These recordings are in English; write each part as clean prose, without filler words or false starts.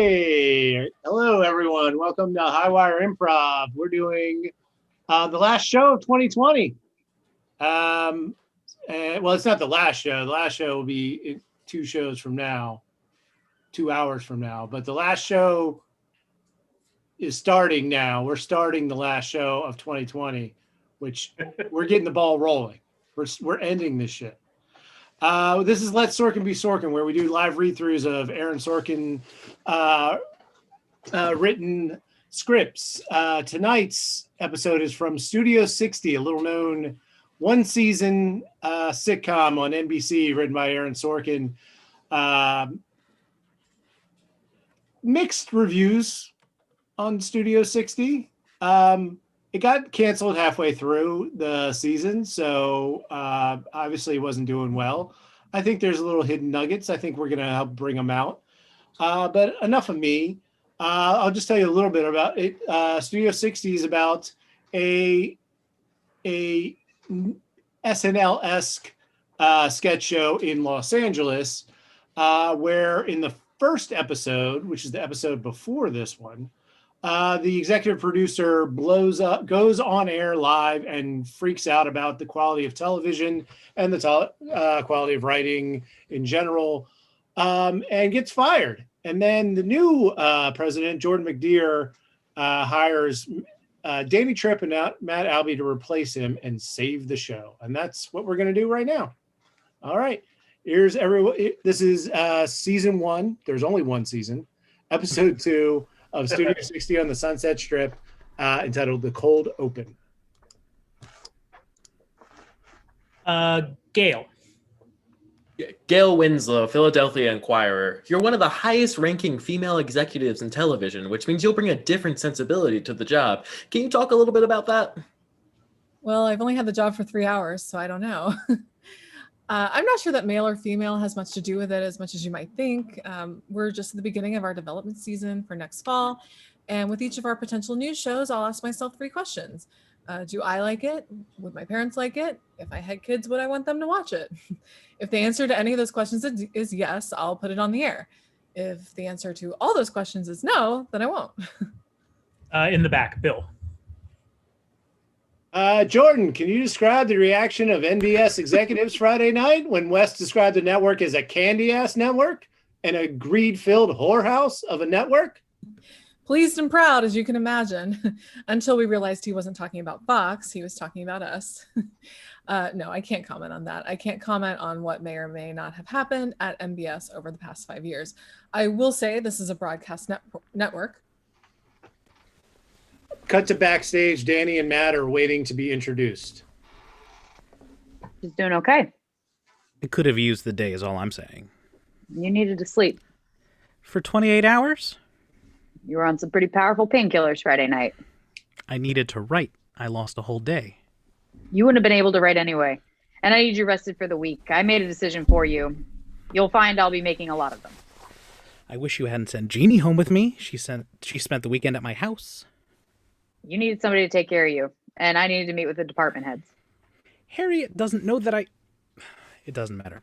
Hey, hello everyone. Welcome to Highwire Improv. We're doing the last show of 2020. Well, it's not the last show. The last show will be 2 shows from now, 2 hours from now. But the last show is starting now. We're starting the last show of 2020, which we're getting the ball rolling. We're ending this shit. This is Let Sorkin Be Sorkin, where we do live read-throughs of Aaron Sorkin written scripts. Tonight's episode is from Studio 60, a little-known one-season sitcom on NBC written by Aaron Sorkin. Mixed reviews on Studio 60. It got canceled halfway through the season, so obviously it wasn't doing well. I think there's a little hidden nuggets. I think we're going to help bring them out. But enough of me. I'll just tell you a little bit about it. Studio 60 is about a SNL-esque sketch show in Los Angeles, where in the first episode, which is the episode before this one, the executive producer goes on air live and freaks out about the quality of television and the quality of writing in general, and gets fired. And then the new president, Jordan McDeere, hires Danny Tripp and Matt Albee to replace him and save the show. And that's what we're going to do right now. All right. Here's everyone. This is season 1. There's only one season. Episode 2 of Studio 60 on the Sunset Strip, entitled The Cold Open. Gail. Gail Winslow, Philadelphia Inquirer. You're one of the highest ranking female executives in television, which means you'll bring a different sensibility to the job. Can you talk a little bit about that? Well, I've only had the job for 3 hours, so I don't know. I'm not sure that male or female has much to do with it as much as you might think. We're just at the beginning of our development season for next fall. And with each of our potential news shows, I'll ask myself 3 questions. Do I like it? Would my parents like it? If I had kids, would I want them to watch it? If the answer to any of those questions is yes, I'll put it on the air. If the answer to all those questions is no, then I won't. In the back, Bill. Jordan, can you describe the reaction of NBS executives Friday night when West described the network as a candy-ass network and a greed-filled whorehouse of a network? Pleased and proud, as you can imagine, until we realized he wasn't talking about Fox, he was talking about us. No, I can't comment on that. I can't comment on what may or may not have happened at NBS over the past 5 years. I will say this is a broadcast network. Cut to backstage. Danny and Matt are waiting to be introduced. She's doing okay. It could have used the day is all I'm saying. You needed to sleep. For 28 hours? You were on some pretty powerful painkillers Friday night. I needed to write. I lost a whole day. You wouldn't have been able to write anyway. And I need you rested for the week. I made a decision for you. You'll find I'll be making a lot of them. I wish you hadn't sent Jeannie home with me. She spent the weekend at my house. You needed somebody to take care of you. And I needed to meet with the department heads. Harriet doesn't know that It doesn't matter.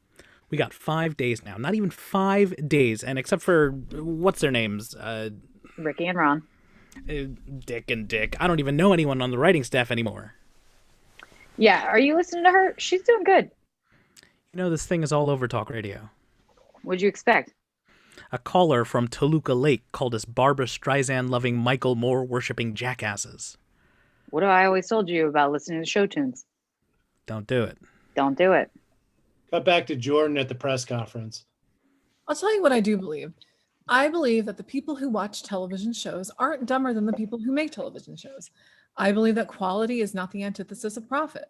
We got 5 days now. Not even 5 days. And except for, what's their names? Ricky and Ron. Dick and Dick. I don't even know anyone on the writing staff anymore. Yeah, are you listening to her? She's doing good. You know, this thing is all over talk radio. What'd you expect? A caller from Toluca Lake called us Barbara Streisand-loving, Michael Moore-worshipping jackasses. What have I always told you about listening to show tunes? Don't do it. Don't do it. Cut back to Jordan at the press conference. I'll tell you what I do believe. I believe that the people who watch television shows aren't dumber than the people who make television shows. I believe that quality is not the antithesis of profit.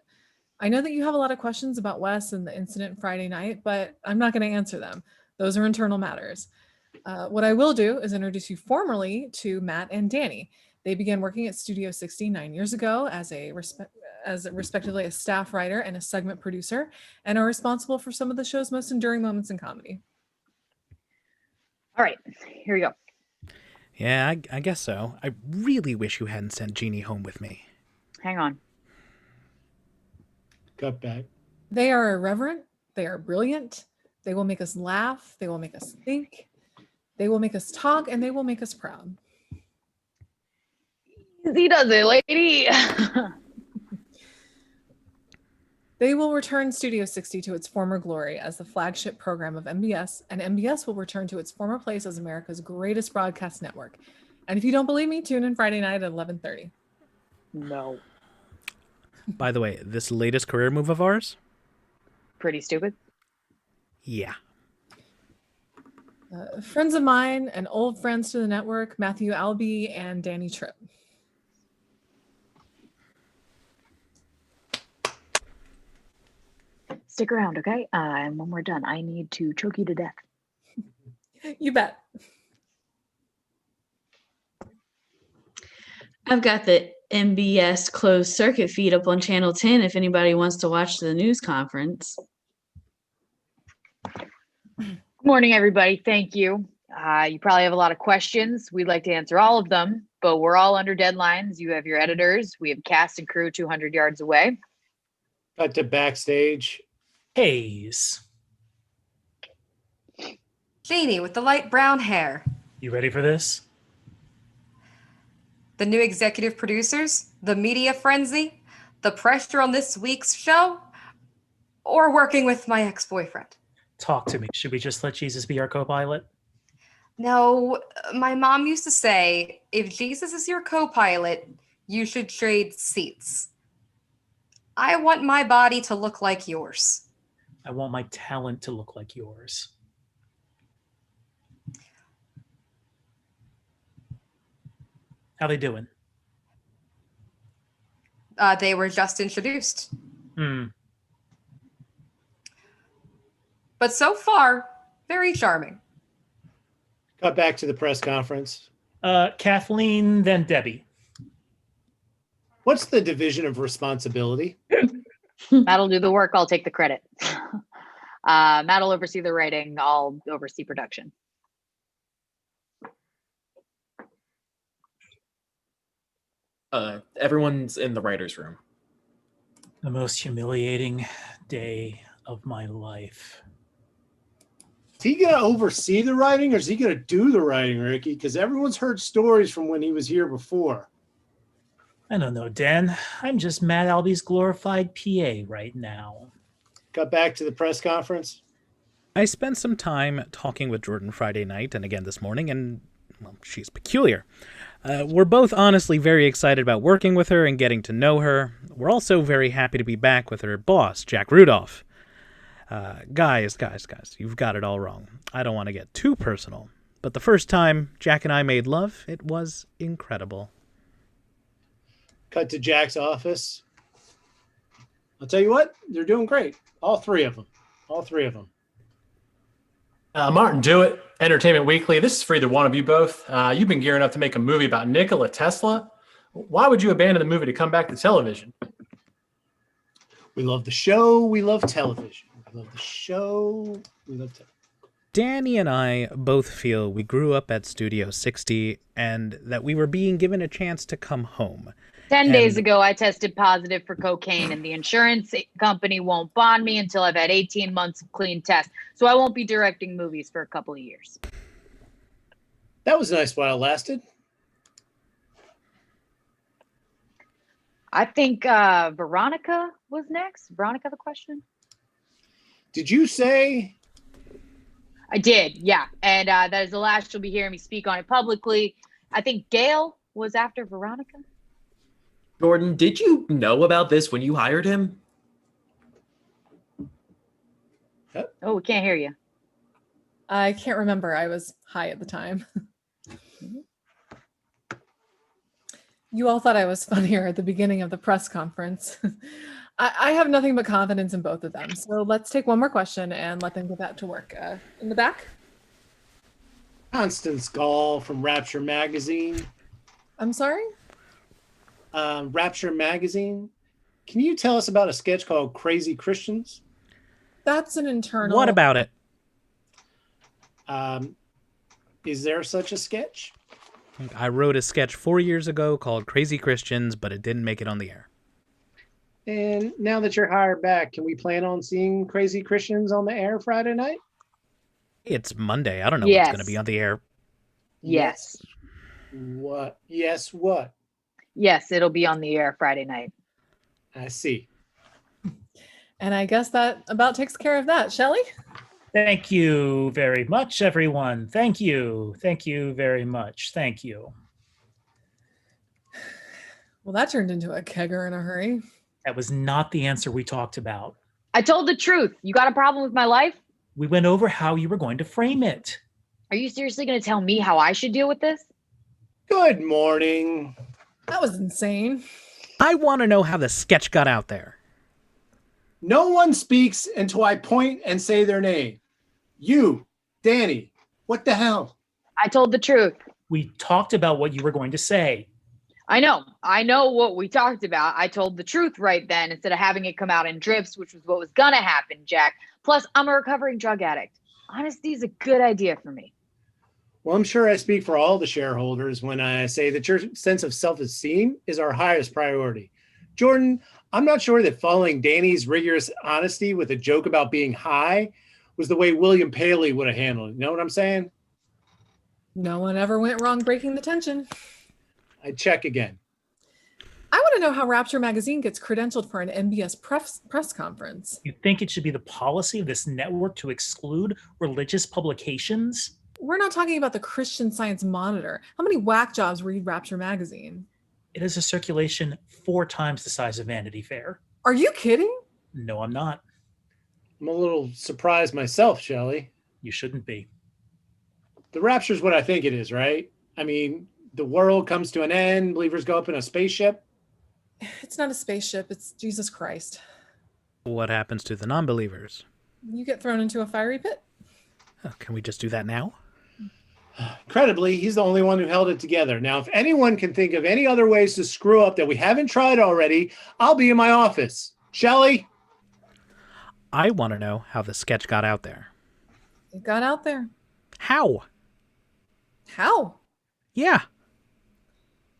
I know that you have a lot of questions about Wes and the incident Friday night, but I'm not going to answer them. Those are internal matters. What I will do is introduce you formally to Matt and Danny. They began working at Studio 60 9 years ago as respectively a staff writer and a segment producer, and are responsible for some of the show's most enduring moments in comedy. All right, here we go. Yeah, I guess so. I really wish you hadn't sent Jeannie home with me. Hang on. Cut back. They are irreverent. They are brilliant. They will make us laugh. They will make us think. They will make us talk and they will make us proud. He does it, lady. They will return Studio 60 to its former glory as the flagship program of MBS, and MBS will return to its former place as America's greatest broadcast network. And if you don't believe me, tune in Friday night at 11:30. No. By the way, this latest career move of ours? Pretty stupid. Yeah. Friends of mine and old friends to the network, Matthew Albee and Danny Tripp. Stick around, okay? And when we're done, I need to choke you to death. You bet. I've got the MBS closed circuit feed up on channel 10 if anybody wants to watch the news conference. Good morning, everybody. Thank you. You probably have a lot of questions. We'd like to answer all of them, but we're all under deadlines. You have your editors. We have cast and crew 200 yards away. Cut to backstage. Hayes. Janie with the light brown hair. You ready for this? The new executive producers, the media frenzy, the pressure on this week's show, or working with my ex-boyfriend. Talk to me. Should we just let Jesus be our co-pilot? No, my mom used to say, if Jesus is your co-pilot, you should trade seats. I want my body to look like yours. I want my talent to look like yours. How they doing? They were just introduced. But so far, very charming. Cut back to the press conference. Kathleen, then Debbie. What's the division of responsibility? Matt'll do the work. I'll take the credit. Matt'll oversee the writing. I'll oversee production. Everyone's in the writer's room. The most humiliating day of my life. Is he going to oversee the writing or is he going to do the writing, Ricky? Because everyone's heard stories from when he was here before. I don't know, Dan. I'm just Matt Albee's glorified PA right now. Cut back to the press conference. I spent some time talking with Jordan Friday night and again this morning, and, well, she's peculiar. We're both honestly very excited about working with her and getting to know her. We're also very happy to be back with her boss, Jack Rudolph. Guys, you've got it all wrong. I don't want to get too personal, but the first time Jack and I made love, it was incredible. Cut to Jack's office. I'll tell you what, they're doing great. All three of them. Martin Jewett, Entertainment Weekly. This is for either one of you both. You've been gearing up to make a movie about Nikola Tesla. Why would you abandon the movie to come back to television? We love the show. We love television. We love the show. We love television. Danny and I both feel we grew up at Studio 60 and that we were being given a chance to come home. 10 days ago, I tested positive for cocaine, and the insurance company won't bond me until I've had 18 months of clean tests. So I won't be directing movies for a couple of years. That was nice while it lasted. I think Veronica was next. Veronica, the question? Did you say? I did, yeah. And that is the last you'll be hearing me speak on it publicly. I think Gail was after Veronica. Jordan, did you know about this when you hired him? Oh, we can't hear you. I can't remember. I was high at the time. You all thought I was funnier at the beginning of the press conference. I have nothing but confidence in both of them. So let's take one more question and let them get back to work. In the back? Constance Gall from Rapture Magazine. I'm sorry? Rapture Magazine. Can you tell us about a sketch called Crazy Christians? That's an internal. What about it? Is there such a sketch? I wrote a sketch 4 years ago called Crazy Christians, but it didn't make it on the air. And now that you're hired back, can we plan on seeing Crazy Christians on the air Friday night? It's Monday. I don't know what's going to Yes. be on the air. Yes. What? Yes, what? Yes, it'll be on the air Friday night. I see. And I guess that about takes care of that. Shelley? Thank you very much, everyone. Thank you. Thank you very much. Thank you. Well, that turned into a kegger in a hurry. That was not the answer we talked about. I told the truth. You got a problem with my life? We went over how you were going to frame it. Are you seriously going to tell me how I should deal with this? Good morning. That was insane. I want to know how the sketch got out there. No one speaks until I point and say their name. You, Danny, what the hell? I told the truth. We talked about what you were going to say. I know what we talked about. I told the truth right then instead of having it come out in drifts, which was what was going to happen, Jack. Plus, I'm a recovering drug addict. Honesty is a good idea for me. Well, I'm sure I speak for all the shareholders when I say that your sense of self-esteem is our highest priority. Jordan, I'm not sure that following Danny's rigorous honesty with a joke about being high was the way William Paley would have handled it. You know what I'm saying? No one ever went wrong breaking the tension. I'd check again. I want to know how Rapture Magazine gets credentialed for an MBS press conference. You think it should be the policy of this network to exclude religious publications? We're not talking about the Christian Science Monitor. How many whack jobs read Rapture Magazine? It has a circulation 4 times the size of Vanity Fair. Are you kidding? No, I'm not. I'm a little surprised myself, Shelley. You shouldn't be. The rapture's what I think it is, right? I mean, the world comes to an end, believers go up in a spaceship. It's not a spaceship, it's Jesus Christ. What happens to the non-believers? You get thrown into a fiery pit. Oh, can we just do that now? Incredibly, he's the only one who held it together. Now, if anyone can think of any other ways to screw up that we haven't tried already, I'll be in my office. Shelley? I want to know how the sketch got out there. It got out there. How? How? Yeah.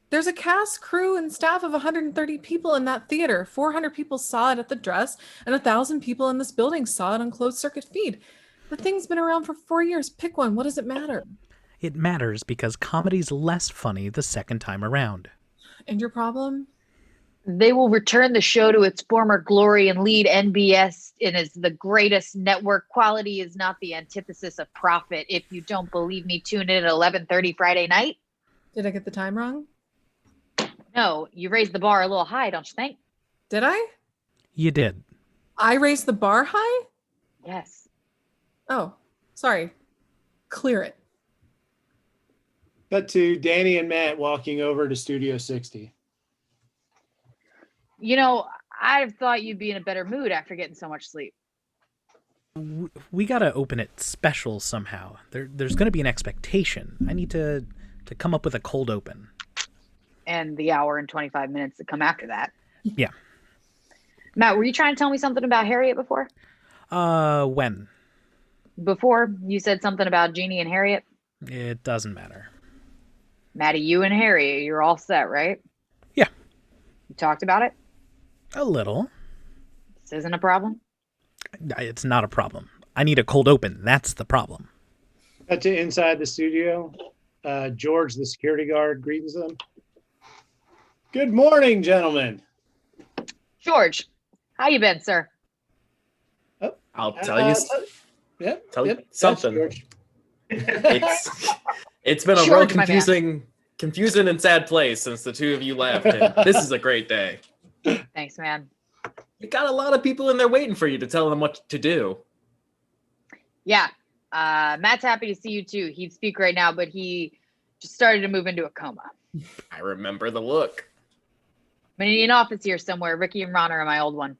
There's a cast, crew, and staff of 130 people in that theater. 400 people saw it at the Dress, and 1,000 people in this building saw it on closed circuit feed. The thing's been around for 4 years. Pick one. What does it matter? It matters because comedy's less funny the second time around. And your problem? They will return the show to its former glory and lead NBS in as the greatest network. Quality is not the antithesis of profit. If you don't believe me, tune in at 11:30 Friday night. Did I get the time wrong? No, you raised the bar a little high, don't you think? Did I? You did. I raised the bar high? Yes. Oh, sorry. Clear it. Cut to Danny and Matt walking over to Studio 60. You know, I thought you'd be in a better mood after getting so much sleep. We got to open it special somehow. There's going to be an expectation. I need to come up with a cold open. And the hour and 25 minutes that come after that. Yeah. Matt, were you trying to tell me something about Harriet before? When? Before you said something about Jeannie and Harriet? It doesn't matter. Maddie, you and Harriet, you're all set, right? Yeah. You talked about it? A little. This isn't a problem? It's not a problem. I need a cold open. That's the problem. Cut to inside the studio. George, the security guard, greets them. Good morning, gentlemen. George, how you been, sir? I'll tell you. Tell you something. George. It's been a real George, my man. confusing and sad place since the two of you left. And this is a great day. Thanks, man. You got a lot of people in there waiting for you to tell them what to do. Yeah. Matt's happy to see you too. He'd speak right now, but he just started to move into a coma. I remember the look. I'm in an office here somewhere. Ricky and Ron are in my old one.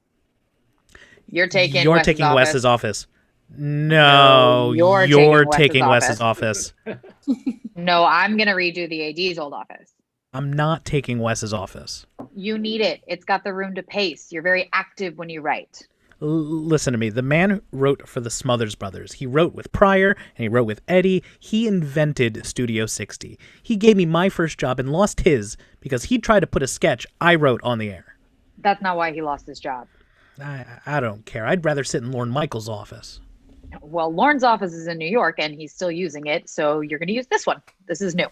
You're taking Wes's office. No, you're taking Wes's office. No, I'm going to redo the AD's old office. I'm not taking Wes's office. You need it. It's got the room to pace. You're very active when you write. Listen to me. The man wrote for the Smothers Brothers. He wrote with Pryor, and he wrote with Eddie. He invented Studio 60. He gave me my first job and lost his because he tried to put a sketch I wrote on the air. That's not why he lost his job. I don't care. I'd rather sit in Lorne Michaels' office. Well, Lauren's office is in New York and he's still using it, so you're going to use this one. This is new.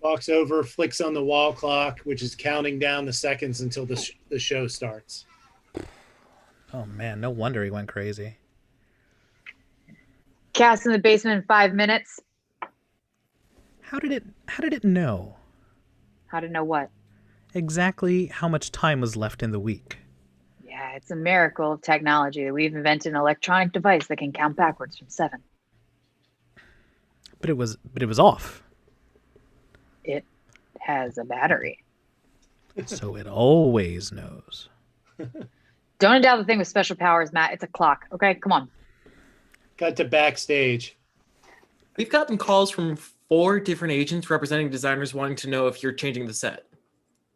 Walks over, flicks on the wall clock, which is counting down the seconds until the show starts. Oh man, no wonder he went crazy. Cast in the basement in 5 minutes. How did it know How to know what? exactly how much time was left in the week? Yeah, it's a miracle of technology that we've invented an electronic device that can count backwards from 7. But it was off. It has a battery. So it always knows. Don't endow the thing with special powers, Matt. It's a clock. Okay, come on. Cut to backstage. We've gotten calls from 4 different agents representing designers wanting to know if you're changing the set.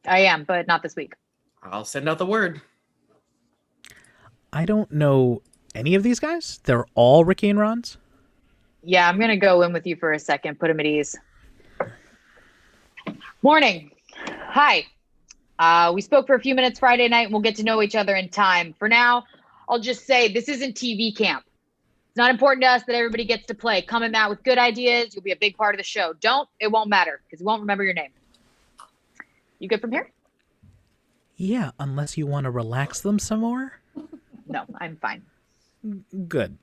I am, but not this week. I'll send out the word. I don't know any of these guys. They're all Ricky and Ron's. Yeah, I'm going to go in with you for a second. Put him at ease. Morning. Hi. We spoke for a few minutes Friday night, and we'll get to know each other in time. For now, I'll just say this isn't TV camp. It's not important to us that everybody gets to play. Come at Matt with good ideas. You'll be a big part of the show. Don't. It won't matter because he won't remember your name. You good from here? Yeah, unless you want to relax them some more. No, I'm fine. Good.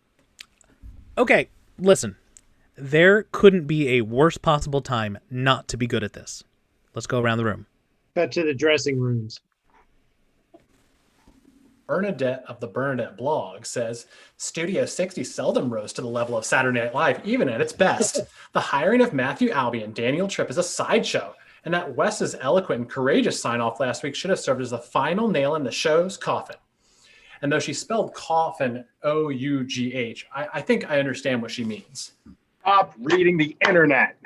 Okay, listen. There couldn't be a worse possible time not to be good at this. Let's go around the room. Cut to the dressing rooms. Bernadette of the Bernadette blog says, Studio 60 seldom rose to the level of Saturday Night Live, even at its best. The hiring of Matthew Albee and Daniel Tripp is a sideshow, and that Wes's eloquent and courageous sign-off last week should have served as the final nail in the show's coffin. And though she spelled coffin O-U-G-H, I think I understand what she means. Stop reading the internet.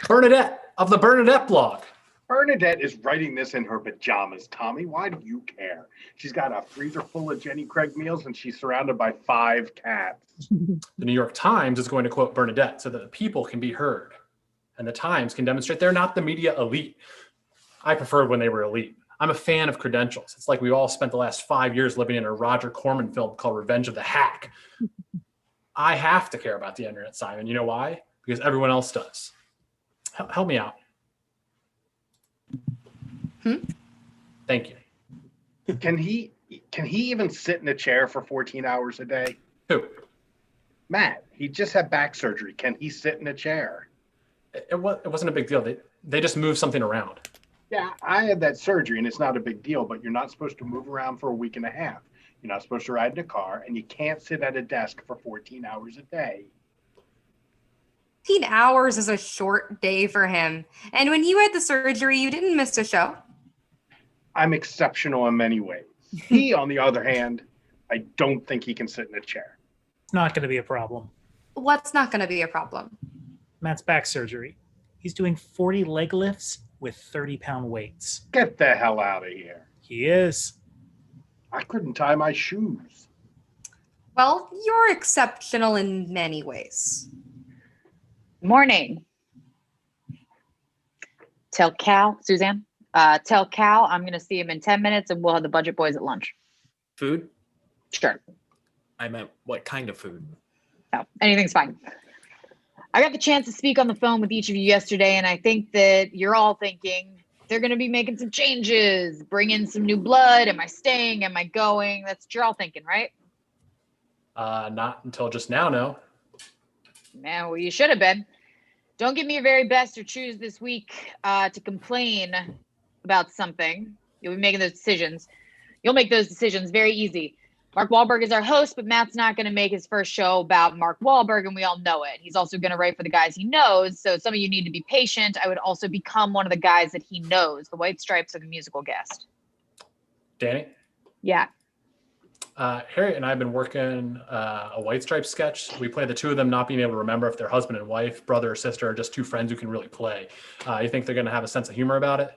Bernadette of the Bernadette blog. Bernadette is writing this in her pajamas, Tommy. Why do you care? She's got a freezer full of Jenny Craig meals and she's surrounded by 5 cats. The New York Times is going to quote Bernadette so that the people can be heard. And the Times can demonstrate they're not the media elite. I preferred when they were elite. I'm a fan of credentials. It's like we all spent the last 5 years living in a Roger Corman film called Revenge of the Hack. I have to care about the internet, Simon. You know why? Because everyone else does. Help me out. Thank you. Can he even sit in a chair for 14 hours a day? Who? Matt, he just had back surgery. Can he sit in a chair? It wasn't a big deal. They just moved something around. Yeah, I had that surgery and it's not a big deal, but you're not supposed to move around for a week and a half. You're not supposed to ride in a car and you can't sit at a desk for 14 hours a day. 15 hours is a short day for him. And when you had the surgery, you didn't miss a show. I'm exceptional in many ways. He, on the other hand, I don't think he can sit in a chair. It's not going to be a problem. What's not going to be a problem? Matt's back surgery. He's doing 40 leg lifts with 30-pound weights. Get the hell out of here. He is. I couldn't tie my shoes. Well, you're exceptional in many ways. Morning. Tell Cal, Suzanne, tell Cal I'm going to see him in 10 minutes and we'll have the budget boys at lunch. Food? Sure. I meant what kind of food? No, anything's fine. I got the chance to speak on the phone with each of you yesterday, and I think that you're all thinking they're going to be making some changes, bring in some new blood. Am I staying? Am I going? That's what you're all thinking, right? Not until just now, no. Man, well, you should have been. Don't give me your very best or choose this week to complain about something. You'll be making those decisions. You'll make those decisions very easy. Mark Wahlberg is our host, but Matt's not going to make his first show about Mark Wahlberg, and we all know it. He's also going to write for the guys he knows, so some of you need to be patient. I would also become one of the guys that he knows. The White Stripes are the musical guest. Danny? Yeah. Harriet and I have been working a White Stripes sketch. We play the two of them not being able to remember if they're husband and wife, brother or sister, or just two friends who can really play. You think they're going to have a sense of humor about it?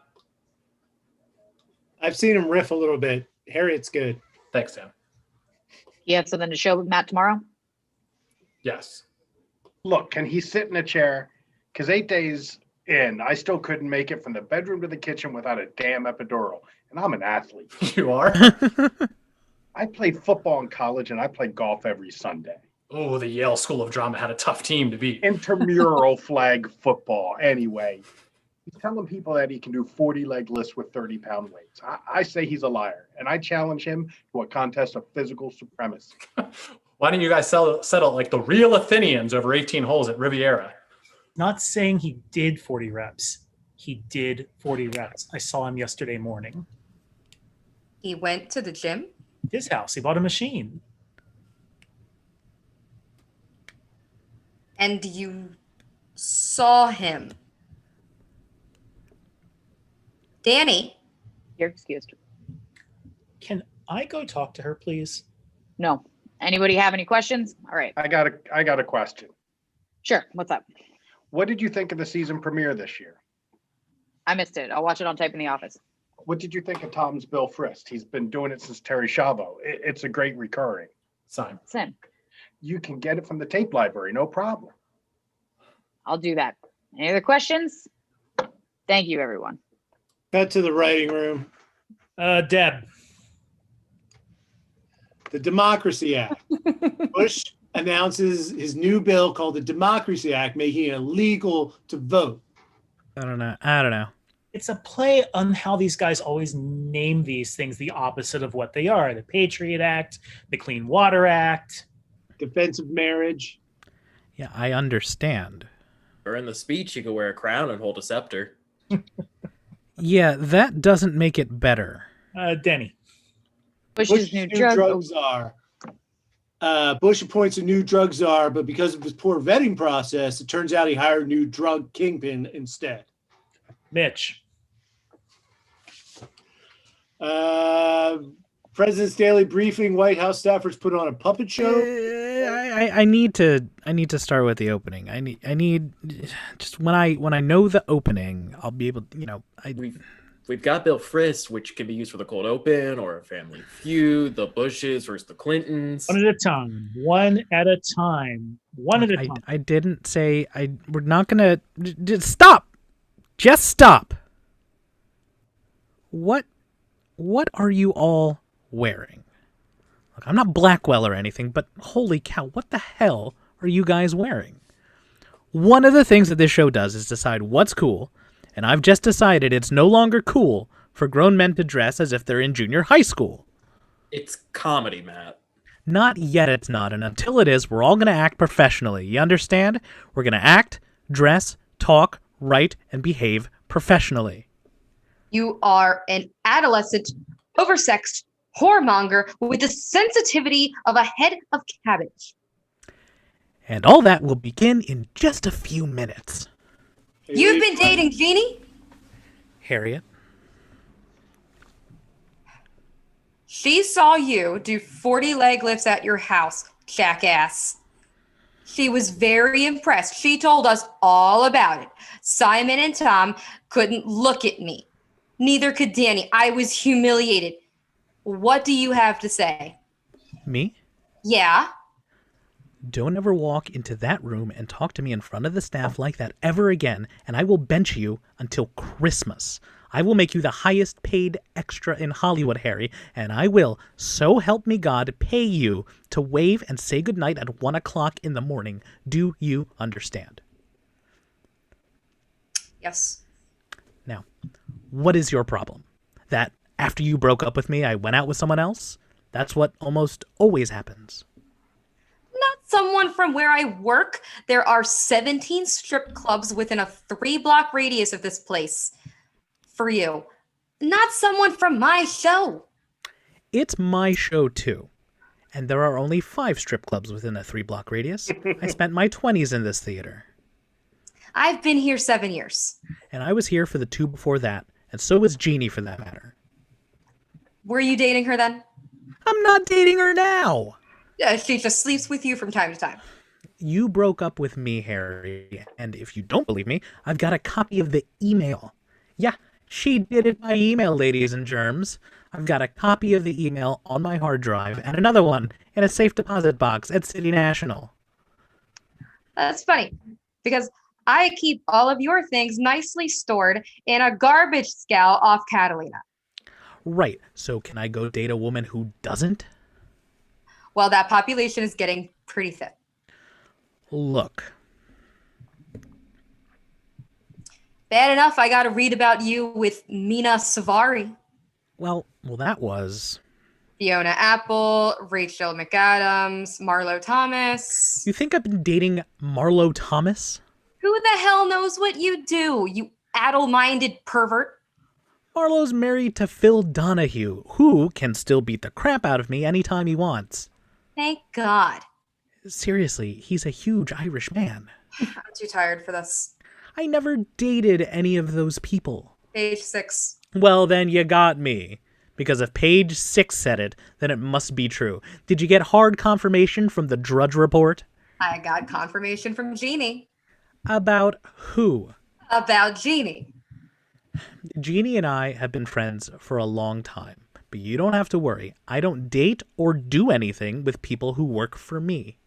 I've seen him riff a little bit. Harriet's good. Thanks, Sam. You have something to show with Matt tomorrow? Yes. Look, can he sit in a chair? Because 8 days in, I still couldn't make it from the bedroom to the kitchen without a damn epidural. And I'm an athlete. You are? I played football in college and I played golf every Sunday. Oh, the Yale School of Drama had a tough team to beat. Intramural flag football. Anyway, he's telling people that he can do 40 leg lifts with 30-pound weights. I say he's a liar, and I challenge him to a contest of physical supremacy. Why don't you guys settle like the real Athenians over 18 holes at Riviera? Not saying he did 40 reps. He did 40 reps. I saw him yesterday morning. He went to the gym? His house. He bought a machine. And you saw him. Danny. You're excused. Can I go talk to her, please? No. Anybody have any questions? All right. I got a question. Sure. What's up? What did you think of the season premiere this year? I missed it. I'll watch it on tape in the office. What did you think of Tom's Bill Frist? He's been doing it since Terry Schiavo. It's a great recurring. Same. Same. You can get it from the tape library, no problem. I'll do that. Any other questions? Thank you, everyone. Cut to the writing room. Deb. The Democracy Act. Bush announces his new bill called the Democracy Act, making it illegal to vote. I don't know. It's a play on how these guys always name these things the opposite of what they are. The Patriot Act, the Clean Water Act. Defense of marriage. Yeah, I understand. Or in the speech, you could wear a crown and hold a scepter. Yeah, that doesn't make it better. Denny. Bush's new drug czar. Bush appoints a new drug czar, but because of his poor vetting process, it turns out he hired a new drug kingpin instead. Mitch. President's daily briefing. White House staffers put on a puppet show. I need to start with the opening. I need just when I know the opening, I'll be able to, We've got Bill Frist, which can be used for the cold open or a family feud, the Bushes versus the Clintons. One at a time. I didn't say we're not gonna just stop. Just stop. What are you all wearing? Look, I'm not Blackwell or anything, but holy cow, what the hell are you guys wearing? One of the things that this show does is decide what's cool, and I've just decided it's no longer cool for grown men to dress as if they're in junior high school. It's comedy, Matt. Not yet it's not, and until it is, we're all going to act professionally. You understand? We're going to act, dress, talk, write, and behave professionally. You are an adolescent, oversexed whoremonger with the sensitivity of a head of cabbage. And all that will begin in just a few minutes. You've been dating Jeannie? Harriet? She saw you do 40 leg lifts at your house, jackass. She was very impressed. She told us all about it. Simon and Tom couldn't look at me. Neither could Danny. I was humiliated. What do you have to say? Me? Yeah? Don't ever walk into that room and talk to me in front of the staff like that ever again, and I will bench you until Christmas. I will make you the highest paid extra in Hollywood, Harry, and I will, so help me God, pay you to wave and say goodnight at 1 o'clock in the morning. Do you understand? Yes. Now, what is your problem? That after you broke up with me, I went out with someone else? That's what almost always happens. Not someone from where I work. There are 17 strip clubs within a 3-block radius of this place. For you. Not someone from my show. It's my show, too. And there are only 5 strip clubs within a 3-block radius. I spent my 20s in this theater. I've been here 7 years. And I was here for the 2 before that. And so was Jeannie, for that matter. Were you dating her then? I'm not dating her now. She just sleeps with you from time to time. You broke up with me, Harry. And if you don't believe me, I've got a copy of the email. Yeah, she did it by email, ladies and germs. I've got a copy of the email on my hard drive and another one in a safe deposit box at City National. That's funny because I keep all of your things nicely stored in a garbage scow off Catalina. Right. So can I go date a woman who doesn't? Well, that population is getting pretty thin. Look, Bad enough I got to read about you with Mina Savari, well, that was. Fiona Apple, Rachel McAdams, Marlo Thomas. You think I've been dating Marlo Thomas? Who the hell knows what you do, you addle-minded pervert? Marlo's married to Phil Donahue, who can still beat the crap out of me anytime he wants. Thank God. Seriously, he's a huge Irish man. I'm too tired for this. I never dated any of those people. Page 6. Well, then you got me. Because if page 6 said it, then it must be true. Did you get hard confirmation from the Drudge Report? I got confirmation from Jeannie. About who? About Jeannie. Jeannie and I have been friends for a long time. But you don't have to worry. I don't date or do anything with people who work for me.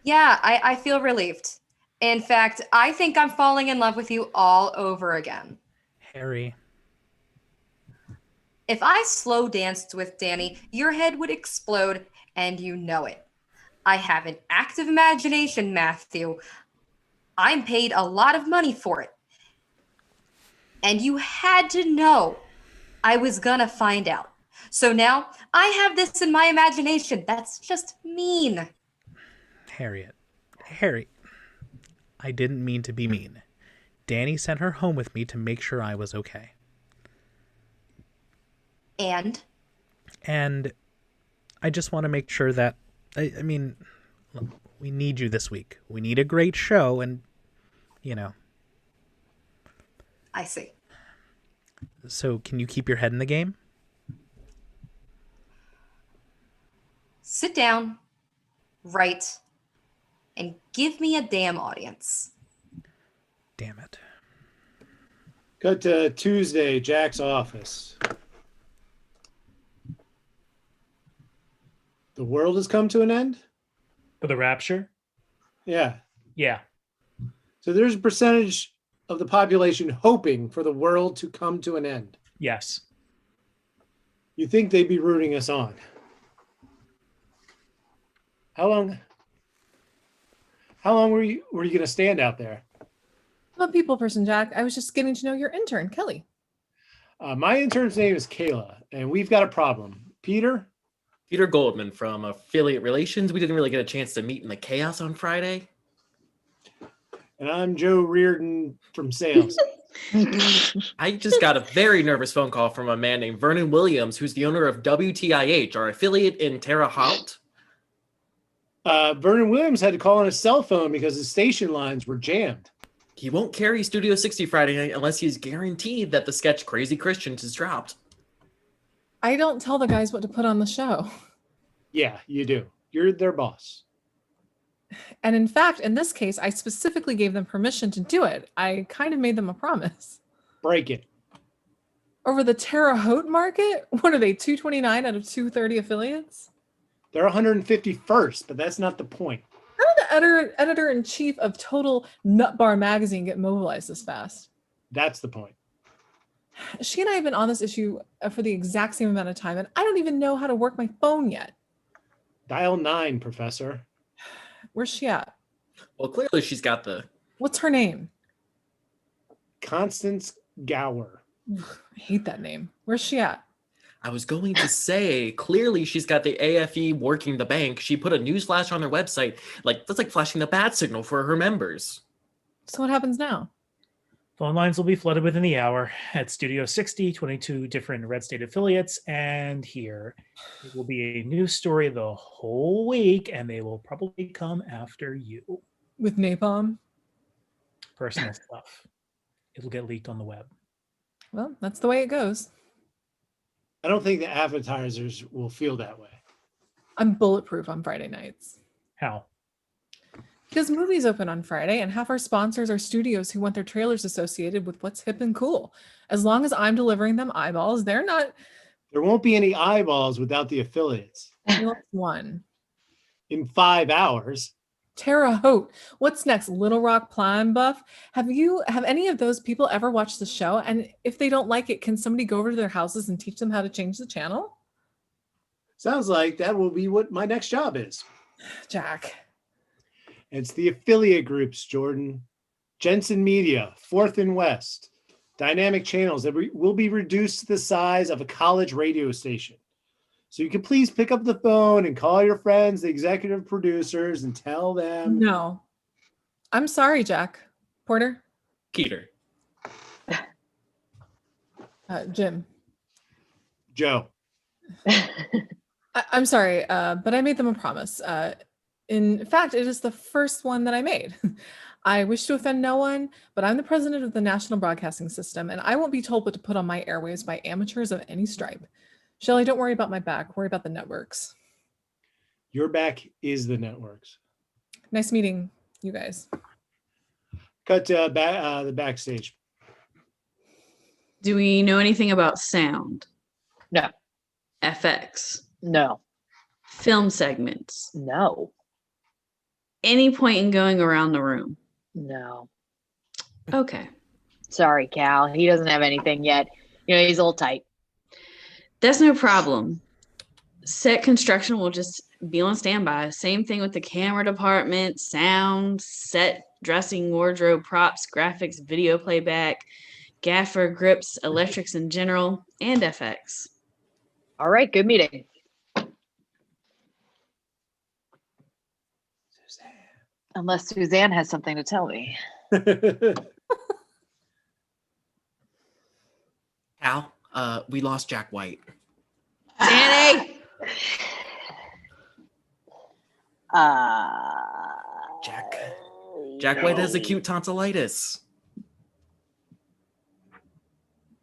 Yeah, I feel relieved. In fact, I think I'm falling in love with you all over again. Harry. If I slow danced with Danny, your head would explode, and you know it. I have an active imagination, Matthew. I'm paid a lot of money for it. And you had to know I was gonna find out. So now I have this in my imagination. That's just mean. Harry, I didn't mean to be mean. Danny sent her home with me to make sure I was okay. And I just want to make sure that, I mean, look, we need you this week. We need a great show, and, you know. I see. So can you keep your head in the game? Sit down, write, and give me a damn audience. Damn it. Cut to Tuesday, Jack's office. The world has come to an end? For the rapture? Yeah. Yeah. So there's a percentage of the population hoping for the world to come to an end. Yes. You think they'd be rooting us on? How long were you going to stand out there? I'm a people person, Jack. I was just getting to know your intern, Kelly. My intern's name is Kayla, and we've got a problem. Peter Goldman from Affiliate Relations. We didn't really get a chance to meet in the chaos on Friday. And I'm Joe Reardon from sales. I just got a very nervous phone call from a man named Vernon Williams, who's the owner of WTIH, our affiliate in Terre Haute. Vernon Williams had to call on his cell phone because his station lines were jammed. He won't carry Studio 60 Friday night unless he's guaranteed that the sketch Crazy Christians is dropped. I don't tell the guys what to put on the show. Yeah, you do. You're their boss. And in fact, in this case, I specifically gave them permission to do it. I kind of made them a promise. Break it. Over the Terre Haute market? What are they, 229 out of 230 affiliates? They're 151st, but that's not the point. How did the editor-in-chief of Total Nut Bar magazine get mobilized this fast? That's the point. She and I have been on this issue for the exact same amount of time, and I don't even know how to work my phone yet. Dial 9, Professor. Where's she at? Well, clearly she's got the... What's her name? Constance Gower. I hate that name. Where's she at? I was going to say, clearly she's got the AFE working the bank. She put a news flash on their website. That's like flashing the bat signal for her members. So what happens now? Phone lines will be flooded within the hour at Studio 60, 22 different Red State affiliates, and here. It will be a news story the whole week, and they will probably come after you. With napalm? Personal stuff. It'll get leaked on the web. Well, that's the way it goes. I don't think the advertisers will feel that way. I'm bulletproof on Friday nights. How? Because movies open on Friday, and half our sponsors are studios who want their trailers associated with what's hip and cool. As long as I'm delivering them eyeballs, they're not... There won't be any eyeballs without the affiliates. One. In 5 hours. Terre Haute. What's next? Little Rock Plan Buff? Have any of those people ever watched the show? And if they don't like it, can somebody go over to their houses and teach them how to change the channel? Sounds like that will be what my next job is. Jack. It's the affiliate groups, Jordan. Jensen Media, Fourth and West. Dynamic channels that will be reduced to the size of a college radio station. So you can please pick up the phone and call your friends, the executive producers, and tell them. No. I'm sorry, Jack. Porter? Peter. Jim. Joe. I'm sorry, but I made them a promise. In fact, it is the first one that I made. I wish to offend no one, but I'm the president of the National Broadcasting System, and I won't be told what to put on my airwaves by amateurs of any stripe. Shelley, don't worry about my back. Worry about the networks. Your back is the networks. Nice meeting you guys. Cut to the backstage. Do we know anything about sound? No. FX? No. Film segments? No. Any point in going around the room? No. Okay. Sorry, Cal. He doesn't have anything yet. You know, he's a little tight. That's no problem. Set construction will just be on standby. Same thing with the camera department, sound, set, dressing, wardrobe, props, graphics, video playback, gaffer, grips, electrics in general, and FX. All right, good meeting. Unless Suzanne has something to tell me. Al, we lost Jack White. Danny! Jack White has acute tonsillitis.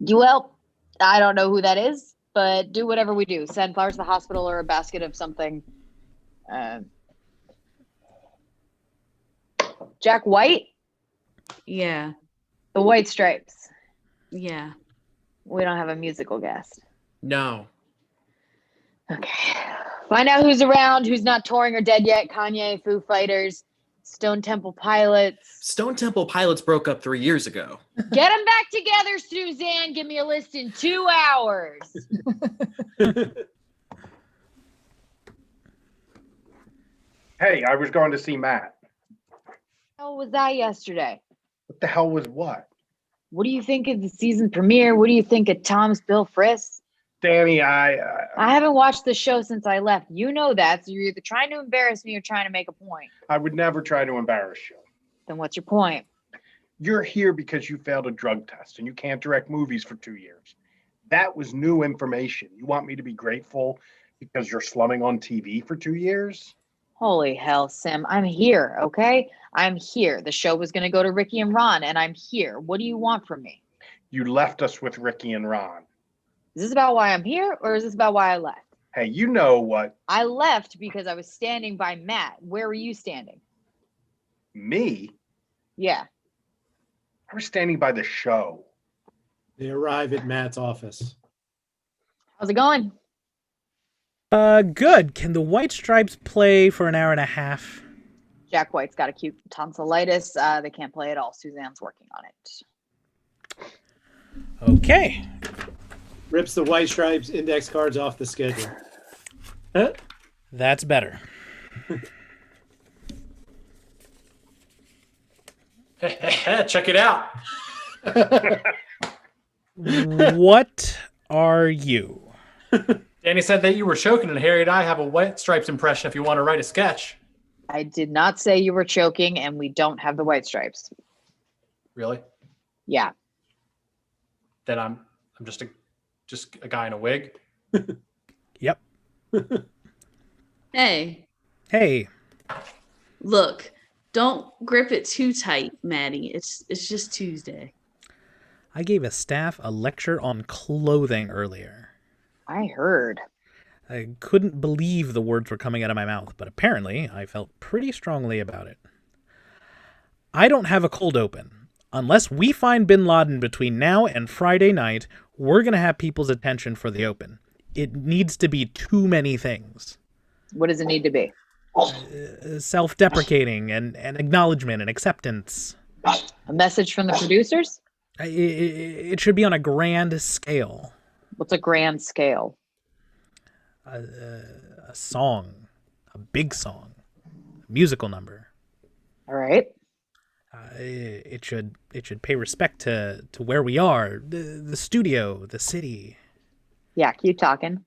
Well, I don't know who that is, but do whatever we do. Send flowers to the hospital or a basket of something. Jack White? Yeah. The White Stripes. Yeah. We don't have a musical guest. No. Okay. Find out who's around, who's not touring or dead yet. Kanye, Foo Fighters, Stone Temple Pilots. Stone Temple Pilots broke up 3 years ago. Get them back together, Suzanne. Give me a list in 2 hours. Hey, I was going to see Matt. How was that yesterday? What the hell was what? What do you think of the season premiere? What do you think of Tom's Bill Friss? Danny, I haven't watched the show since I left. You know that, so you're either trying to embarrass me or trying to make a point. I would never try to embarrass you. Then what's your point? You're here because you failed a drug test and you can't direct movies for 2 years. That was new information. You want me to be grateful because you're slumming on TV for 2 years? Holy hell, Sim. I'm here, okay? I'm here. The show was going to go to Ricky and Ron, and I'm here. What do you want from me? You left us with Ricky and Ron. Is this about why I'm here, or is this about why I left? Hey, you know what? I left because I was standing by Matt. Where were you standing? Me? Yeah. I was standing by the show. They arrive at Matt's office. How's it going? Good. Can the White Stripes play for an hour and a half? Jack White's got acute tonsillitis. They can't play at all. Suzanne's working on it. Okay. Rips the White Stripes index cards off the schedule. Huh? That's better. Check it out. What are you? Danny said that you were choking, and Harry and I have a White Stripes impression if you want to write a sketch. I did not say you were choking, and we don't have the White Stripes. Really? Yeah. Then I'm just a guy in a wig. Yep. Hey. Hey. Look, don't grip it too tight, Maddie. It's just Tuesday. I gave a staff a lecture on clothing earlier. I heard. I couldn't believe the words were coming out of my mouth, but apparently I felt pretty strongly about it. I don't have a cold open. Unless we find Bin Laden between now and Friday night, we're going to have people's attention for the open. It needs to be too many things. What does it need to be? Self-deprecating and acknowledgement and acceptance. A message from the producers? It should be on a grand scale. What's a grand scale? A song. A big song. musical number. All right. It should pay respect to where we are, the studio, the city. Yeah, keep talking.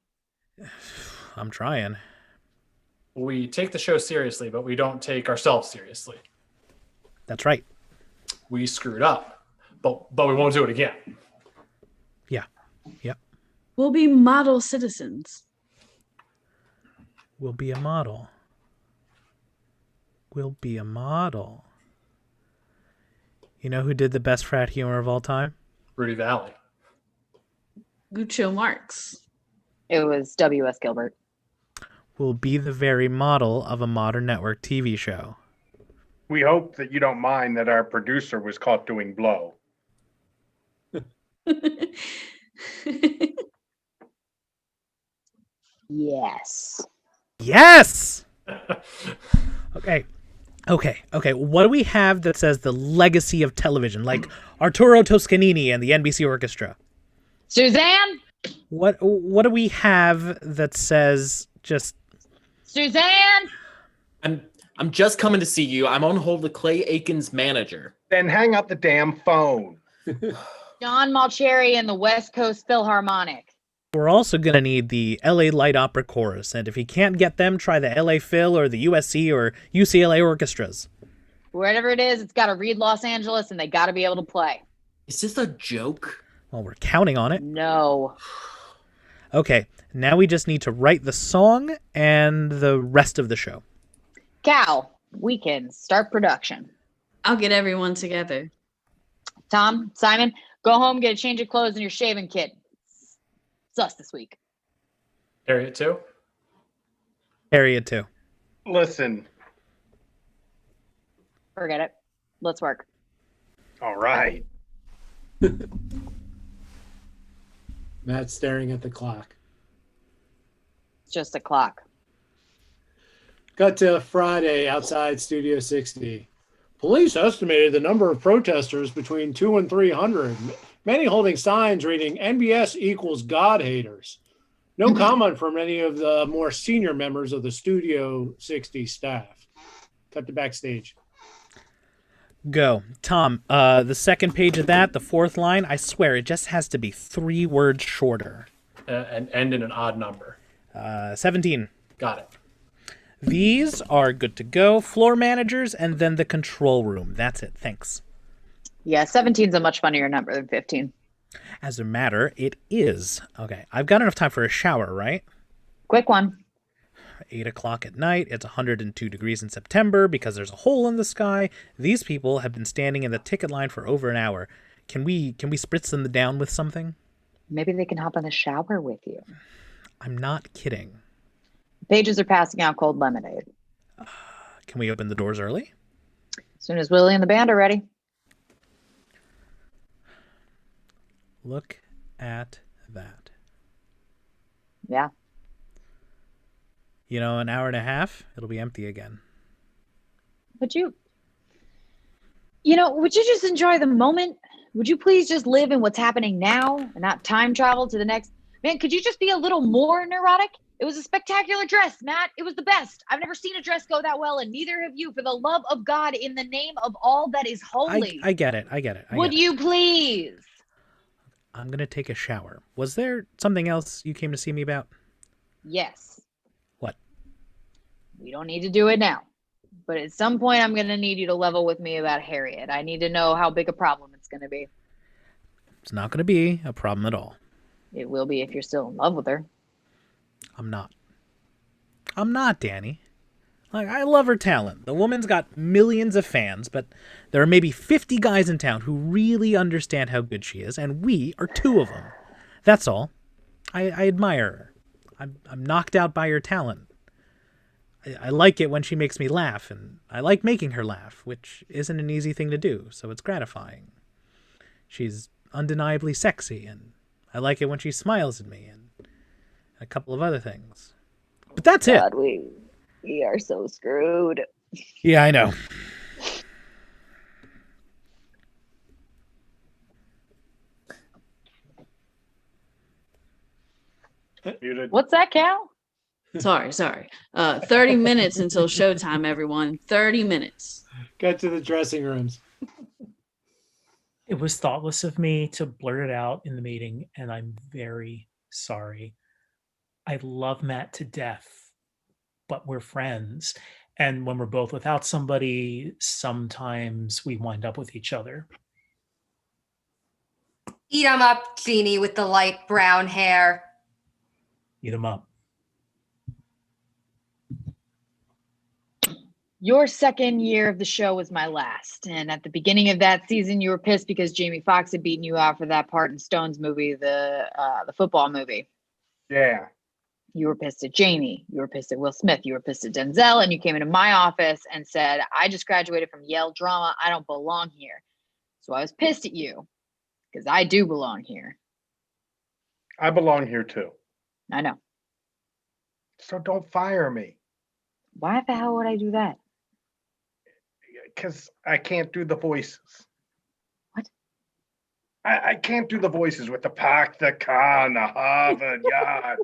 I'm trying. We take the show seriously, but we don't take ourselves seriously. That's right. We screwed up, but we won't do it again. Yeah. Yep. We'll be model citizens. We'll be a model. We'll be a model. You know who did the best frat humor of all time? Rudy Valley. Groucho Marx. It was W.S. Gilbert. Will be the very model of a modern network TV show. We hope that you don't mind that our producer was caught doing blow. Yes. Yes! Okay. What do we have that says the legacy of television? Like Arturo Toscanini and the NBC Orchestra. Suzanne? What do we have that says just... Suzanne? I'm just coming to see you. I'm on hold with Clay Aiken's manager. Then hang up the damn phone. John Malcheri and the West Coast Philharmonic. We're also going to need the LA Light Opera Chorus, and if you can't get them, try the LA Phil or the USC or UCLA orchestras. Whatever it is, it's got to read Los Angeles, and they got to be able to play. Is this a joke? Well, we're counting on it. No. Okay, now we just need to write the song and the rest of the show. Cal, we can start production. I'll get everyone together. Tom, Simon, go home, get a change of clothes and your shaving kit. Sus this week. Harriet too? Harriet too. Listen. Forget it. Let's work. All right. Matt's staring at the clock. It's just a clock. Cut to Friday outside Studio 60. Police estimated the number of protesters between 200 and 300, many holding signs reading NBS equals God haters. No comment from any of the more senior members of the Studio 60 staff. Cut to backstage. Go. Tom, the second page of that, the fourth line, I swear it just has to be 3 words shorter. And end in an odd number. 17. Got it. These are good to go. Floor managers and then the control room. That's it. Thanks. Yeah, 17 is a much funnier number than 15. As a matter, it is. Okay, I've got enough time for a shower, right? Quick one. 8 o'clock at night. It's 102 degrees in September because there's a hole in the sky. These people have been standing in the ticket line for over an hour. Can we spritz them down with something? Maybe they can hop in the shower with you. I'm not kidding. Pages are passing out cold lemonade. Can we open the doors early? As soon as Willie and the band are ready. Look at that. Yeah. You know, an hour and a half, it'll be empty again. Would you just enjoy the moment? Would you please just live in what's happening now and not time travel to the next? Man, could you just be a little more neurotic? It was a spectacular dress, Matt. It was the best. I've never seen a dress go that well, and neither have you. For the love of God, in the name of all that is holy. I get it. Would you please? I'm going to take a shower. Was there something else you came to see me about? Yes. What? We don't need to do it now. But at some point, I'm going to need you to level with me about Harriet. I need to know how big a problem it's going to be. It's not going to be a problem at all. It will be if you're still in love with her. I'm not, Danny. Like, I love her talent. The woman's got millions of fans, but there are maybe 50 guys in town who really understand how good she is, and we are 2 of them. That's all. I admire her. I'm knocked out by her talent. I like it when she makes me laugh, and I like making her laugh, which isn't an easy thing to do, so it's gratifying. She's undeniably sexy, and I like it when she smiles at me, and a couple of other things. But that's God, it. We are so screwed. Yeah, I know. Muted. What's that, Cal? Sorry. 30 minutes until showtime, everyone. 30 minutes. Got to the dressing rooms. It was thoughtless of me to blurt it out in the meeting, and I'm very sorry. I love Matt to death, but we're friends. And when we're both without somebody, sometimes we wind up with each other. Eat 'em up, Jeannie with the light brown hair. Eat 'em up. Your second year of the show was my last. And at the beginning of that season, you were pissed because Jamie Foxx had beaten you out for that part in Stone's movie, the football movie. Yeah. You were pissed at Jamie. You were pissed at Will Smith. You were pissed at Denzel. And you came into my office and said, I just graduated from Yale drama. I don't belong here. So I was pissed at you because I do belong here. I belong here too. I know. So don't fire me. Why the hell would I do that? Because I can't do the voices. What? I can't do the voices with the park, the car, and the Harvard yard.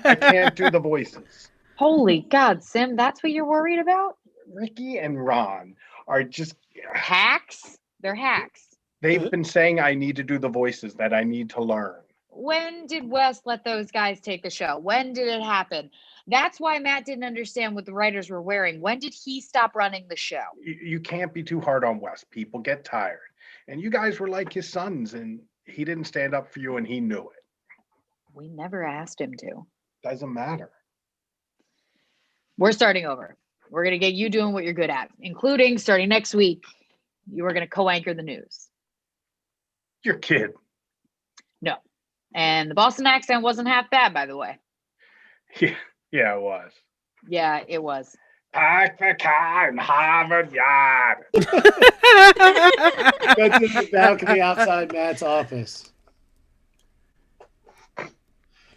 I can't do the voices. Holy God, Sim, that's what you're worried about? Ricky and Ron are just Hacks? They're hacks. they've been saying I need to do the voices that I need to learn. When did Wes let those guys take the show? When did it happen? That's why Matt didn't understand what the writers were wearing. When did he stop running the show? You can't be too hard on Wes. People get tired. And you guys were like his sons, and he didn't stand up for you, and he knew it. We never asked him to. Doesn't matter. We're starting over. We're going to get you doing what you're good at, including starting next week. You are going to co-anchor the news. You're kidding. No. And the Boston accent wasn't half bad, by the way. Yeah, it was. Yeah, it was. Park the car in Harvard Yard. Go to the balcony outside Matt's office.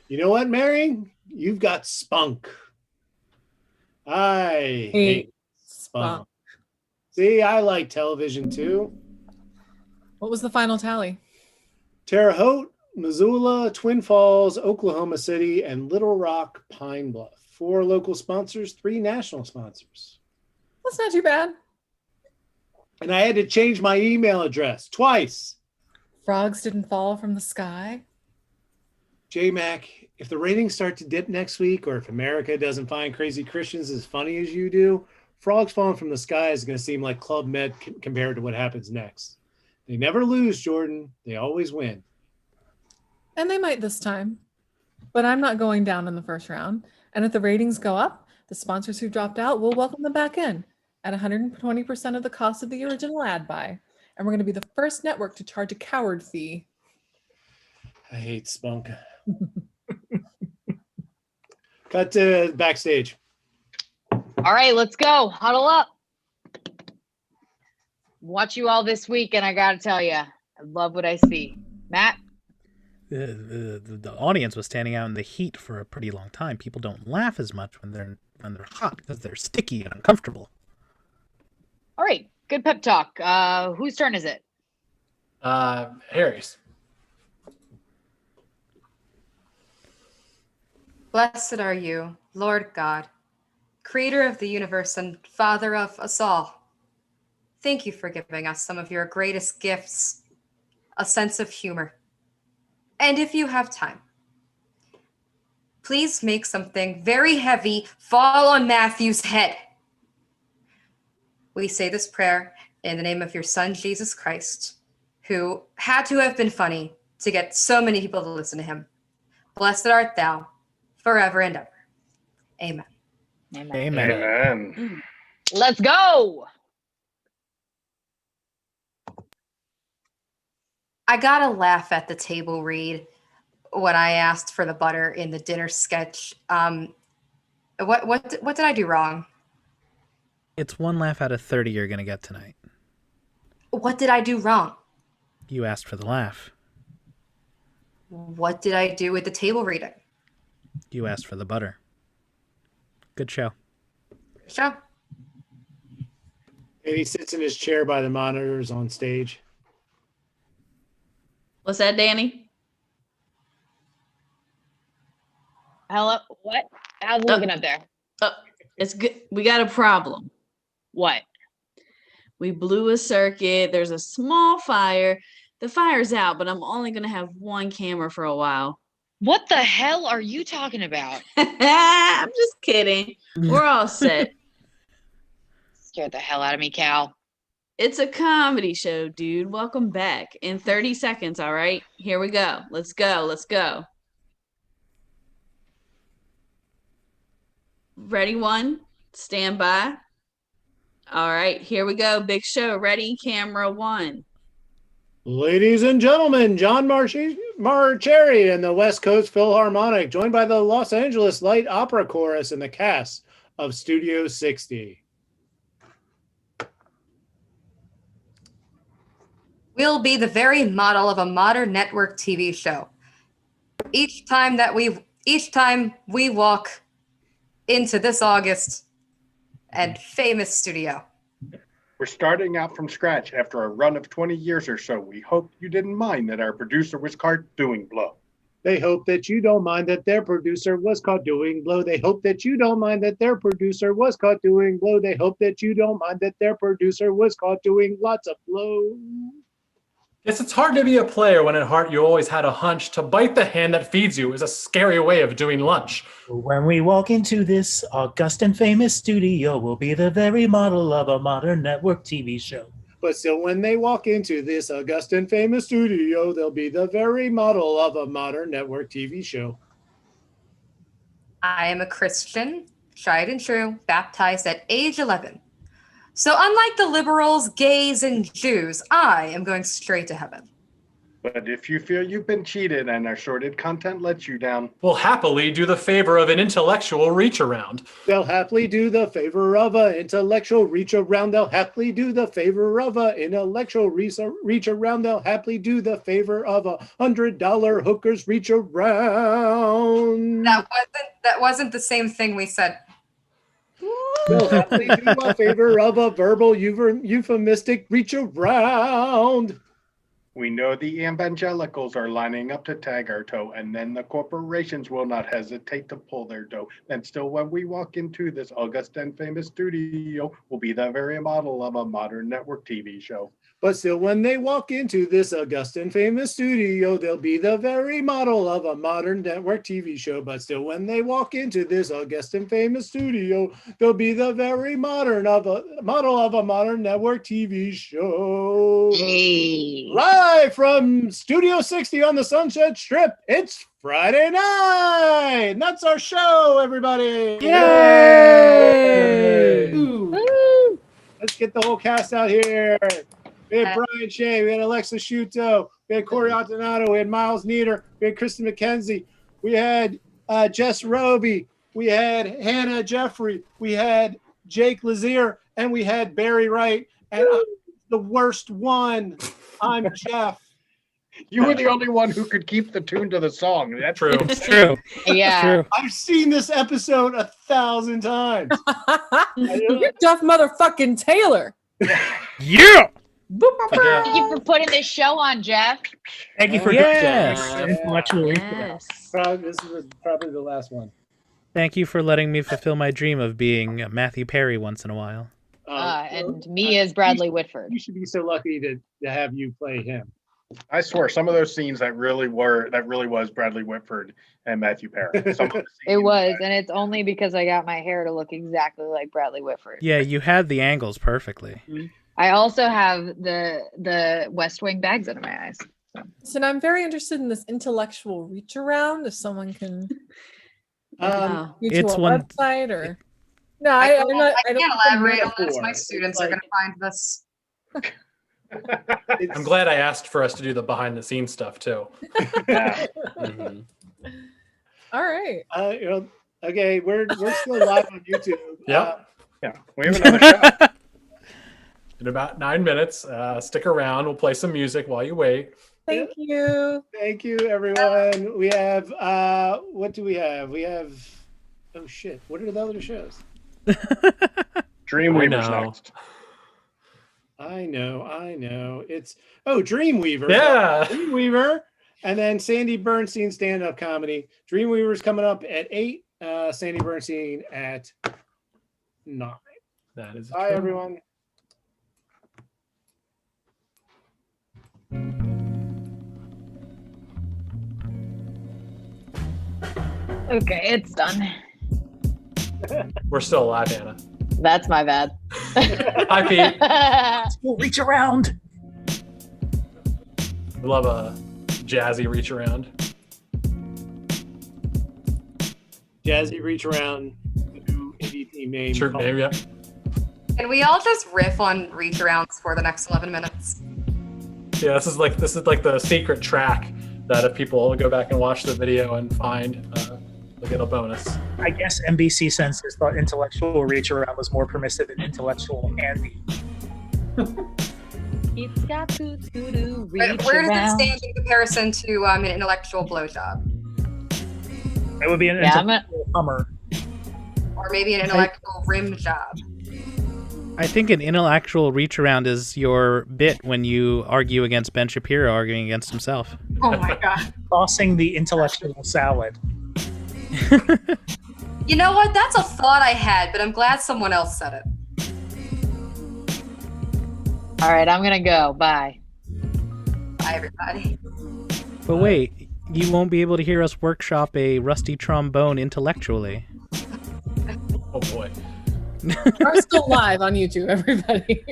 You know what, Mary? You've got spunk. I hate spunk. See, I like television too. What was the final tally? Terre Haute, Missoula, Twin Falls, Oklahoma City, and Little Rock, Pine Bluff. 4 local sponsors, 3 national sponsors. That's not too bad. And I had to change my email address twice. Frogs didn't fall from the sky. J-Mac, if the ratings start to dip next week, or if America doesn't find Crazy Christians as funny as you do, Frogs Falling from the Sky is going to seem like Club Med compared to what happens next. They never lose, Jordan. They always win. And they might this time. But I'm not going down in the first round. And if the ratings go up, the sponsors who dropped out will welcome them back in at 120% of the cost of the original ad buy. And we're going to be the first network to charge a coward fee. I hate spunk. Cut to backstage. All right, let's go. Huddle up. Watch you all this week, and I got to tell you, I love what I see. Matt? The audience was standing out in the heat for a pretty long time. People don't laugh as much when they're hot because they're sticky and uncomfortable. All right, good pep talk. Whose turn is it? Harry's. Blessed are you, Lord God, creator of the universe and father of us all. Thank you for giving us some of your greatest gifts, a sense of humor. And if you have time, please make something very heavy fall on Matthew's head. We say this prayer in the name of your son, Jesus Christ, who had to have been funny to get so many people to listen to him. Blessed art thou forever and ever. Amen. Amen. Amen. Let's go. I got a laugh at the table read when I asked for the butter in the dinner sketch. What did I do wrong? It's 1 laugh out of 30 you're going to get tonight. What did I do wrong? You asked for the laugh. What did I do with the table reading? You asked for the butter. Good show. Sure. And he sits in his chair by the monitors on stage. What's that, Danny? Hello? What? How's it looking up there? It's good. We got a problem. What? We blew a circuit. There's a small fire. The fire's out, but I'm only going to have one camera for a while. What the hell are you talking about? I'm just kidding. We're all set. Scared the hell out of me, Cal. It's a comedy show, dude. Welcome back. In 30 seconds, all right? Here we go. Let's go. Let's go. Ready, one? Stand by. All right, here we go. Big show. Ready, camera, one. Ladies and gentlemen, John Marcheri and the West Coast Philharmonic, joined by the Los Angeles Light Opera Chorus and the cast of Studio 60. We'll be the very model of a modern network TV show. Each time we walk into this August and famous studio. We're starting out from scratch after a run of 20 years or so. We hope you didn't mind that our producer was caught doing blow. They hope that you don't mind that their producer was caught doing blow. They hope that you don't mind that their producer was caught doing blow. They hope that you don't mind that their producer was caught doing lots of blow. Yes, it's hard to be a player when at heart you always had a hunch. To bite the hand that feeds you is a scary way of doing lunch. When we walk into this august and famous studio, we'll be the very model of a modern network TV show. But still, when they walk into this august and famous studio, they'll be the very model of a modern network TV show. I am a Christian, tried and true, baptized at age 11. So unlike the liberals, gays, and Jews, I am going straight to heaven. But if you feel you've been cheated and our sordid content lets you down, We'll happily do the favor of an intellectual reach around. They'll happily do the favor of an intellectual reach around. They'll happily do the favor of an intellectual reach around. They'll happily do the favor of $100 hookers reach around. That wasn't the same thing we said. They'll happily do a favor of a verbal euphemistic reach around. we know the evangelicals are lining up to tag our toe, and then the corporations will not hesitate to pull their dough. And still, when we walk into this august and famous studio, we'll be the very model of a modern network TV show. But still, when they walk into this august and famous studio, they'll be the very model of a modern network TV show. But still, when they walk into this august and famous studio, they'll be the very model of a modern network TV show. Hey. Live from Studio 60 on the Sunset Strip, it's Friday night. And that's our show, everybody. Yay! Woo. Let's get the whole cast out here. We had Brian Shea, we had Alexa Shuto, we had Corey Altanato, we had Miles Nieder, we had Kristen McKenzie, we had Jess Roby, we had Hannah Jeffrey, we had Jake Lazier, and we had Barry Wright. And I'm the worst one. I'm Jeff. You were the only one who could keep the tune to the song. That's True. It's true. Yeah. True. I've seen this episode 1,000 times. You're Jeff motherfucking Taylor. Yeah. Thank you for putting this show on, Jeff. Thank you for Yes. Yes. This is probably the last one. Thank you for letting me fulfill my dream of being Matthew Perry once in a while. And me as Bradley Whitford. You should be so lucky to have you play him. I swear, some of those scenes that really was Bradley Whitford and Matthew Perry. Some of the It scenes was, and it's only because I got my hair to look exactly like Bradley Whitford. Yeah, you had the angles perfectly. I also have the West Wing bags under my eyes. So now I'm very interested in this intellectual reach around. If someone can Wow. go to It's a one- website or no, I I don't can't elaborate on this. metaphor. My students It's are going to find this. It's- I'm glad I asked for us to do the behind the scenes stuff too. Yeah. Mhm. all right. Okay, we're still live on YouTube. Yep. Yeah. We have another show. In about 9 minutes, stick around. We'll play some music while you wait. Thank you. Thank you, everyone. We have what do we have? We have oh shit. What are the other shows? Dreamweaver's I know. next. I know. It's Dreamweaver. Yeah. Dreamweaver. And then Sandy Bernstein stand-up comedy. Dreamweaver's coming up at 8. Sandy Bernstein at 9. That is Bye, true. everyone. Okay, it's done. We're still alive, Anna. That's my bad. Hi, Pete. We'll reach around. Love a jazzy reach around. Jazzy reach around. New indie team name. True name, yeah. Can we all just riff on reach arounds for the next 11 minutes? Yeah, this is like the secret track that if people go back and watch the video and find, they'll get a bonus. I guess NBC censors thought intellectual reach around was more permissive than intellectual handy. It's got to do Where reach does it around. stand in comparison to an intellectual blowjob? It would be an Yeah, intellectual Hummer. Or maybe an intellectual rim job? I think an intellectual reach around is your bit when you argue against Ben Shapiro arguing against himself. Oh my god. Tossing the intellectual salad. You know what? That's a thought I had, but I'm glad someone else said it. All right, I'm gonna go. Bye. Bye, everybody. But wait, you won't be able to hear us workshop a rusty trombone intellectually. Oh boy. We're still live on YouTube, everybody.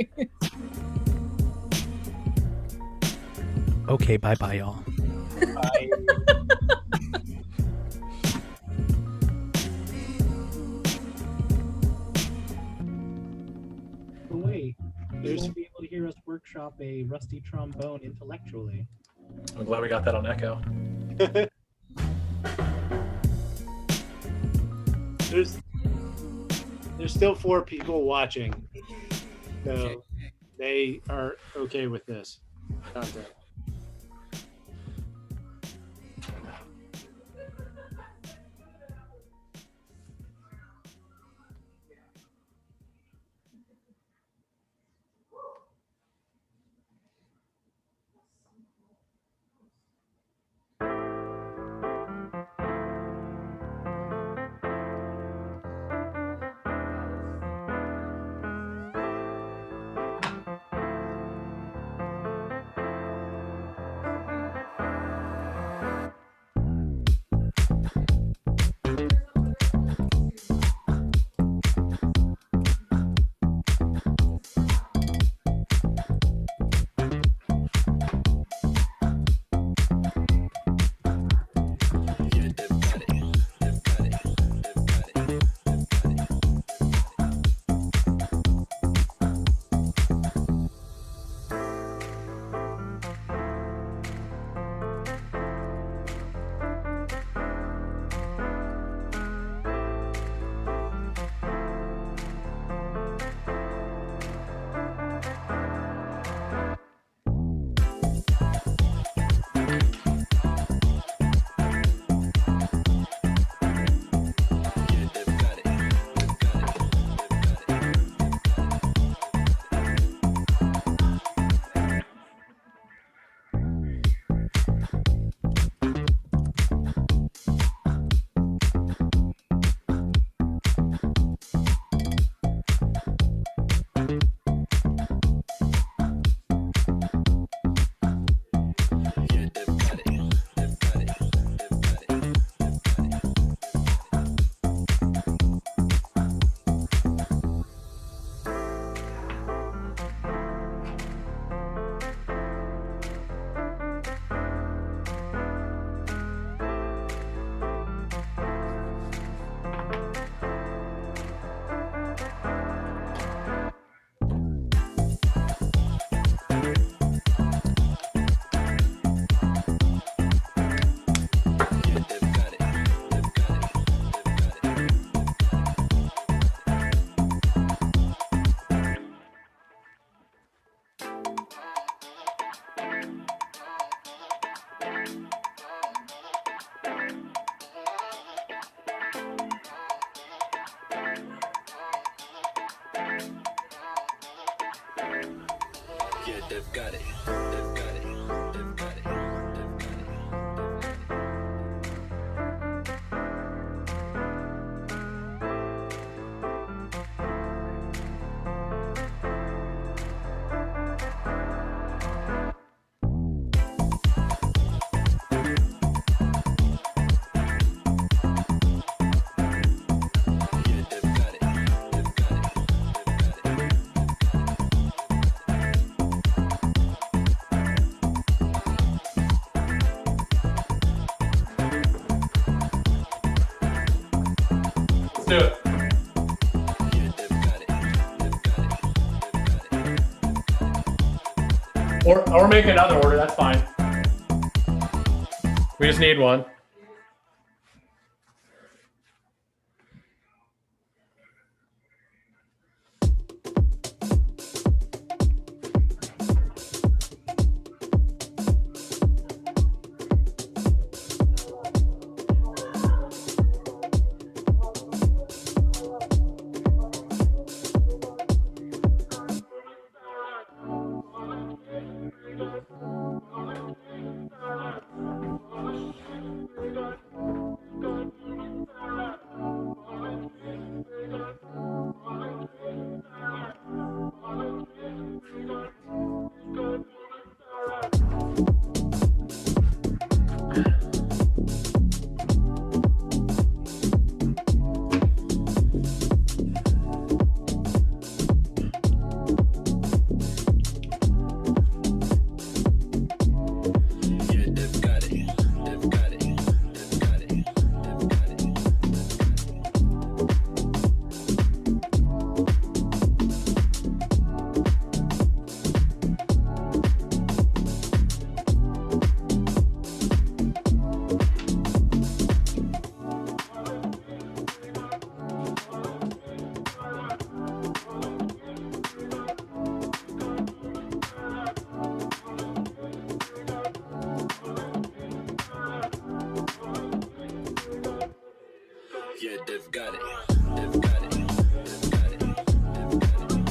Okay, bye-bye, y'all. Bye. But wait, you won't be able to hear us workshop a rusty trombone intellectually. I'm glad we got that on Echo. There's still 4 people watching, so they are okay with this content. They've got it. They've got it. They've got it. They've got it. They've got it. Or make another order. That's fine. We just need one. Yeah, they've got it. They've got it. They've got it. They've got it. Yeah, they've got it. They've got it. They've got it. They've got it.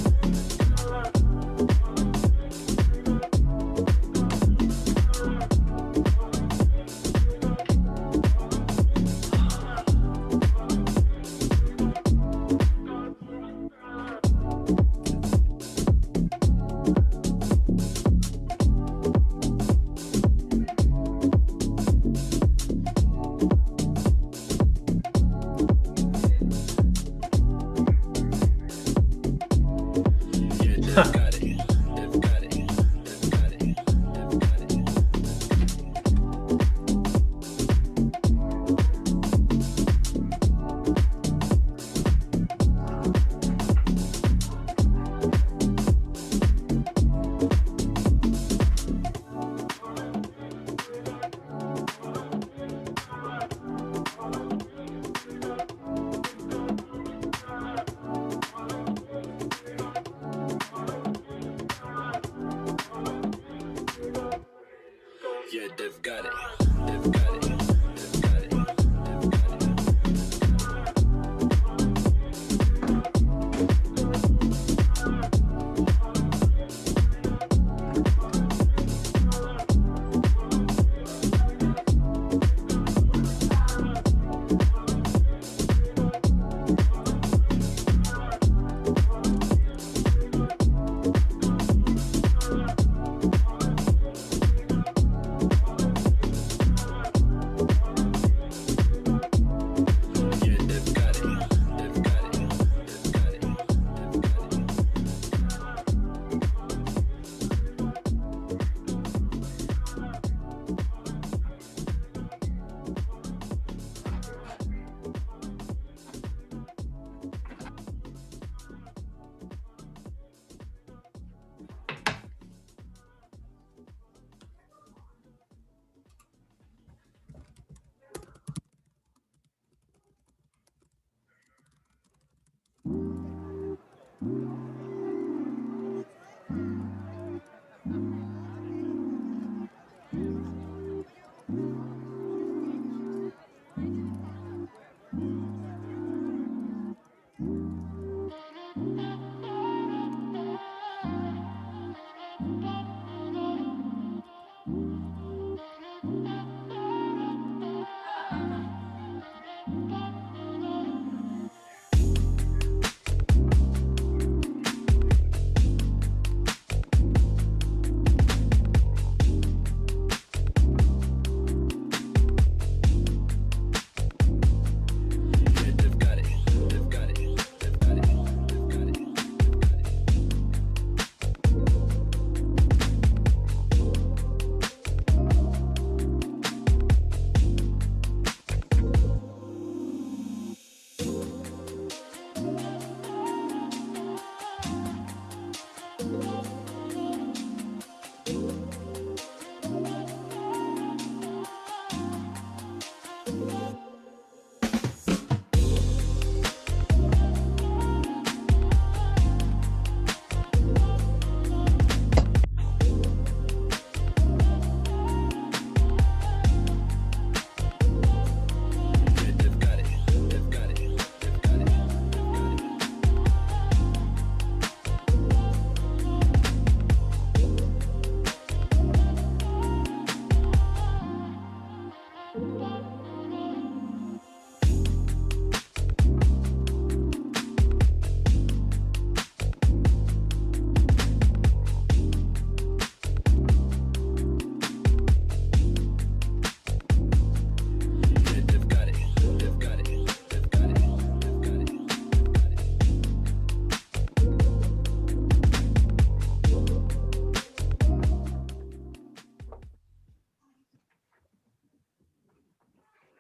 Yeah, they've got it. They've got it. They've got it. They've got it.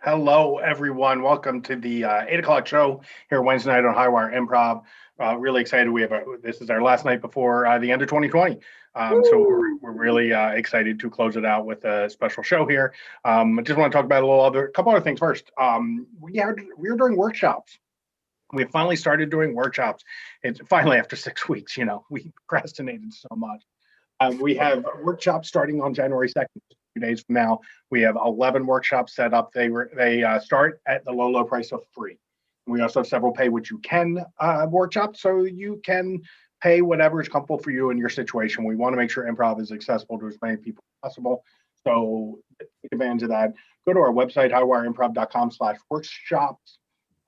Hello, everyone. Welcome to the 8 o'clock show here Wednesday night on Highwire Improv. Really excited. This is our last night before the end of 2020. So we're really excited to close it out with a special show here. I just want to talk about a couple other things first. We're doing workshops. We finally started doing workshops. It's finally after 6 weeks. We procrastinated so much. We have workshops starting on January 2nd, 2 days from now. We have 11 workshops set up. They start at the low price of free. We also have several pay what you can workshops, so you can pay whatever is comfortable for you in your situation. We want to make sure improv is accessible to as many people as possible. So take advantage of that. Go to our website, highwireimprov.com/workshops.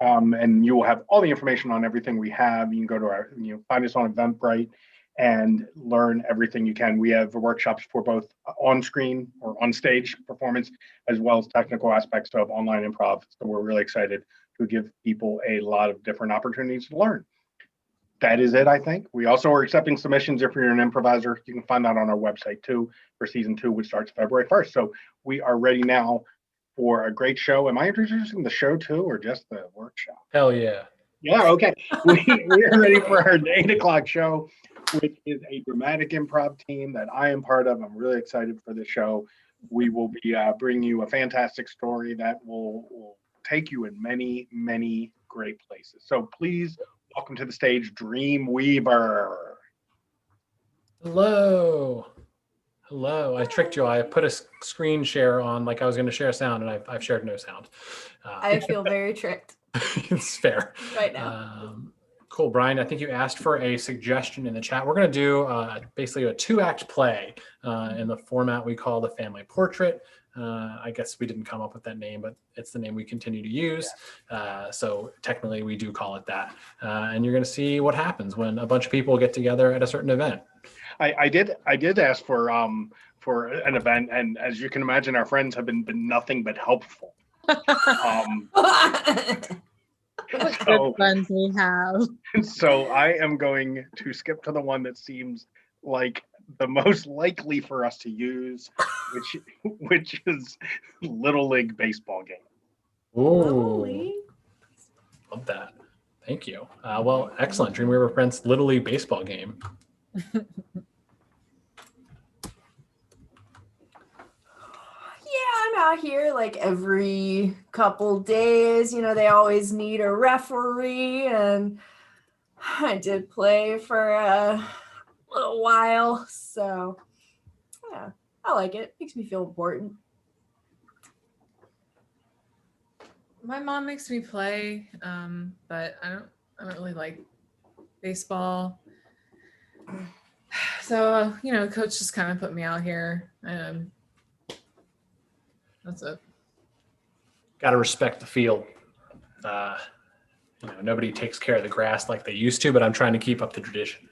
And you will have all the information on everything we have. You can go to find us on Eventbrite and learn everything you can. We have workshops for both on-screen or on-stage performance, as well as technical aspects of online improv. So we're really excited to give people a lot of different opportunities to learn. That is it, I think. We also are accepting submissions if you're an improviser. You can find that on our website too for season 2, which starts February 1st. So we are ready now for a great show. Am I introducing the show too, or just the workshop? Hell yeah. Yeah, okay. We are ready for our 8 o'clock show, which is a dramatic improv team that I am part of. I'm really excited for the show. We will be bringing you a fantastic story that will take you in many, many great places. So please welcome to the stage, Dreamweaver. Hello. I tricked you. I put a screen share on like I was going to share sound, and I've shared no sound. I feel very tricked It's fair. right now. Cool, Brian. I think you asked for a suggestion in the chat. We're going to do basically a 2-act play in the format we call the family portrait. I guess we didn't come up with that name, but it's the name we continue to use. So technically we do call it that. And you're going to see what happens when a bunch of people get together at a certain event. I did ask for an event, and as you can imagine, our friends have been nothing but helpful. Good friends we have. So I am going to skip to the one that seems like the most likely for us to use, which is Little League baseball game. Ooh, love that. Thank you. Well, excellent. Dreamweaver Friends Little League baseball game. I'm out here like every couple days. They always need a referee, and I did play for a little while. So, yeah, I like it. Makes me feel important. My mom makes me play, but I don't really like baseball. So, coach just kind of put me out here. That's it. Got to respect the field. Nobody takes care of the grass like they used to, but I'm trying to keep up the tradition.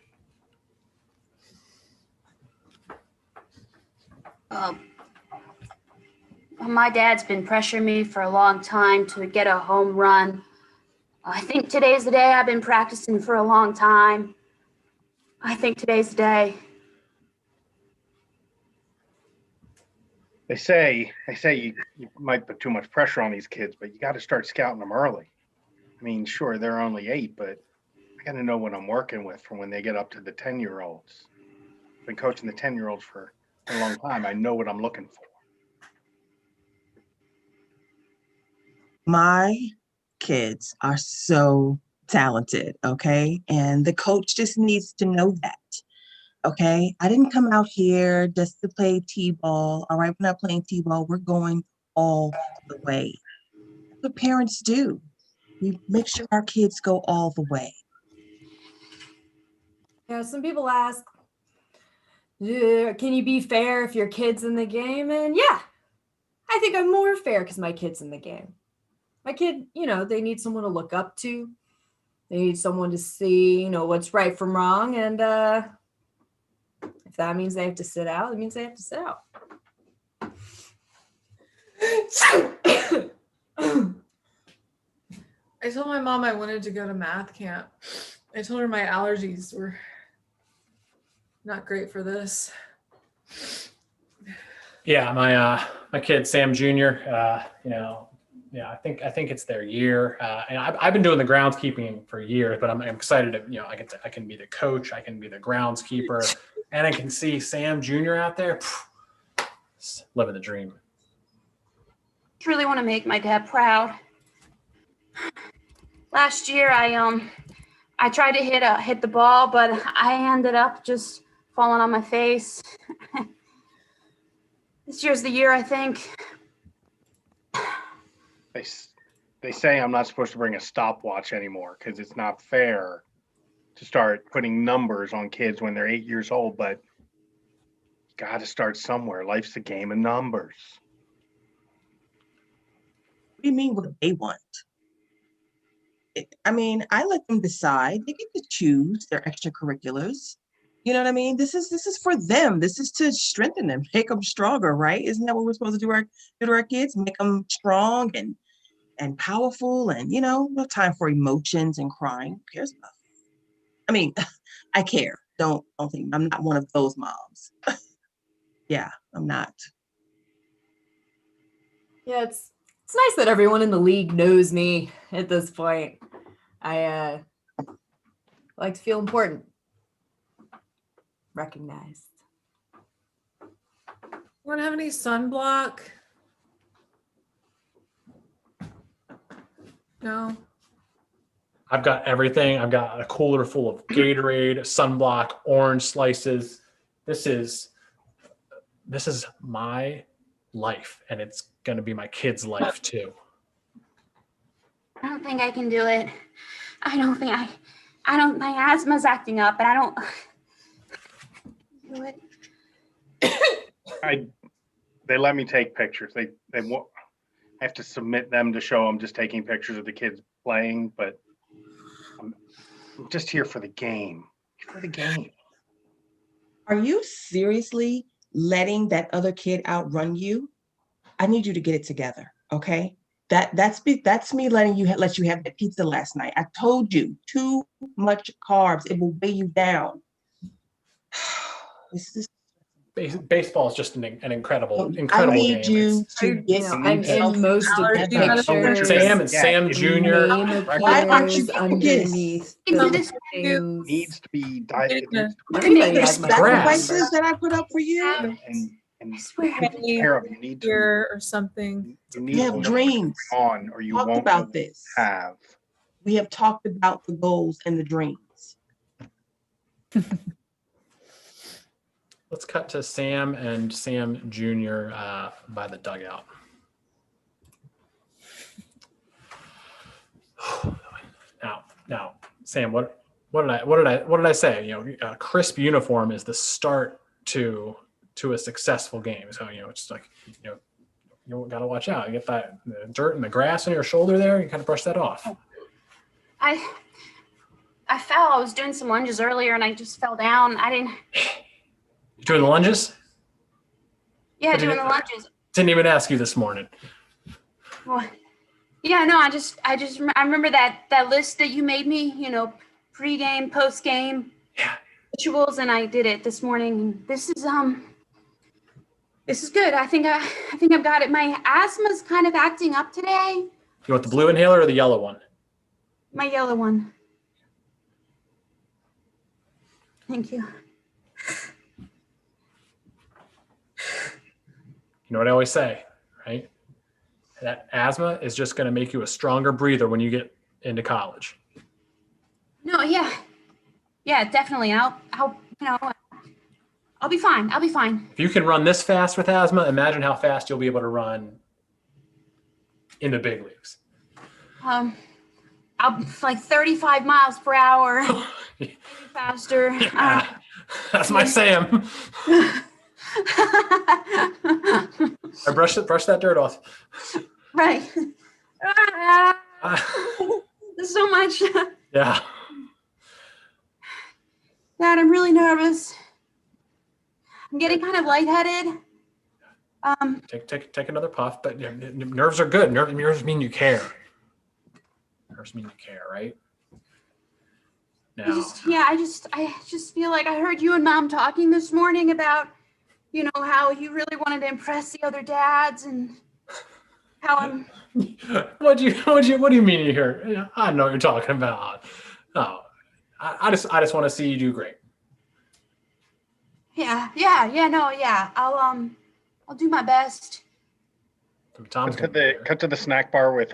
My dad's been pressuring me for a long time to get a home run. I think today's the day. I've been practicing for a long time. I think today's the day. They say you might put too much pressure on these kids, but you got to start scouting them early. I mean, sure, they're only 8, but I got to know what I'm working with from when they get up to the 10-year-olds. I've been coaching the 10-year-olds for a long time. I know what I'm looking for. My kids are so talented, okay? And the coach just needs to know that. Okay, I didn't come out here just to play t-ball. All right, we're not playing t-ball. We're going all the way. That's what parents do. We make sure our kids go all the way. Some people ask, can you be fair if your kid's in the game? And yeah, I think I'm more fair because my kid's in the game. My kid, they need someone to look up to. They need someone to see, what's right from wrong. And if that means they have to sit out, it means they have to sit out. I told my mom I wanted to go to math camp. I told her my allergies were not great for this. Yeah, my kid Sam Jr. I think it's their year, and I've been doing the groundskeeping for years, but I'm excited to, I can be the coach, I can be the groundskeeper, and I can see Sam Jr. out there living the dream. Truly want to make my dad proud. Last year, I tried to hit the ball, but I ended up just falling on my face. This year's the year, I think. They say I'm not supposed to bring a stopwatch anymore because it's not fair to start putting numbers on kids when they're 8 years old, but you got to start somewhere. Life's a game of numbers. What do you mean what they want? I mean, I let them decide. They get to choose their extracurriculars. You know what I mean? This is for them. This is to strengthen them, make them stronger, right? Isn't that what we're supposed to do to our kids? Make them strong and powerful, and no time for emotions and crying. Who cares about it? I mean, I care. Don't think I'm not one of those moms. Yeah, I'm not. Yeah, it's nice that everyone in the league knows me at this point. I like to feel important, recognized. Want to have any sunblock? No. I've got everything. I've got a cooler full of Gatorade, sunblock, orange slices. This is my life, and it's going to be my kids' life too. I don't think I can do it. I don't, my asthma's acting up, and I don't do it. They let me take pictures. They I have to submit them to show I'm just taking pictures of the kids playing, but I'm just here for the game. For the game. Are you seriously letting that other kid outrun you? I need you to get it together, okay? That's me let you have that pizza last night. I told you, too much carbs. It will weigh you down. This is Baseball is just an incredible I need game. you to get I'm in most of the pictures. Sam Jr. Name appears underneath the things. Needs to be diet. Everybody has my sacrifices that I put up for you. And I swear. take care of you. Need to Or something. you need We to have know dreams. on, or you Talked won't about this. have. We have talked about the goals and the dreams. Let's cut to Sam and Sam Jr. By the dugout. Now, Sam, what did I say? A crisp uniform is the start to a successful game. So it's like you got to watch out. You get that dirt and the grass on your shoulder there. You kind of brush that off. I fell. I was doing some lunges earlier, and I just fell down. I didn't. You doing the lunges? Yeah, doing the lunges. Didn't even ask you this morning. Well, yeah, no, I remember that list that you made me, pre-game, post-game rituals, and I did it this morning. This is good. I think I've got it. My asthma's kind of acting up today. You want the blue inhaler or the yellow one? My yellow one. Thank you. You know what I always say, right? That asthma is just going to make you a stronger breather when you get into college. No, yeah, definitely. I'll be fine. I'll be fine. If you can run this fast with asthma, imagine how fast you'll be able to run in the big leagues. I'll like 35 miles per hour. Faster. That's my Sam. I brush that dirt off. Right. There's so much. Yeah. Dad, I'm really nervous. I'm getting kind of lightheaded. Take another puff, but nerves are good. Nerves mean you care. Nerves mean you care, right? Now. I just feel like I heard you and Mom talking this morning about, how you really wanted to impress the other dads, and Helen. What do you mean you hear? I know what you're talking about. Oh, I just want to see you do great. Yeah. I'll do my best. Tom's Cut to the snack bar with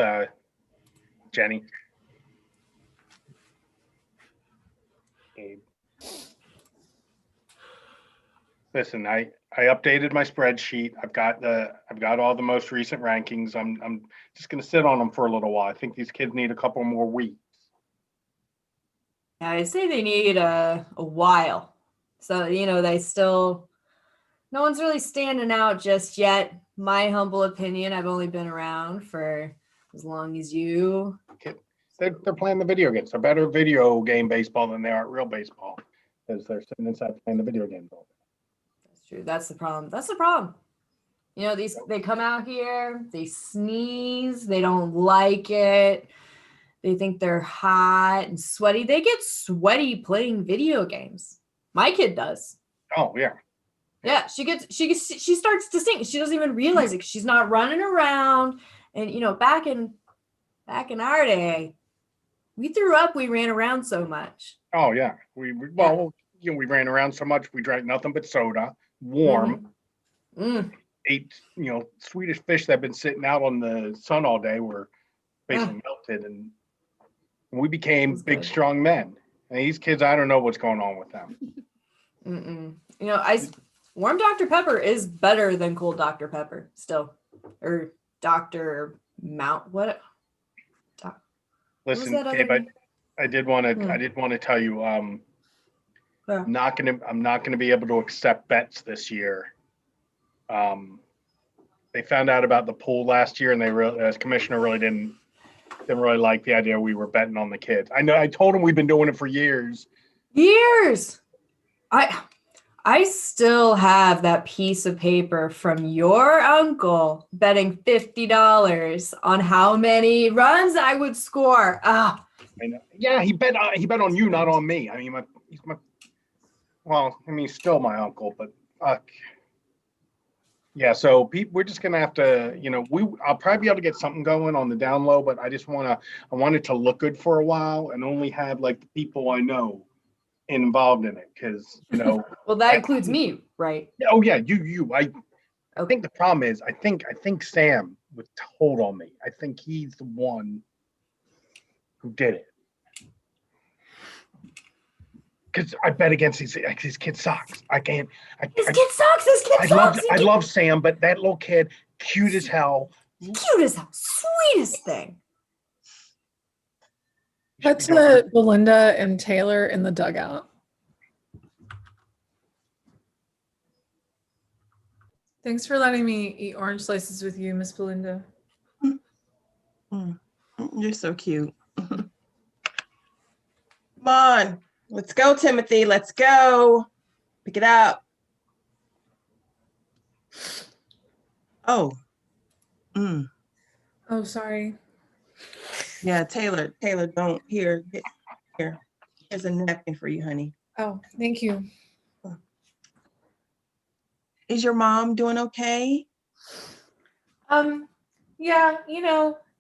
Jenny. Abe. Listen, I updated my spreadsheet. I've got all the most recent rankings. I'm just gonna sit on them for a little while. I think these kids need a couple more weeks. Yeah, I say they need a while. So, they still, no one's really standing out just yet. My humble opinion, I've only been around for as long as you. They're playing the video games. They're better video game baseball than they are at real baseball because they're sitting inside playing the video games all day. That's true. That's the problem. They come out here, they sneeze, they don't like it. They think they're hot and sweaty. They get sweaty playing video games. My kid does. Oh yeah. Yeah, she starts to sing. She doesn't even realize it. She's not running around. And back in our day, we threw up. We ran around so much. Oh yeah. We ran around so much. We drank nothing but soda, warm. Ate Swedish fish that had been sitting out on the sun all day were basically melted, and we became big, strong men. And these kids, I don't know what's going on with them. Warm Dr. Pepper is better than cold Dr. Pepper still, or Dr. Mount. What? Listen, Gabe, I did want to tell you, I'm not gonna be able to accept bets this year. They found out about the pool last year, and as commissioner really didn't really like the idea we were betting on the kids. I know. I told him we've been doing it for years. I still have that piece of paper from your uncle betting $50 on how many runs I would score. I know. Yeah, he bet on you, not on me. I mean, he's still my uncle, but fuck. Yeah, so we're just gonna have to, I'll probably be able to get something going on the down low, but I want it to look good for a while and only have like the people I know involved in it, because well, that includes me, right? Oh yeah, you. I think the problem is I think Sam was told on me. I think he's the one who did it. Because I bet against his kid socks. I can't. His kid socks. I love Sam, but that little kid, cute as hell. Sweetest thing. That's Belinda and Taylor in the dugout. Thanks for letting me eat orange slices with you, Miss Belinda. You're so cute. Come on. Let's go, Timothy. Let's go. Pick it up. Oh. Oh, sorry. Yeah, Taylor, don't. Here. Here's a napkin for you, honey. Oh, thank you. Is your mom doing okay? Yeah,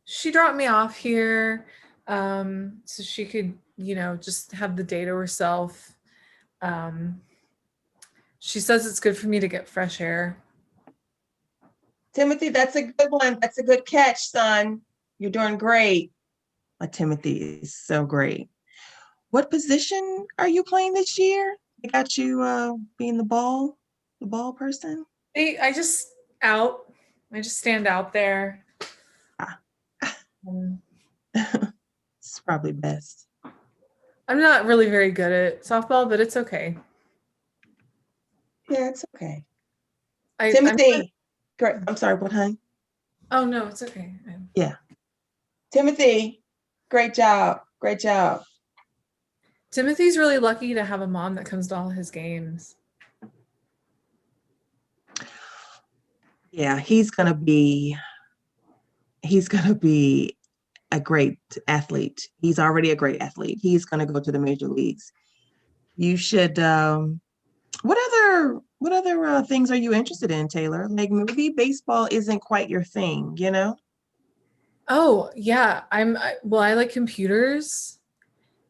she dropped me off here so she could, just have the day to herself. She says it's good for me to get fresh air. Timothy, that's a good one. That's a good catch, son. You're doing great. My Timothy is so great. What position are you playing this year? They got you being the ball person? I just stand out there. It's probably best. I'm not really very good at softball, but it's okay. Yeah, it's okay. Timothy, great. I'm sorry, what, honey? Oh, no, it's okay. Yeah. Timothy, great job. Great job. Timothy's really lucky to have a mom that comes to all his games. Yeah, he's gonna be a great athlete. He's already a great athlete. He's gonna go to the major leagues. You should. What other things are you interested in, Taylor? Like maybe baseball isn't quite your thing, Oh yeah, well, I like computers,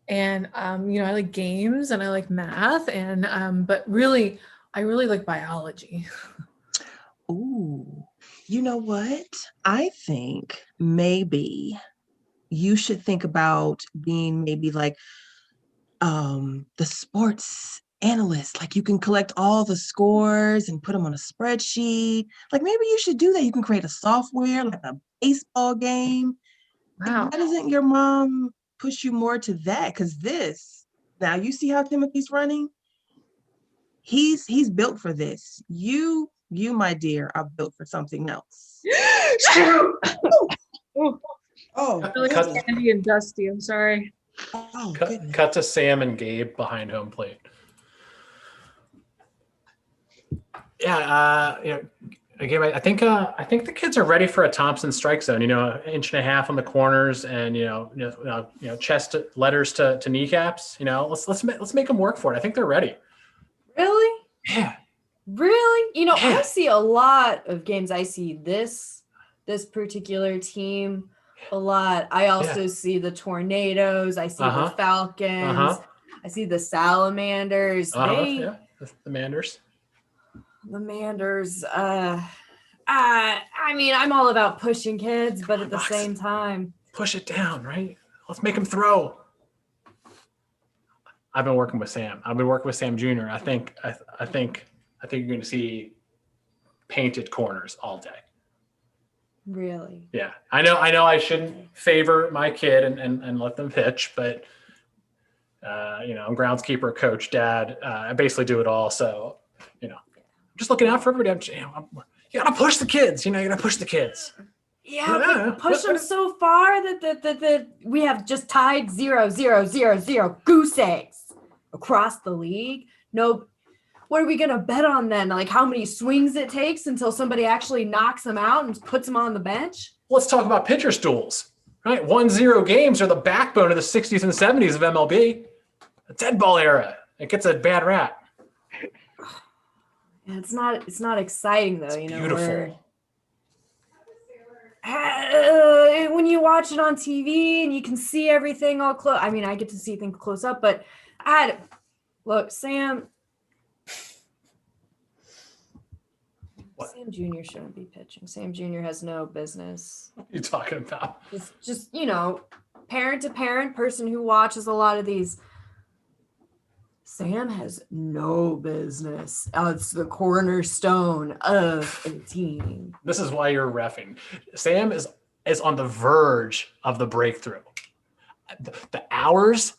and I like games, and I like math, and but really, I really like biology. Ooh, you know what? I think maybe you should think about being maybe like the sports analyst. Like you can collect all the scores and put them on a spreadsheet. Like maybe you should do that. You can create a software like a baseball game. Like, Wow. why doesn't your mom push you more to that? Because now you see how Timothy's running. He's built for this. You, my dear, are built for something else. Oh, Really Sandy and Dusty. I'm sorry. Oh, cut to Sam and Gabe behind home plate. Yeah, again, I think the kids are ready for a Thompson strike zone. An inch and a half on the corners, and chest letters to kneecaps. Let's make them work for it. I think they're ready. Really? Yeah. Really? I see a lot of games. I see this particular team a lot. I also see the Tornadoes. I see the Falcons. I see the Salamanders. The Manders. The Manders. I mean, I'm all about pushing kids, but at the same time, push it down, right? Let's make them throw. I've been working with Sam. I've been working with Sam Jr. I think you're going to see painted corners all day. Really? Yeah, I know. I shouldn't favor my kid and let them pitch, but I'm groundskeeper, coach, dad. I basically do it all. So, I'm just looking out for everybody. You got to push the kids. You got to push the kids. Yeah, but push them so far that we have just tied 0-0-0-0 goose eggs across the league. No, what are we gonna bet on then? Like how many swings it takes until somebody actually knocks them out and puts them on the bench? Let's talk about pitcher stools, right? 1-0 games are the backbone of the 60s and 70s of MLB. The dead ball era. It gets a bad rap. Yeah, it's not exciting though. It's beautiful. When you watch it on TV and you can see everything all close. I mean, I get to see things close up, but look, Sam. What? Sam Jr. shouldn't be pitching. Sam Jr. has no business. What are you talking about? Just parent to parent, person who watches a lot of these. Sam has no business. It's the cornerstone of a team. This is why you're reffing. Sam is on the verge of the breakthrough. The hours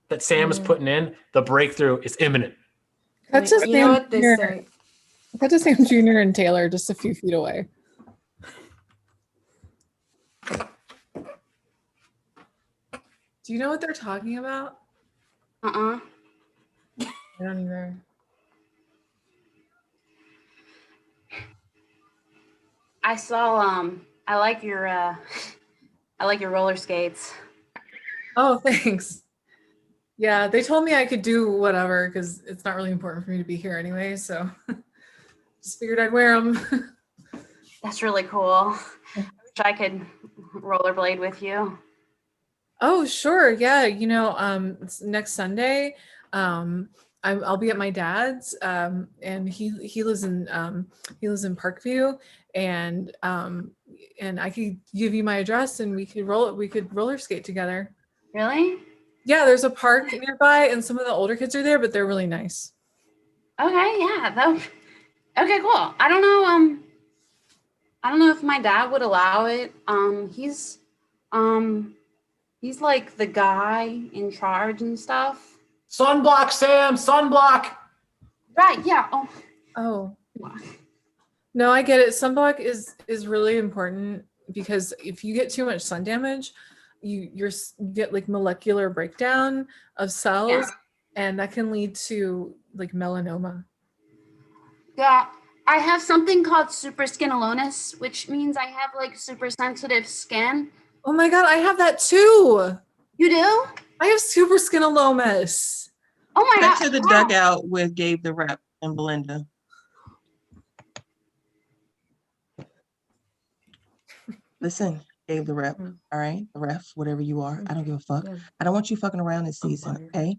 that Sam is putting in, the breakthrough is imminent. Cut to Sam Jr. and Taylor just a few feet away. Do you know what they're talking about? I don't either. I saw I like your roller skates. Oh, thanks. Yeah, they told me I could do whatever because it's not really important for me to be here anyway, so just figured I'd wear them. That's really cool. I wish I could rollerblade with you. Oh, sure. Yeah, it's next Sunday. I'll be at my dad's, and he lives in Parkview, and I could give you my address, and we could roller skate together. Really? Yeah, there's a park nearby, and some of the older kids are there, but they're really nice. Okay, yeah. Okay, cool. I don't know if my dad would allow it. He's like the guy in charge and stuff. Sunblock, Sam, sunblock. Right, yeah. Oh. No, I get it. Sunblock is really important because if you get too much sun damage, you get like molecular breakdown of cells, and that can lead to like melanoma. Yeah, I have something called super skinalosis, which means I have like super sensitive skin. Oh my God, I have that too. You do? I have super skinalosis. Oh my God. Cut to the dugout with Gabe the Rep and Belinda. Listen, Gabe the rep. Mm. All right, the ref, whatever you are. I don't give a fuck. Yeah. I don't want you fucking around this season. Umpire. Okay,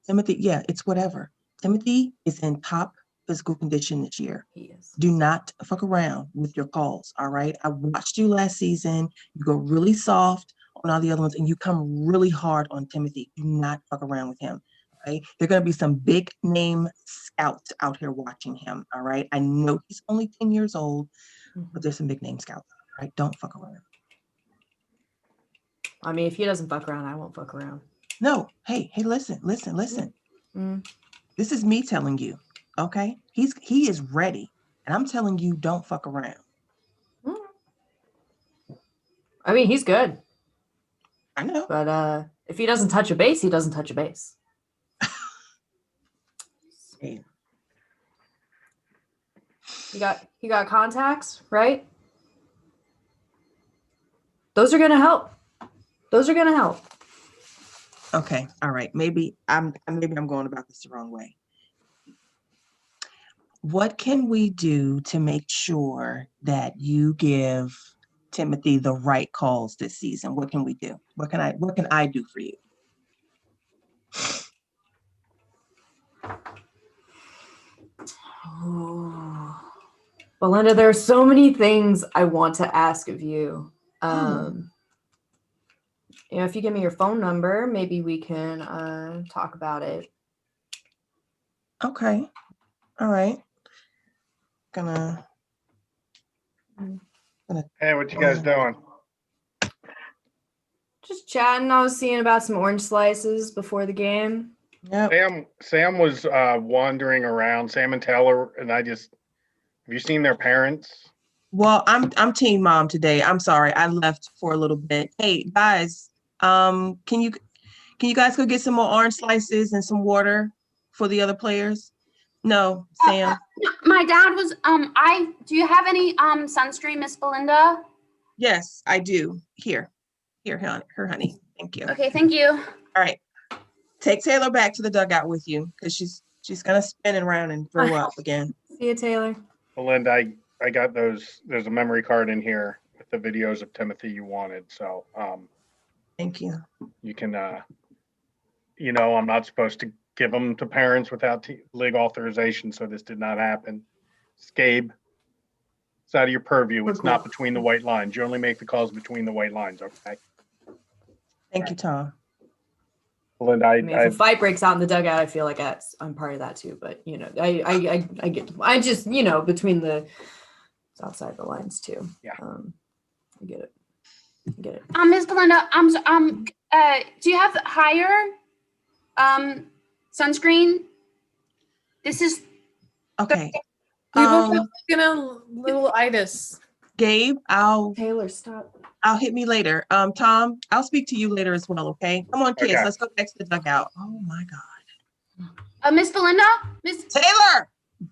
Timothy. Yeah, it's whatever. Timothy is in top physical condition this year. He is. Do not fuck around with your calls. All right. I watched you last season. You go really soft on all the other ones, and you come really hard on Timothy. Do not fuck around with him. Okay. There are going to be some big name scouts out here watching him. All right. I know he's only 10 years old, but there's some big name scouts. All right. Don't fuck around. I mean, if he doesn't fuck around, I won't fuck around. No. Hey, listen. Mm. This is me telling you. Okay. He is ready. And I'm telling you, don't fuck around. I mean, he's good. I know. But if he doesn't touch a base, he doesn't touch a base. Hey. He got contacts, right? Those are gonna help. Okay. All right. Maybe I'm going about this the wrong way. What can we do to make sure that you give Timothy the right calls this season? What can we do? What can I do for you? Oh. Belinda, there are so many things I want to ask of you. If you give me your phone number, maybe we can talk about it. Okay. All right. Hey, what you guys doing? Just chatting. I was seeing about some orange slices before the game. Sam was wandering around. Sam and Taylor, and have you seen their parents? Well, I'm team mom today. I'm sorry. I left for a little bit. Hey, guys, can you guys go get some more orange slices and some water for the other players? No, Sam. My dad was do you have any sunscreen, Miss Belinda? Yes, I do. Here, honey. Thank you. Okay, thank you. All right. Take Taylor back to the dugout with you because she's gonna spin around and throw up again. See you, Taylor. Belinda, I got those. There's a memory card in here with the videos of Timothy you wanted. So thank you. You can I'm not supposed to give them to parents without league authorization, so this did not happen. Scabe, it's out of your purview. It's not between the white lines. You only make the calls between the white lines, okay? Thank you, Tom. Belinda, I mean, if a fight breaks out in the dugout, I feel like I'm part of that too. But I get. I just between the it's outside the lines too. Yeah. I get it. Miss Belinda, do you have higher sunscreen? This is okay. We both have a little itis. Gabe, Taylor, stop. I'll hit me later. Tom, I'll speak to you later as well, okay? Come on, kids, Okay. Let's go back to the dugout. Oh my God. Miss Belinda? Miss Taylor!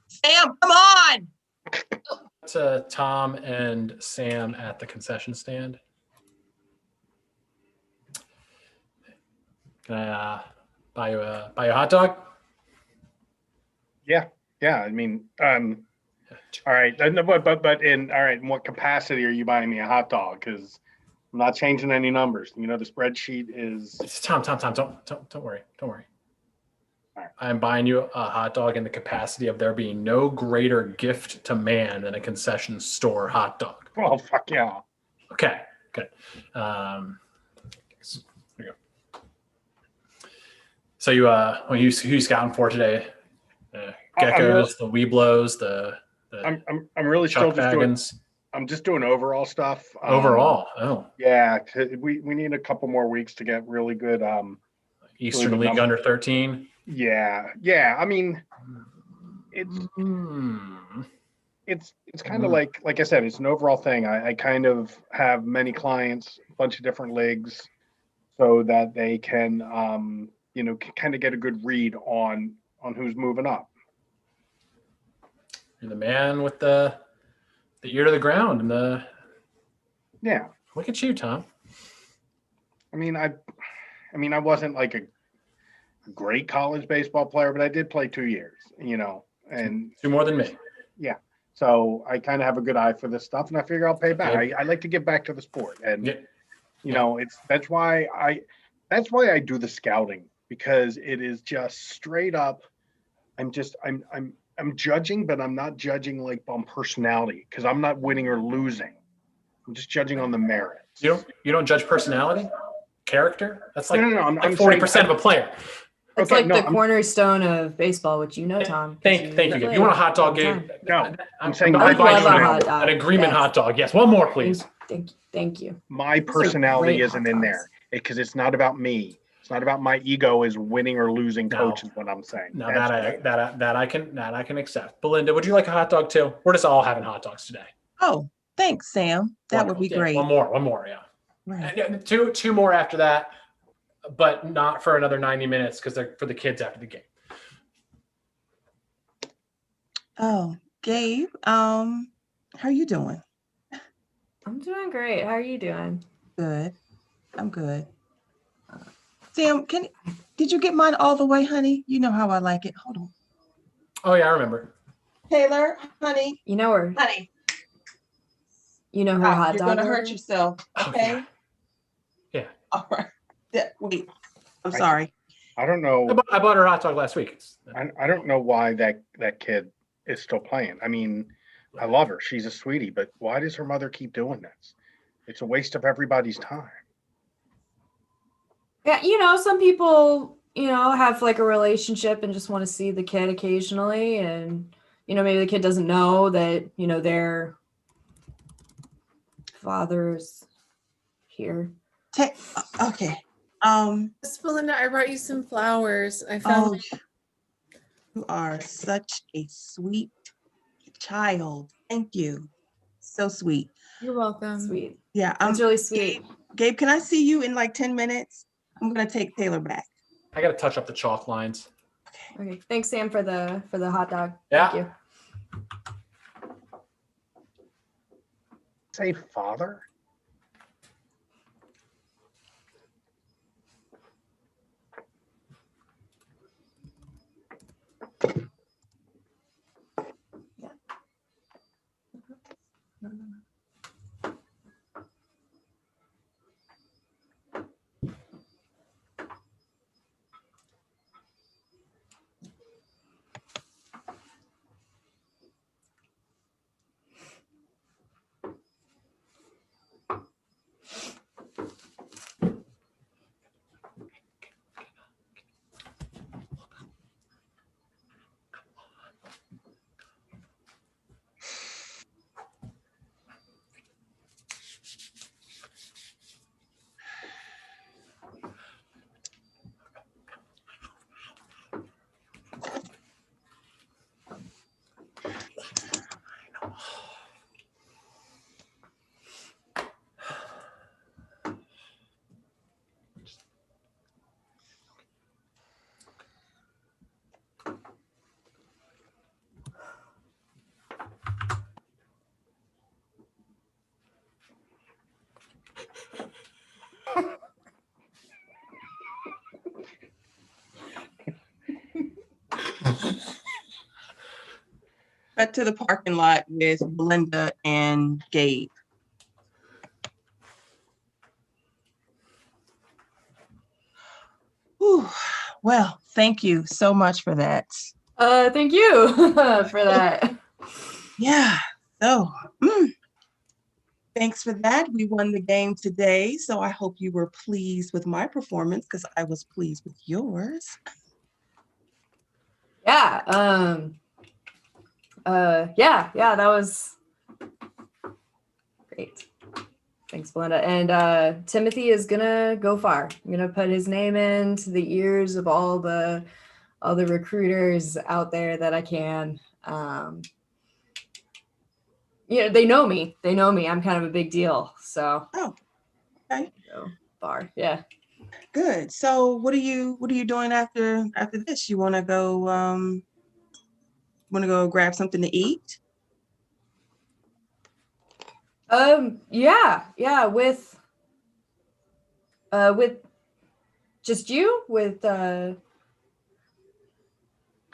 Sam, come on! To Tom and Sam at the concession stand. Can I buy you a hot dog? Yeah. I mean, all right. But in what capacity are you buying me a hot dog? Because I'm not changing any numbers. The spreadsheet is. Tom, don't worry. Don't worry. I'm buying you a hot dog in the capacity of there being no greater gift to man than a concession store hot dog. Oh, fuck yeah. Okay, good. There you go. So who you scouting for today? Geckos, the Weeblos, the I'm really still Chuck just doing. Wagons. I'm just doing overall stuff. Overall, oh. Yeah, we need a couple more weeks to get really good. Eastern really good League under 13. Yeah. I mean, it's kind of like I said, it's an overall thing. I kind of have many clients, a bunch of different leagues, so that they can kind of get a good read on who's moving up. You're the man with the ear to the ground and the. Yeah. Look at you, Tom. I mean, I wasn't like a great college baseball player, but I did play 2 years, and 2 more than me. Yeah. So I kind of have a good eye for this stuff, and I figure I'll pay back. Yeah. I like to give back to the sport, and Yeah. you know, that's why I do the scouting, because it is just straight up. I'm judging, but I'm not judging like on personality, because I'm not winning or losing. I'm just judging on the merits. You don't judge personality, character. That's like No. like I'm 40% of a player. It's Okay, like no, the cornerstone of baseball, which you know, Tom. 'cause Thank you. play You want a hot dog, all the Gabe? time. No, I'm saying I my buy you love a an hot dog. agreement Yes. hot dog. Yes, one more, please. Thank you. My Those are personality great isn't hot in dogs. there, because it's not about me. It's not about my ego is winning or losing. No. Coach is what I'm saying. No, That's that I can accept. Belinda, would you like a hot dog too? We're just all having hot dogs today. Oh, thanks, Sam. That would be Yeah, great. One more, yeah. Right. And two more after that, but not for another 90 minutes because they're for the kids after the game. Oh, Gabe, how are you doing? I'm doing great. How are you doing? Good. I'm good. Sam, did you get mine all the way, honey? You know how I like it. Hold on. Oh yeah, I remember. Taylor, honey. You know her. Honey. You know her Stop. hot You're dog. gonna hurt order? yourself. Okay. Yeah. All right. Wait. I'm sorry. I don't know. I bought her hot dog last week. I don't know why that kid is still playing. I mean, I love her. She's a sweetie, but why does her mother keep doing this? It's a waste of everybody's time. Yeah, some people, have like a relationship and just want to see the kid occasionally, and maybe the kid doesn't know that their father's here. Okay. Miss Belinda, I brought you some flowers. I found You are such a sweet child. Thank you. So sweet. You're welcome. Sweet. Yeah, That's really sweet. Gabe, can I see you in like 10 minutes? I'm gonna take Taylor back. I got to touch up the chalk lines. Okay. Thanks, Sam, for the hot dog. Yeah. Thank you. Say father? Back to the parking lot with Belinda and Gabe. Whew. Well, thank you so much for that. Thank you for that. Yeah. So, thanks for that. We won the game today. So I hope you were pleased with my performance, because I was pleased with yours. Yeah. Yeah, that was great. Thanks, Belinda. And Timothy is gonna go far. I'm gonna put his name into the ears of all the recruiters out there that I can. They know me. I'm kind of a big deal. So Okay. Go far. Yeah. Good. So what are you doing after this? You wanna go grab something to eat? Yeah, with just you, with I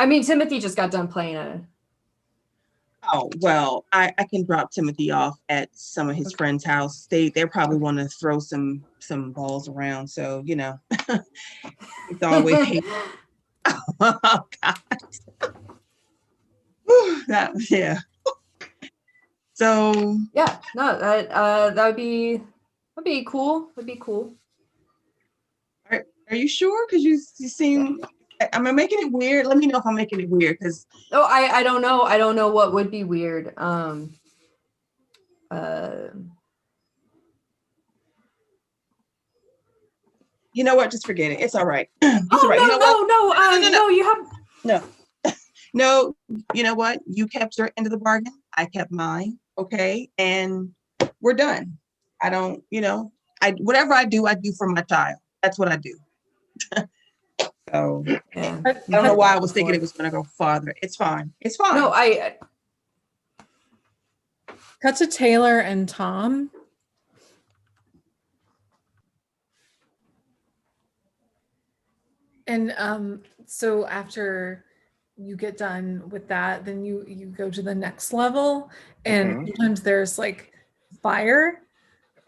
mean, Timothy just got done playing Oh, well, I can drop Timothy off at some of his friends' house. They probably want to throw some balls around. So, it's always oh God. Whew, yeah. So yeah, no, that'd be cool. That'd be cool. Are you sure? Because you seem. Am I making it weird? Let me know if I'm making it weird. Because no, I don't know. I don't know what would be weird. You know what? Just forget it. It's all right. It's all right. No, You know what? no, you have no. You know what? You kept your end of the bargain. I kept mine. Okay, and we're done. I don't. Whatever I do for my child. That's what I do. So yeah. I don't know why I was thinking it was going to go farther. It's fine. It's fine. No, I cut to Taylor and Tom. And so after you get done with that, then you go to the next level, and sometimes there's like fire.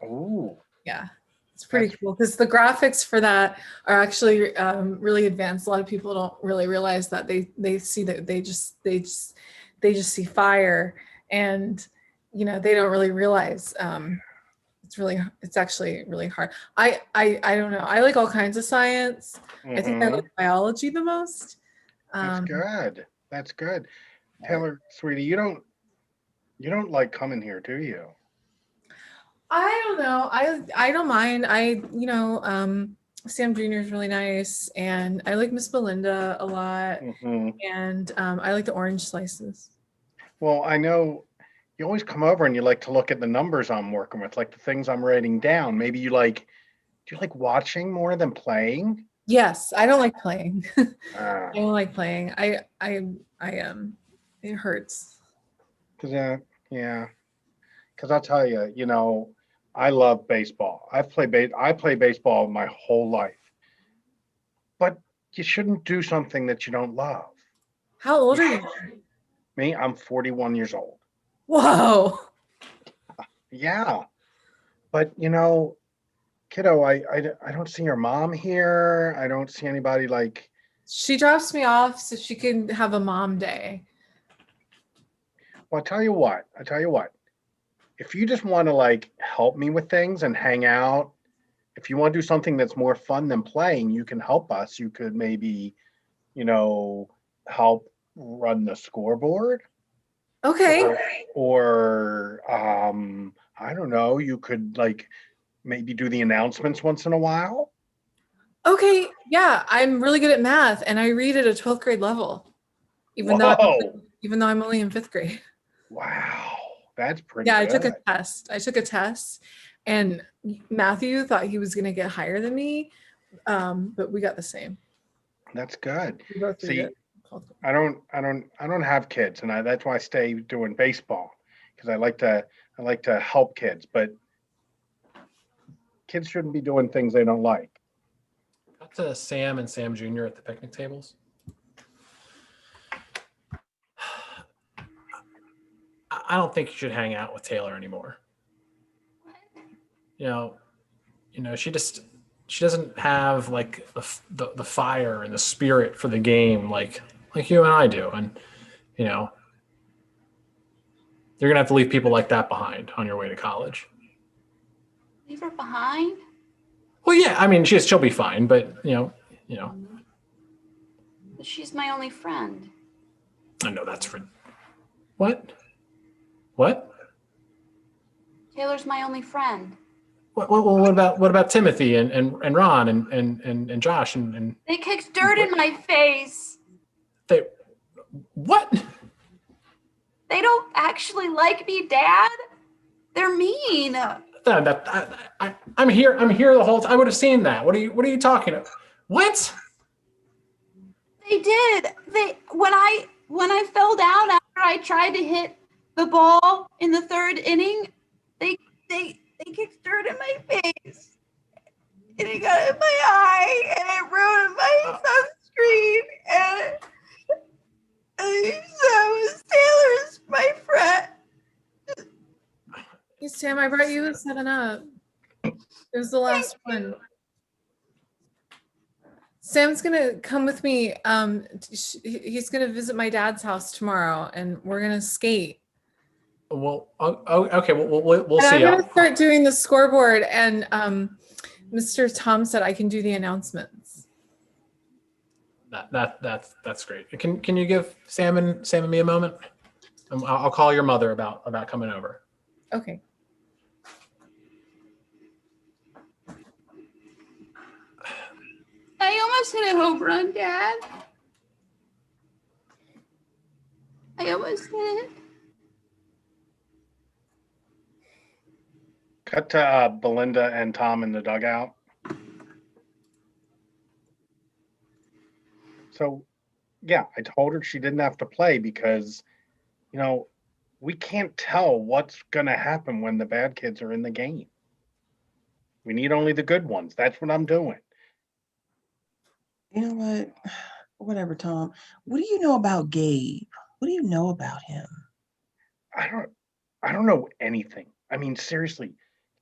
Oh. Yeah. It's pretty cool because the graphics for that are actually really advanced. A lot of people don't really realize that they see that they just see fire, and they don't really realize it's actually really hard. I don't know. I like all kinds of science. I think I like biology the most. That's good. That's good. Taylor, sweetie, you don't like coming here, do you? I don't know. I don't mind. Sam Jr. is really nice, and I like Miss Belinda a lot, and I like the orange slices. Well, I know you always come over and you like to look at the numbers I'm working with, like the things I'm writing down. Maybe do you like watching more than playing? Yes, I don't like playing. I don't like playing. It hurts. Because I'll tell you, I love baseball. I play baseball my whole life, but you shouldn't do something that you don't love. How old are you? Me, I'm 41 years old. Whoa. Yeah, but kiddo, I don't see your mom here. I don't see anybody like. She drops me off so she can have a mom day. Well, I tell you what. If you just want to like help me with things and hang out, if you want to do something that's more fun than playing, you can help us. You could maybe, help run the scoreboard. Okay. Or I don't know, you could like maybe do the announcements once in a while. Okay, yeah, I'm really good at math, and I read at a 12th grade level, even though I'm only in 5th grade. Wow, that's pretty. Yeah, good. I took a test, and Matthew thought he was going to get higher than me, but we got the same. That's good. We both read See, it. I don't have kids, and that's why I stay doing baseball, because I like to help kids, but kids shouldn't be doing things they don't like. Got to Sam and Sam Jr. at the picnic tables. I don't think you should hang out with Taylor anymore. She doesn't have like the fire and the spirit for the game like you and I do, and you're gonna have to leave people like that behind on your way to college. Leave her behind? Well, yeah, I mean she'll be fine, but But she's my only friend. I know that's for what? What? Taylor's my only friend. What about Timothy and Ron and Josh and They kicked dirt in my face. they what? They don't actually like me, Dad. They're mean. I'm here the whole time. I would have seen that. What are you talking about? What? They did. When I fell down after I tried to hit the ball in the 3rd inning, they kicked dirt in my face. And it got in my eye and it ruined my sunscreen. And so Taylor's my friend. Hey, Sam, I brought you a 7-Up. It was the last one. Sam's gonna come with me. He's gonna visit my dad's house tomorrow, and we're gonna skate. Well, okay. We'll And see. I'm gonna start doing the scoreboard, and Mr. Tom said I can do the announcements. That's great. Can you give Sam and me a moment? I'll call your mother about coming over. Okay. I almost hit a home run, Dad. I almost hit it. Cut to Belinda and Tom in the dugout. So, yeah, I told her she didn't have to play because, we can't tell what's going to happen when the bad kids are in the game. We need only the good ones. That's what I'm doing. You know what? Whatever, Tom. What do you know about Gabe? What do you know about him? I don't know anything. I mean, seriously,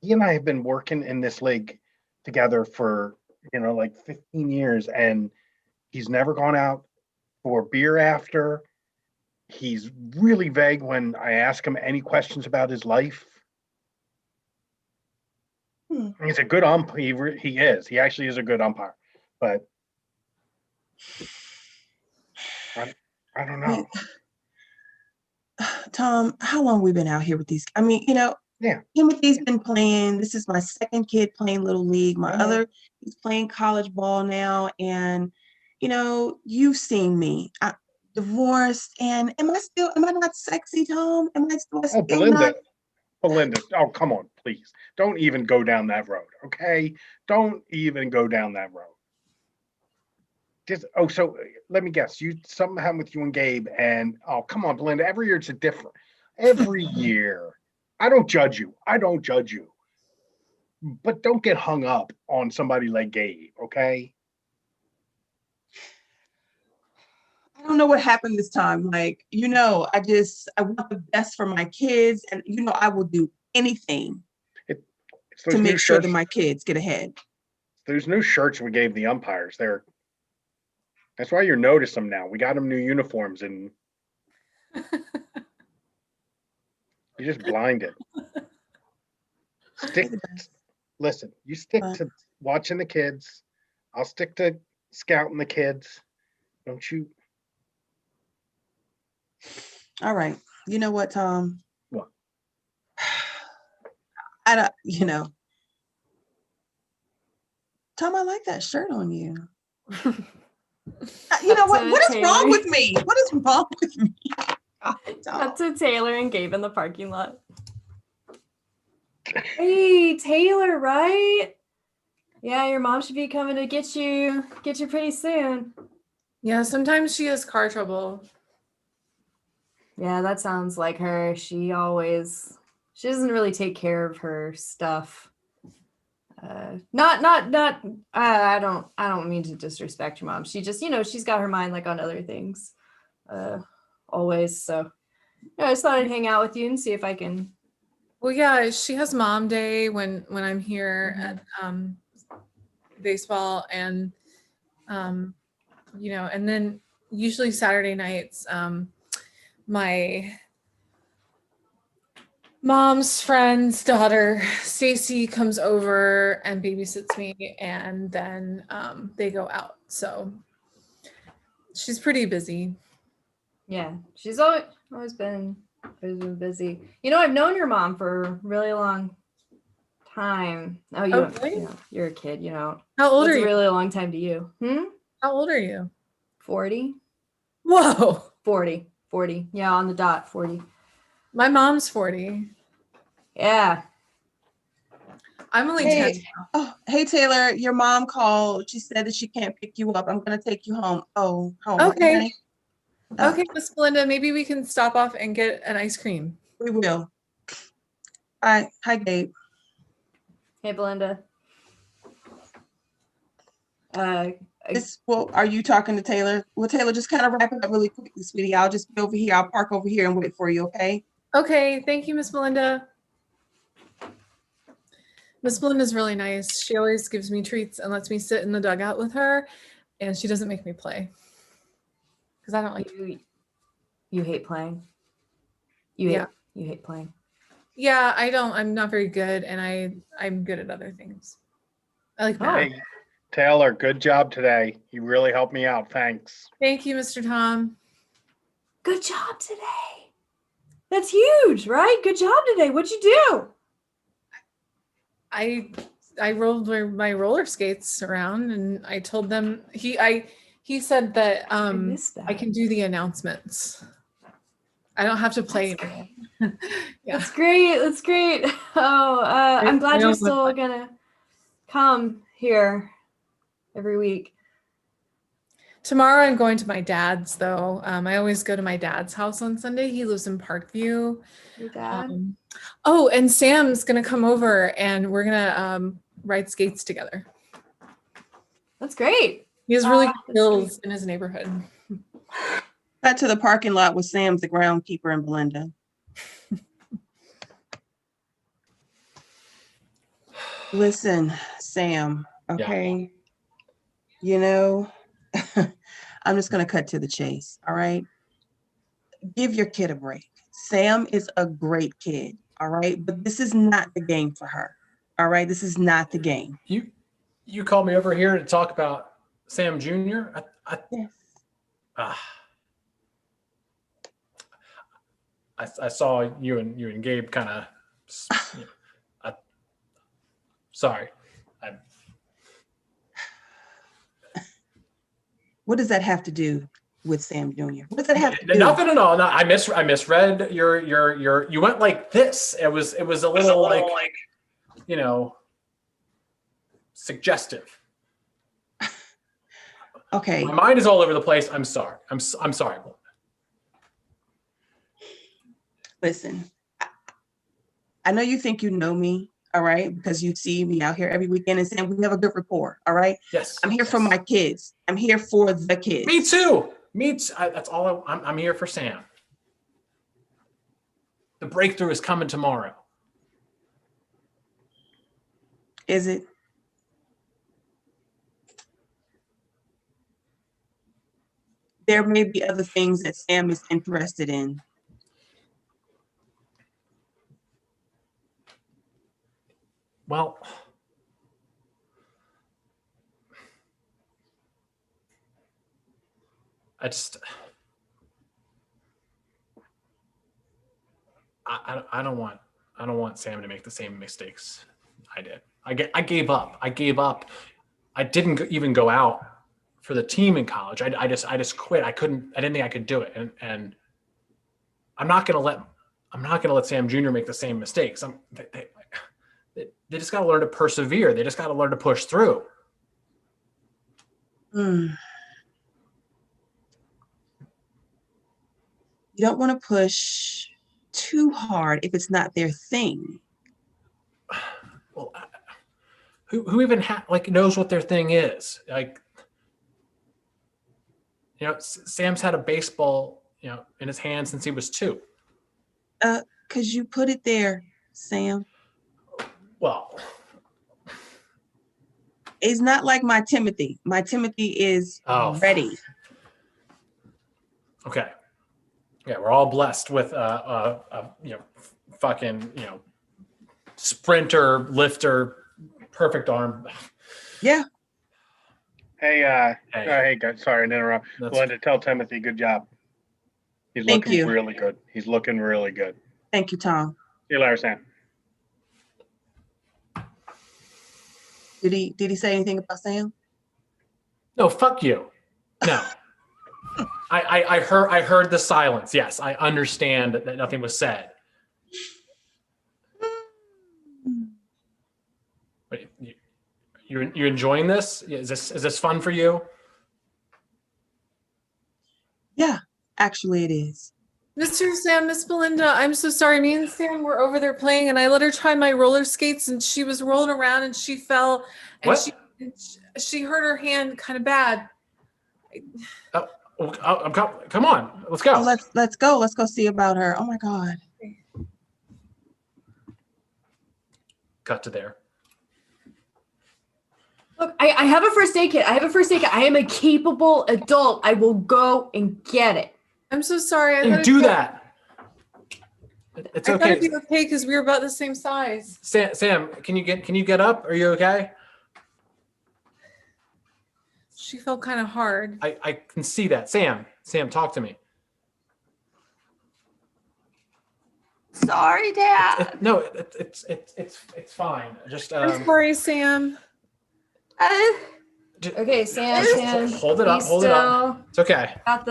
he and I have been working in this league together for, like 15 years, and he's never gone out for beer after. He's really vague when I ask him any questions about his life. He's a good umpire. He is. He actually is a good umpire. But I don't know. Tom, how long have we been out here with these? I mean, Yeah. Timothy's been playing. This is my second kid playing Little League. My other, he's playing college ball now. And, you've seen me. Divorced. And am I not sexy, Tom? Am I still Belinda. not? Belinda, oh, come on, please. Don't even go down that road, okay? Don't even go down that road. So let me guess. Something happened with you and Gabe, and come on, Belinda. Every year it's a different. Every year. I don't judge you. But don't get hung up on somebody like Gabe, okay? I don't know what happened this time. I want the best for my kids, and I will do anything to make sure that my kids get ahead. Those new shirts we gave the umpires, that's why you notice them now. We got them new uniforms, and you're just blinded. Listen, you stick to watching the kids. I'll stick to scouting the kids. Don't you? All right. You know what, Tom? What? I don't, Tom, I like that shirt on you. What is wrong with me? What is wrong with me? That's a Taylor and Gabe in the parking lot. Hey, Taylor, right? Yeah, your mom should be coming to get you pretty soon. Yeah, sometimes she has car trouble. Yeah, that sounds like her. She doesn't really take care of her stuff. I don't mean to disrespect your mom. She just, she's got her mind like on other things. Always. So I just thought I'd hang out with you and see if I can. Well, yeah, she has mom day when I'm here at baseball, and and then usually Saturday nights, my mom's friend's daughter Stacy comes over and babysits me, and then they go out. So she's pretty busy. Yeah, she's always been busy. I've known your mom for a really long time. Really? You're a kid. How old are you? It's a really long time to you. How old are you? 40. Whoa. 40. Yeah, on the dot. 40. My mom's 40. Yeah. I'm only 10. Oh, hey, Taylor, your mom called. She said that she can't pick you up. I'm going to take you home. Oh, home. Okay. Okay, Miss Belinda, maybe we can stop off and get an ice cream. We will. All right. Hi, Gabe. Hey, Belinda. Are you talking to Taylor? Well, Taylor, just kind of wrap it up really quickly, sweetie. I'll just be over here. I'll park over here and wait for you, okay? Okay. Thank you, Miss Belinda. Miss Belinda's really nice. She always gives me treats and lets me sit in the dugout with her, and she doesn't make me play because I don't like. You hate playing. You hate playing. Yeah, I don't. I'm not very good, and I'm good at other things. I like math. Hey, Taylor, good job today. You really helped me out. Thanks. Thank you, Mr. Tom. Good job today. That's huge, right? Good job today. What'd you do? I rolled my roller skates around, and I told them he said that I can do the announcements. I don't have to play anymore. Yeah. That's great. That's great. Oh, I'm glad you're still gonna come here every week. Tomorrow I'm going to my dad's though. I always go to my dad's house on Sunday. He lives in Parkview. Your dad? Oh, and Sam's gonna come over and we're gonna ride skates together. That's great. He has really good skills in his neighborhood. Cut to the parking lot with Sam's the groundkeeper and Belinda. Listen, Sam, okay? You know, I'm just going to cut to the chase, all right? Give your kid a break. Sam is a great kid, all right? But this is not the game for her, all right? This is not the game. You called me over here to talk about Sam Jr.? Yes. I saw you and Gabe kind of. Sorry. What does that have to do with Sam Jr.? What does that have to do? Nothing at all. No, I misread your. You went like this. It was a little like suggestive. Okay. My mind is all over the place. I'm sorry. I'm sorry. Listen, I know you think you know me, all right, because you see me out here every weekend and saying we have a good rapport, all right? Yes. I'm here for my kids. I'm here for the kids. Me too. That's all. I'm here for Sam. The breakthrough is coming tomorrow. Is it? There may be other things that Sam is interested in. Well, I don't want Sam to make the same mistakes I did. I gave up. I didn't even go out for the team in college. I just quit. I didn't think I could do it. And I'm not gonna let Sam Jr. make the same mistakes. They just got to learn to persevere. They just got to learn to push through. You don't want to push too hard if it's not their thing. Well, who even knows what their thing is? Sam's had a baseball, in his hand since he was 2. 'Cause you put it there, Sam. Well, it's not like my Timothy. My Timothy is ready. Okay. Yeah, we're all blessed with fucking sprinter, lifter, perfect arm. Yeah. Hey guys, sorry to interrupt. Belinda, tell Timothy good job. He's looking really good. He's looking really good. Thank you, Tom. See you later, Sam. Did he say anything about Sam? No, fuck you. No. I heard the silence. Yes, I understand that nothing was said. Wait, you enjoying this? Is this fun for you? Yeah, actually it is. Mr. Sam, Miss Belinda, I'm so sorry. Me and Sam were over there playing and I let her try my roller skates and she was rolling around and she fell and she hurt her hand kind of bad. Come on, let's go. Oh, let's go. Let's go see about her. Oh my God. Cut to there. Look, I have a first aid kit. I am a capable adult. I will go and get it. I'm so sorry. I And thought do that. It's I thought okay. it'd be okay because we were about the same size. Sam, can you get up? Are you okay? She felt kind of hard. I can see that. Sam, talk to me. Sorry, Dad. No, it's fine. Just I'm sorry, Sam. Okay, Sam. hold it up. Hold it up. It's okay. I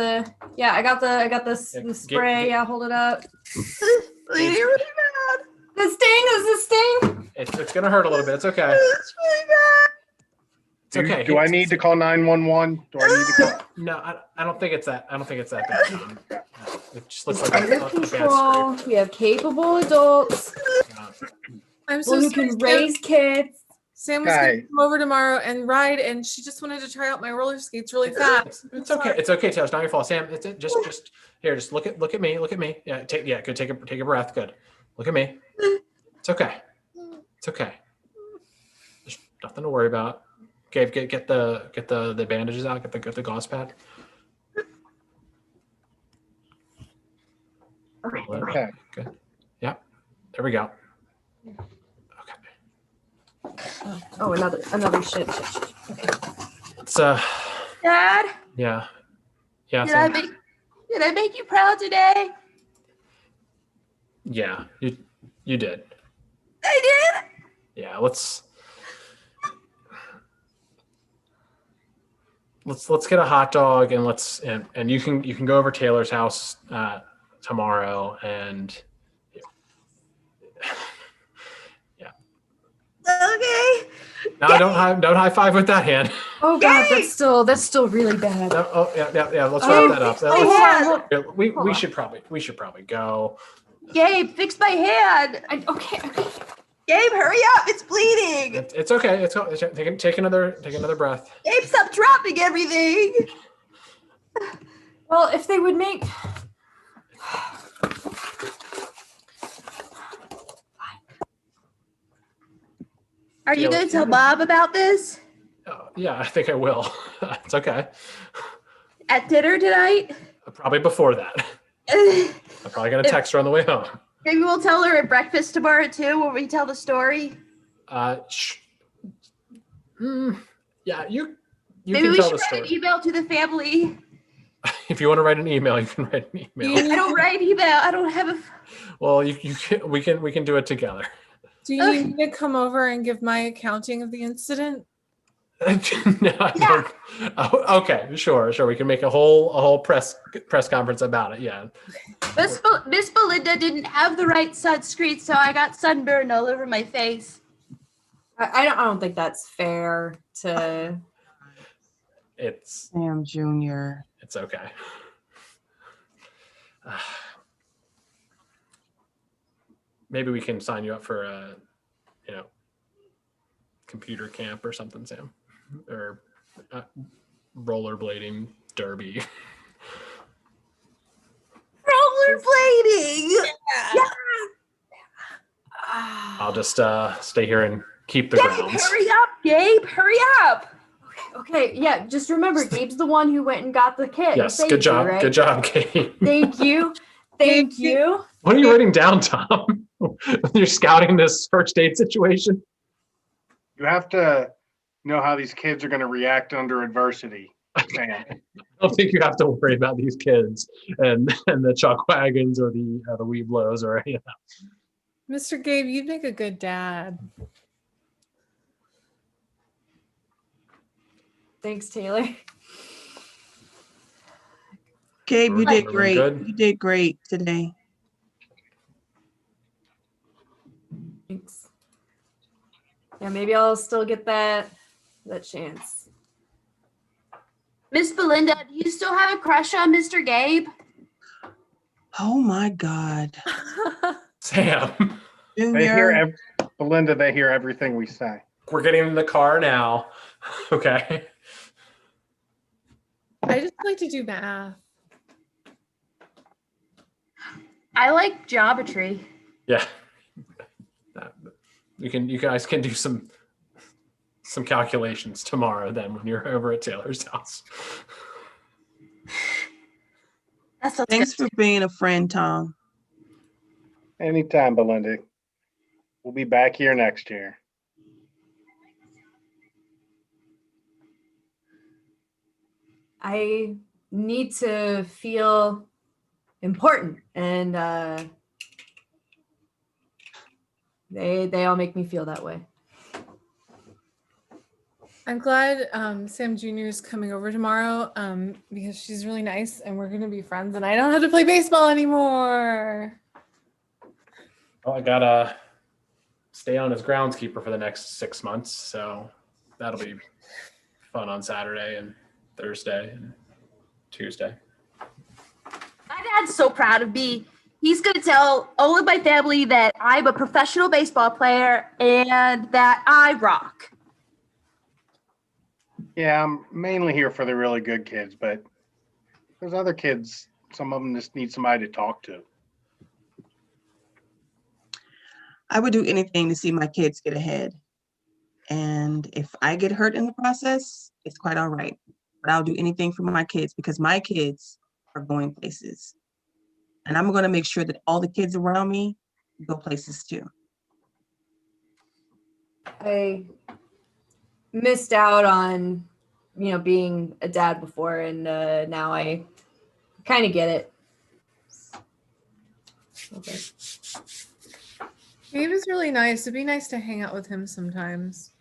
got the spray. Yeah, hold it up. Bleeding really bad. The sting is the sting. It's gonna hurt a little bit. It's okay. It's really bad. It's okay. Do I need to call 911? Do I need to call? No, I don't think it's that. I don't think it's that bad. It just looks like Under a bad control. We have capable adults. I'm so Who sorry. can raise kids. Sam was going to come over tomorrow and ride, and she just wanted to try out my roller skates really fast. It's okay. It's okay, Taylor. It's not your fault, Sam. It's just here. Just look at me. Look at me. Yeah. Good. Take a breath. Good. Look at me. It's okay. It's okay. There's nothing to worry about. Okay. Get the bandages out. Get the gauze pad. Okay. Good. Yeah. There we go. Oh, another shit. Okay. It's Dad, yeah. Yeah. did Sam. did I make you proud today? Yeah. You did. I did. Yeah. Let's get a hot dog and you can go over Taylor's house tomorrow and Okay. no, don't high five with that hand. Oh God, that's still really bad. Oh yeah. Let's wrap that up. We should probably go. Gabe, fix my hand. Okay. Gabe, hurry up. It's bleeding. It's okay. Take another breath. Gabe, stop dropping everything. Well, if they would make. Are you going to tell Bob about this? Yeah, I think I will. It's okay. At dinner tonight? Probably before that. I'm probably gonna text her on the way home. Maybe we'll tell her at breakfast tomorrow too, when we tell the story. Yeah, you Maybe can we tell should the write an story. email to the family. If you want to write an email, you can write an email. I don't write email. I don't have a. Well, we can do it together. Do you need me to come over and give my accounting of the incident? No, I don't. Oh, okay, sure. We can make a whole press conference about it. Yeah. Miss Belinda didn't have the right sunscreen, so I got sunburn all over my face. I don't think that's fair to. It's Sam Jr. It's okay. Maybe we can sign you up for a, computer camp or something, Sam, or rollerblading derby. Rollerblading. Yeah. I'll just stay here and keep the Gabe, grounds. hurry up, Gabe. Hurry up. Okay, yeah, just remember, Gabe's the one who went and got the kit. Yes, Thank good job. you, right? Good job, Kate. Thank you. Thank you. What are you writing down, Tom? You're scouting this first aid situation? You have to know how these kids are going to react under adversity, Sam. I don't think you have to worry about these kids and the chuck wagons or the Weeblos or any of that. Mr. Gabe, you'd make a good dad. Thanks, Taylor. Gabe, you did Everything great. good? You did great today. Thanks. Yeah, maybe I'll still get that chance. Miss Belinda, do you still have a crush on Mr. Gabe? Oh my God. Sam, Junior. Belinda, they hear everything we say. we're getting in the car now. Okay. I just like to do math. I like geometry. Yeah. You guys can do some some calculations tomorrow then when you're over at Taylor's house. Thanks for being a friend, Tom. Anytime, Belinda. We'll be back here next year. I need to feel important, and they all make me feel that way. I'm glad Sam Jr. is coming over tomorrow because she's really nice and we're going to be friends and I don't have to play baseball anymore. Well, I gotta stay on as groundskeeper for the next 6 months, so that'll be fun on Saturday and Thursday and Tuesday. My dad's so proud of me. He's going to tell all of my family that I'm a professional baseball player and that I rock. Yeah, I'm mainly here for the really good kids, but there's other kids, some of them just need somebody to talk to. I would do anything to see my kids get ahead. And if I get hurt in the process, it's quite all right. But I'll do anything for my kids because my kids are going places. And I'm going to make sure that all the kids around me go places too. I missed out on, being a dad before, and now I kind of get it. Okay. Gabe is really nice. It'd be nice to hang out with him sometimes.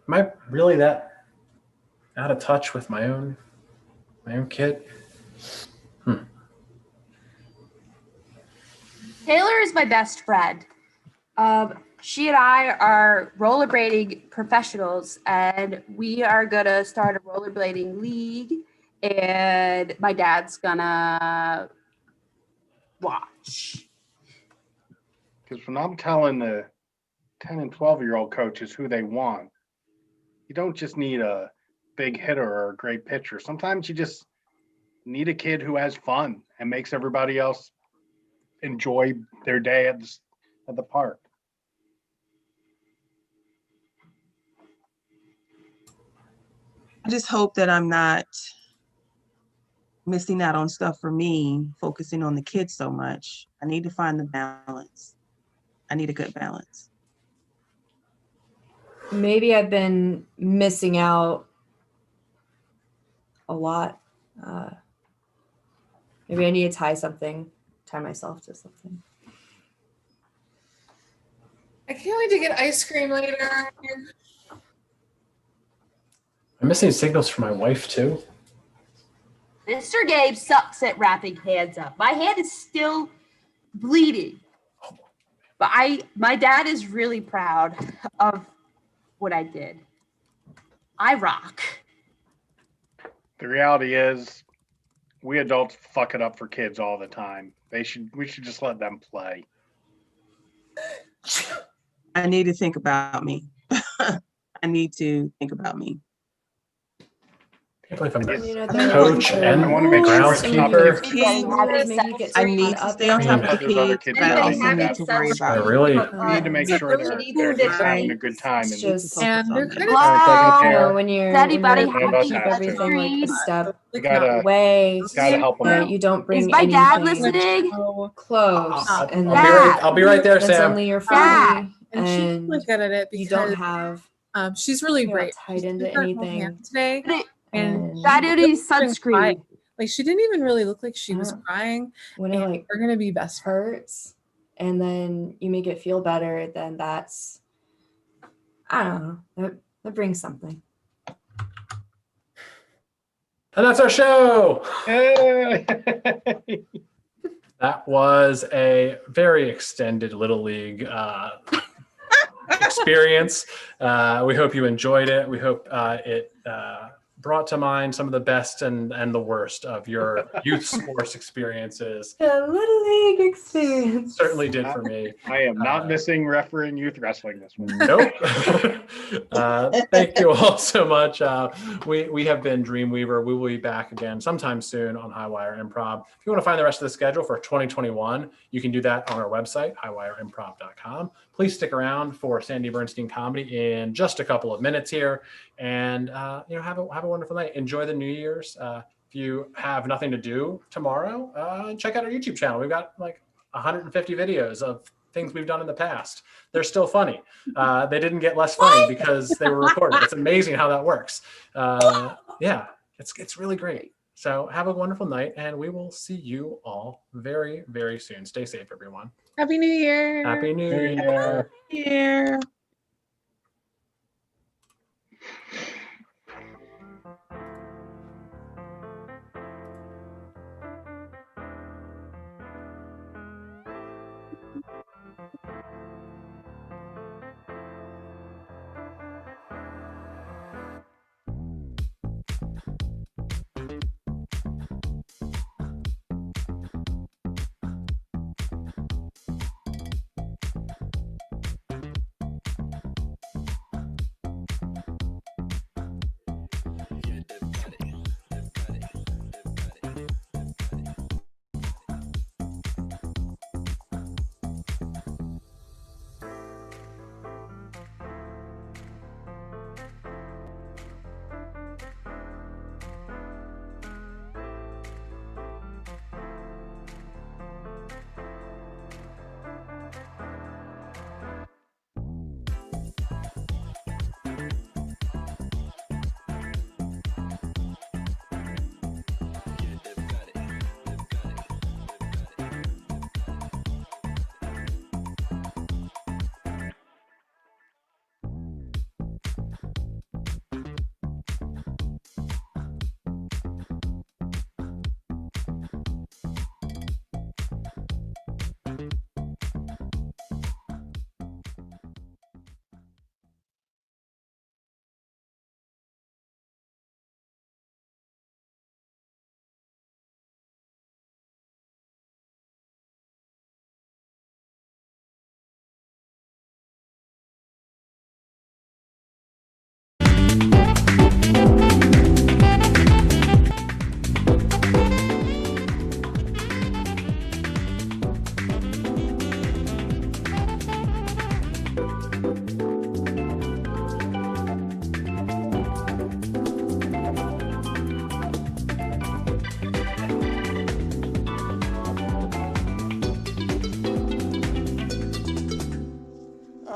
Am I really that out of touch with my own kid? Taylor is my best friend. She and I are rollerblading professionals, and we are gonna start a rollerblading league, and my dad's gonna watch. Because when I'm telling the 10 and 12-year-old coaches who they want, you don't just need a big hitter or a great pitcher. Sometimes you just need a kid who has fun and makes everybody else enjoy their day at the park. I just hope that I'm not missing out on stuff for me, focusing on the kids so much. I need to find the balance. I need a good balance. Maybe I've been missing out a lot. Maybe I need to tie myself to something. I can't wait to get ice cream later. I'm missing signals from my wife too. Mr. Gabe sucks at wrapping hands up. My hand is still bleeding. But my dad is really proud of what I did. I rock. The reality is, we adults fuck it up for kids all the time. We should just let them play. I need to think about me. I need to think about me. I can't believe I'm the the coach and groundskeeper. I need to stay on top of the kids, but I also need to worry about I really We need to make sure they're having a good time. And Just And they're kind of Wow. when you're Does anybody when have you a keep touch everything like screen? a step gotta away. help them out. You don't bring Is my dad anything listening? so close, and I'll be right there, that's Sam. only your Dad. family, and she's and really good at it you because don't have she's really you're great. not tied into She's got her anything. hand today, and Dad she needs wasn't even sunscreen. crying. Like she didn't even really look like she was crying. When it like we're gonna be best friends. hurts, and then you make it feel better, then that's, I don't know, that brings something. And that's our show. Hey! That was a very extended Little League experience. We hope you enjoyed it. We hope it brought to mind some of the best and the worst of your youth sports experiences. The Little League experience. Certainly did for me. I am not missing refereeing youth wrestling this one. Nope. Thank you all so much. We have been Dreamweaver. We will be back again sometime soon on Highwire Improv. If you want to find the rest of the schedule for 2021, you can do that on our website, highwireimprov.com. Please stick around for Sandy Bernstein comedy in just a couple of minutes here, and have a wonderful night. Enjoy the New Year's. If you have nothing to do tomorrow, check out our YouTube channel. We've got like 150 videos of things we've done in the past. They're still funny. They didn't get less funny because they were recorded. It's amazing how that works. Yeah, it's really great. So have a wonderful night, and we will see you all very, very soon. Stay safe, everyone. Happy New Year. Happy New Year. Year.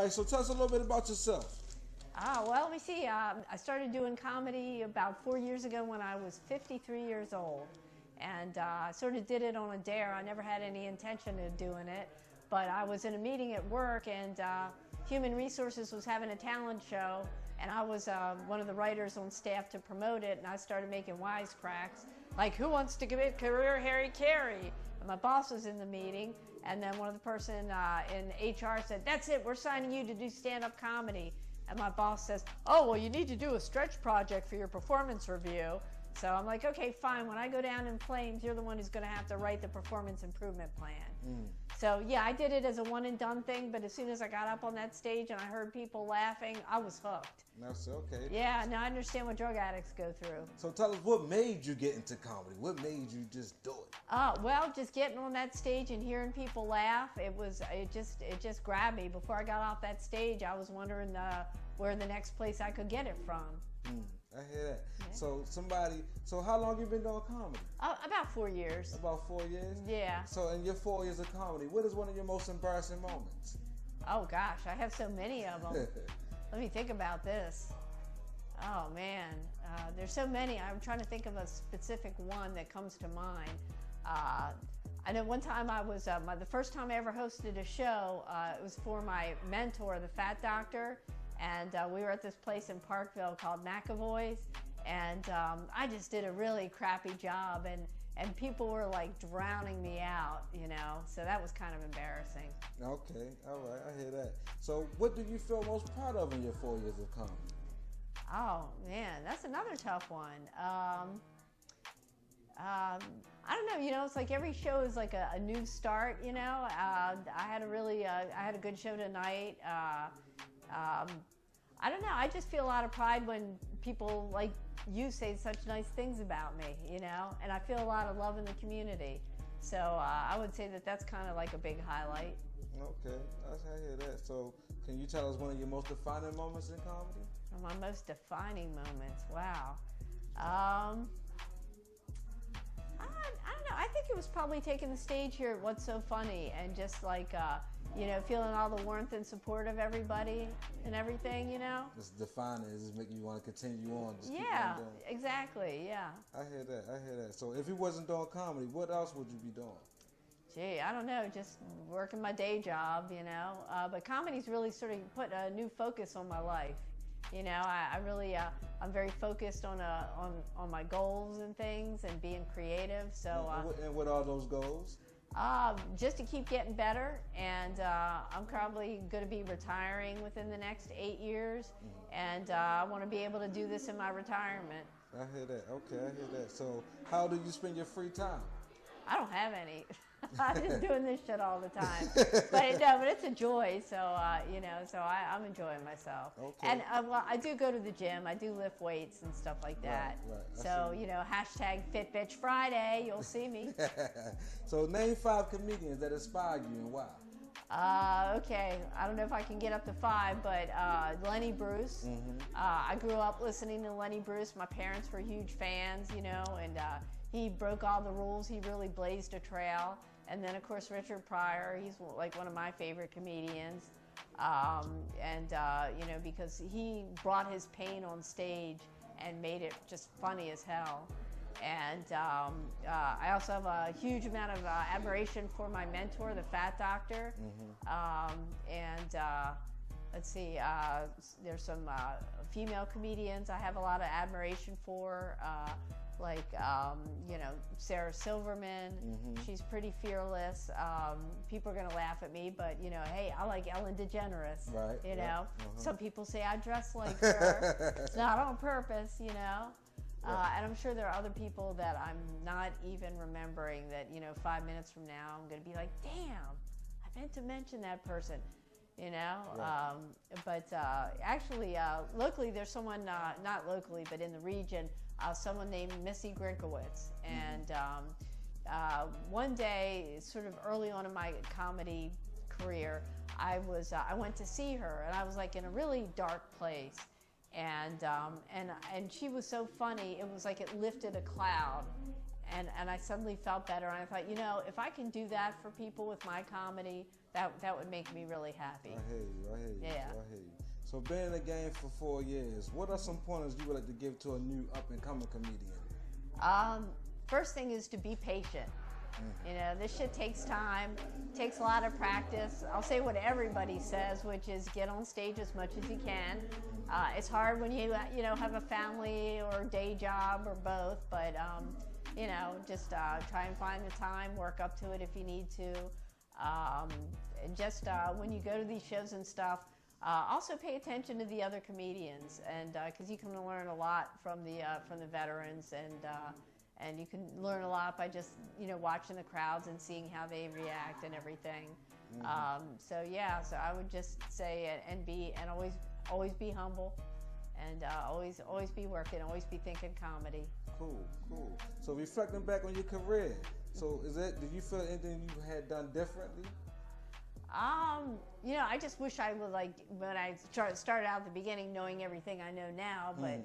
All right, so tell us a little bit about yourself. Well, let me see. I started doing comedy about 4 years ago when I was 53 years old. And I sort of did it on a dare. I never had any intention of doing it. But I was in a meeting at work, and Human Resources was having a talent show. And I was one of the writers on staff to promote it. And I started making wisecracks, like, who wants to commit career Harry Carey? And my boss was in the meeting. And then one of the person in HR said, that's it, we're signing you to do stand-up comedy. And my boss says, oh, well, you need to do a stretch project for your performance review. So I'm like, okay, fine. When I go down in flames, you're the one who's going to have to write the performance improvement plan. So yeah, I did it as a one and done thing, but as soon as I got up on that stage and I heard people laughing, I was hooked. That's okay. Yeah, now I understand what drug addicts go through. So tell us, what made you get into comedy? What made you just do it? Well, just getting on that stage and hearing people laugh, it just grabbed me. Before I got off that stage, I was wondering where the next place I could get it from. I hear that. Yeah. So how long you been doing comedy? About 4 years. About 4 years? Yeah. So in your 4 years of comedy, what is one of your most embarrassing moments? Oh gosh, I have so many of them. Let me think about this. Oh man, there's so many. I'm trying to think of a specific one that comes to mind. I know one time I was, the first time I ever hosted a show, it was for my mentor, the Fat Doctor. And we were at this place in Parkville called McAvoy's, and I just did a really crappy job, and people were like drowning me out, you know, so that was kind of embarrassing. Okay, all right, I hear that. So what do you feel most proud of in your 4 years of comedy? Oh man, that's another tough one. I don't know. It's like every show is like a new start. I had a good show tonight. I don't know. I just feel a lot of pride when people like you say such nice things about me. And I feel a lot of love in the community. So I would say that that's kind of like a big highlight. Okay, I hear that. So, can you tell us one of your most defining moments in comedy? My most defining moments. Wow. I don't know. I think it was probably taking the stage here at What's So Funny and just like, feeling all the warmth and support of everybody and everything, It's defining. It's just making you want to continue on. Just keep Yeah, on doing. Exactly. Yeah. I hear that. So if you wasn't doing comedy, what else would you be doing? Gee, I don't know. Just working my day job, But comedy's really sort of put a new focus on my life. I really, I'm very focused on my goals and things and being creative. So. And what are those goals? Just to keep getting better, and I'm probably going to be retiring within the next 8 years, and I want to be able to do this in my retirement. I hear that. Okay, I hear that. So how do you spend your free time? I don't have any. I'm just doing this shit all the time. But it's a joy. So I'm enjoying myself. Okay. And I do go to the gym. I do lift weights and stuff like that. Right. So hashtag Fit Bitch Friday. You'll see me. So name 5 comedians that inspire you and why. Okay, I don't know if I can get up to 5, but Lenny Bruce. I grew up listening to Lenny Bruce. My parents were huge fans, and he broke all the rules. He really blazed a trail. And then, of course, Richard Pryor. He's like one of my favorite comedians. Because he brought his pain on stage and made it just funny as hell. And I also have a huge amount of admiration for my mentor, the Fat Doctor. Let's see, there's some female comedians I have a lot of admiration for, Sarah Silverman. She's pretty fearless. People are gonna laugh at me, but hey, I like Ellen DeGeneres. Right. Some people say I dress like her. It's not on purpose, and I'm sure there are other people that I'm not even remembering that, 5 minutes from now, I'm going to be like, damn, I meant to mention that person, Actually, locally, there's someone, not locally, but in the region, someone named Missy Grinkowitz. And one day, sort of early on in my comedy career, I went to see her, and I was like in a really dark place. And she was so funny, it was like it lifted a cloud, and I suddenly felt better, and I thought, if I can do that for people with my comedy, that would make me really happy. I hear you. Yeah. I hear you. So being in the game for 4 years, what are some pointers you would like to give to a new up-and-coming comedian? First thing is to be patient. This shit takes time, takes a lot of practice. I'll say what everybody says, which is get on stage as much as you can. It's hard when you have a family or a day job or both, but just try and find the time, work up to it if you need to. When you go to these shows and stuff, also pay attention to the other comedians, and because you can learn a lot from the veterans, and you can learn a lot by just watching the crowds and seeing how they react and everything. So I would just say and always be humble, and always be working, always be thinking comedy. Cool. So reflecting back on your career, did you feel anything you had done differently? I just wish I would, when I started out at the beginning knowing everything I know now, but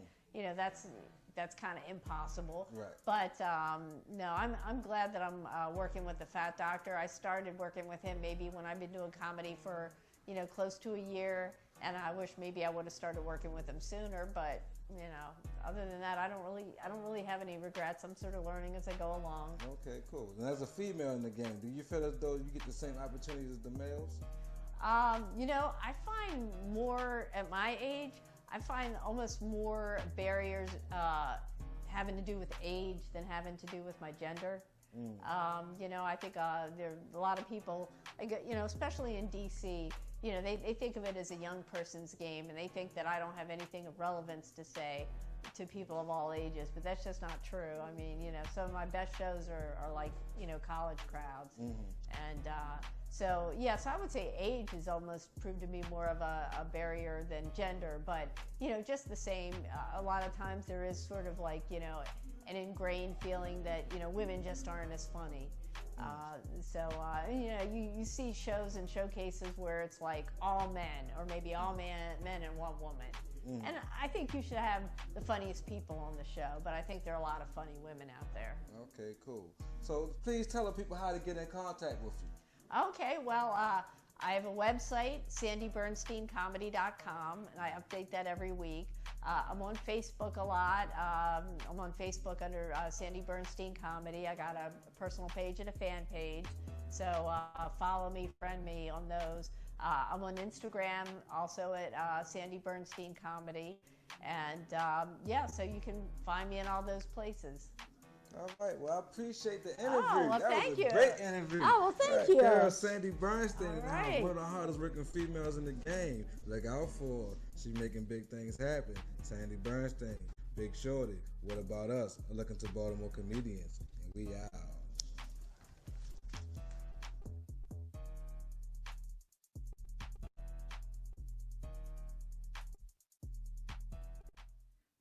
that's kind of impossible. Right. But no, I'm glad that I'm working with the Fat Doctor. I started working with him maybe when I've been doing comedy for close to a year, and I wish maybe I would have started working with him sooner. But other than that, I don't really have any regrets. I'm sort of learning as I go along. Okay, cool. And as a female in the game, do you feel as though you get the same opportunities as the males? I find more at my age. I find almost more barriers having to do with age than having to do with my gender. I think there are a lot of people, especially in DC, you know, they think of it as a young person's game, and they think that I don't have anything of relevance to say to people of all ages, but that's just not true. I mean, you know, some of my best shows are like, you know, college crowds. And so, yes, I would say age has almost proved to be more of a barrier than gender, but, you know, just the same, a lot of times there is sort of like, you know, an ingrained feeling that, you know, women just aren't as funny. You know, you see shows and showcases where it's like all men, or maybe all men and one woman. And I think you should have the funniest people on the show, but I think there are a lot of funny women out there. Okay, cool. So please tell the people how to get in contact with you. Okay, well, I have a website, sandybernsteincomedy.com, and I update that every week. I'm on Facebook a lot. I'm on Facebook under Sandy Bernstein Comedy. I got a personal page and a fan page. So follow me, friend me on those. I'm on Instagram also at Sandy Bernstein Comedy. And yeah, so you can find me in all those places. All right, well, I appreciate the interview. Oh, well, that thank was a you. great interview. Oh, well, thank All you. Girl, Sandy Bernstein All is right. one of the hardest working females in the game. Look out for her. She's making big things happen. Sandy Bernstein, Big Shorty. What about us? Looking to Baltimore comedians. And we out.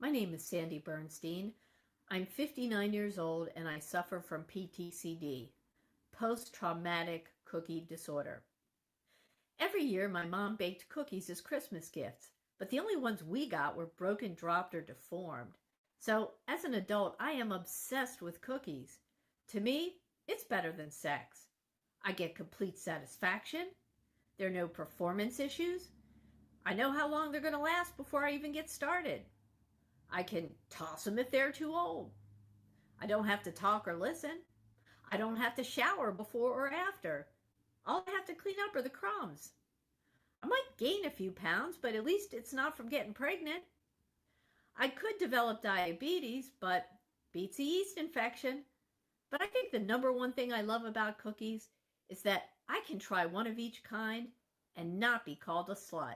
My name is Sandy Bernstein. I'm 59 years old and I suffer from PTCD, post-traumatic cookie disorder. Every year my mom baked cookies as Christmas gifts, but the only ones we got were broken, dropped, or deformed. So as an adult, I am obsessed with cookies. To me, it's better than sex. I get complete satisfaction. There are no performance issues. I know how long they're going to last before I even get started. I can toss them if they're too old. I don't have to talk or listen. I don't have to shower before or after. All I have to clean up are the crumbs. I might gain a few pounds, but at least it's not from getting pregnant. I could develop diabetes, but beats a yeast infection. But I think the number one thing I love about cookies is that I can try one of each kind and not be called a slut.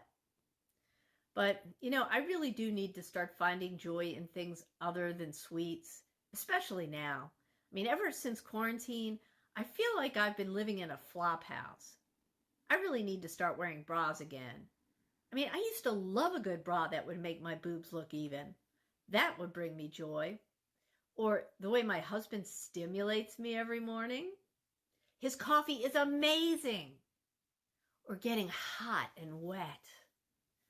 But, you know, I really do need to start finding joy in things other than sweets, especially now. I mean, ever since quarantine, I feel like I've been living in a flop house. I really need to start wearing bras again. I mean, I used to love a good bra that would make my boobs look even. That would bring me joy. Or the way my husband stimulates me every morning. His coffee is amazing. Or getting hot and wet.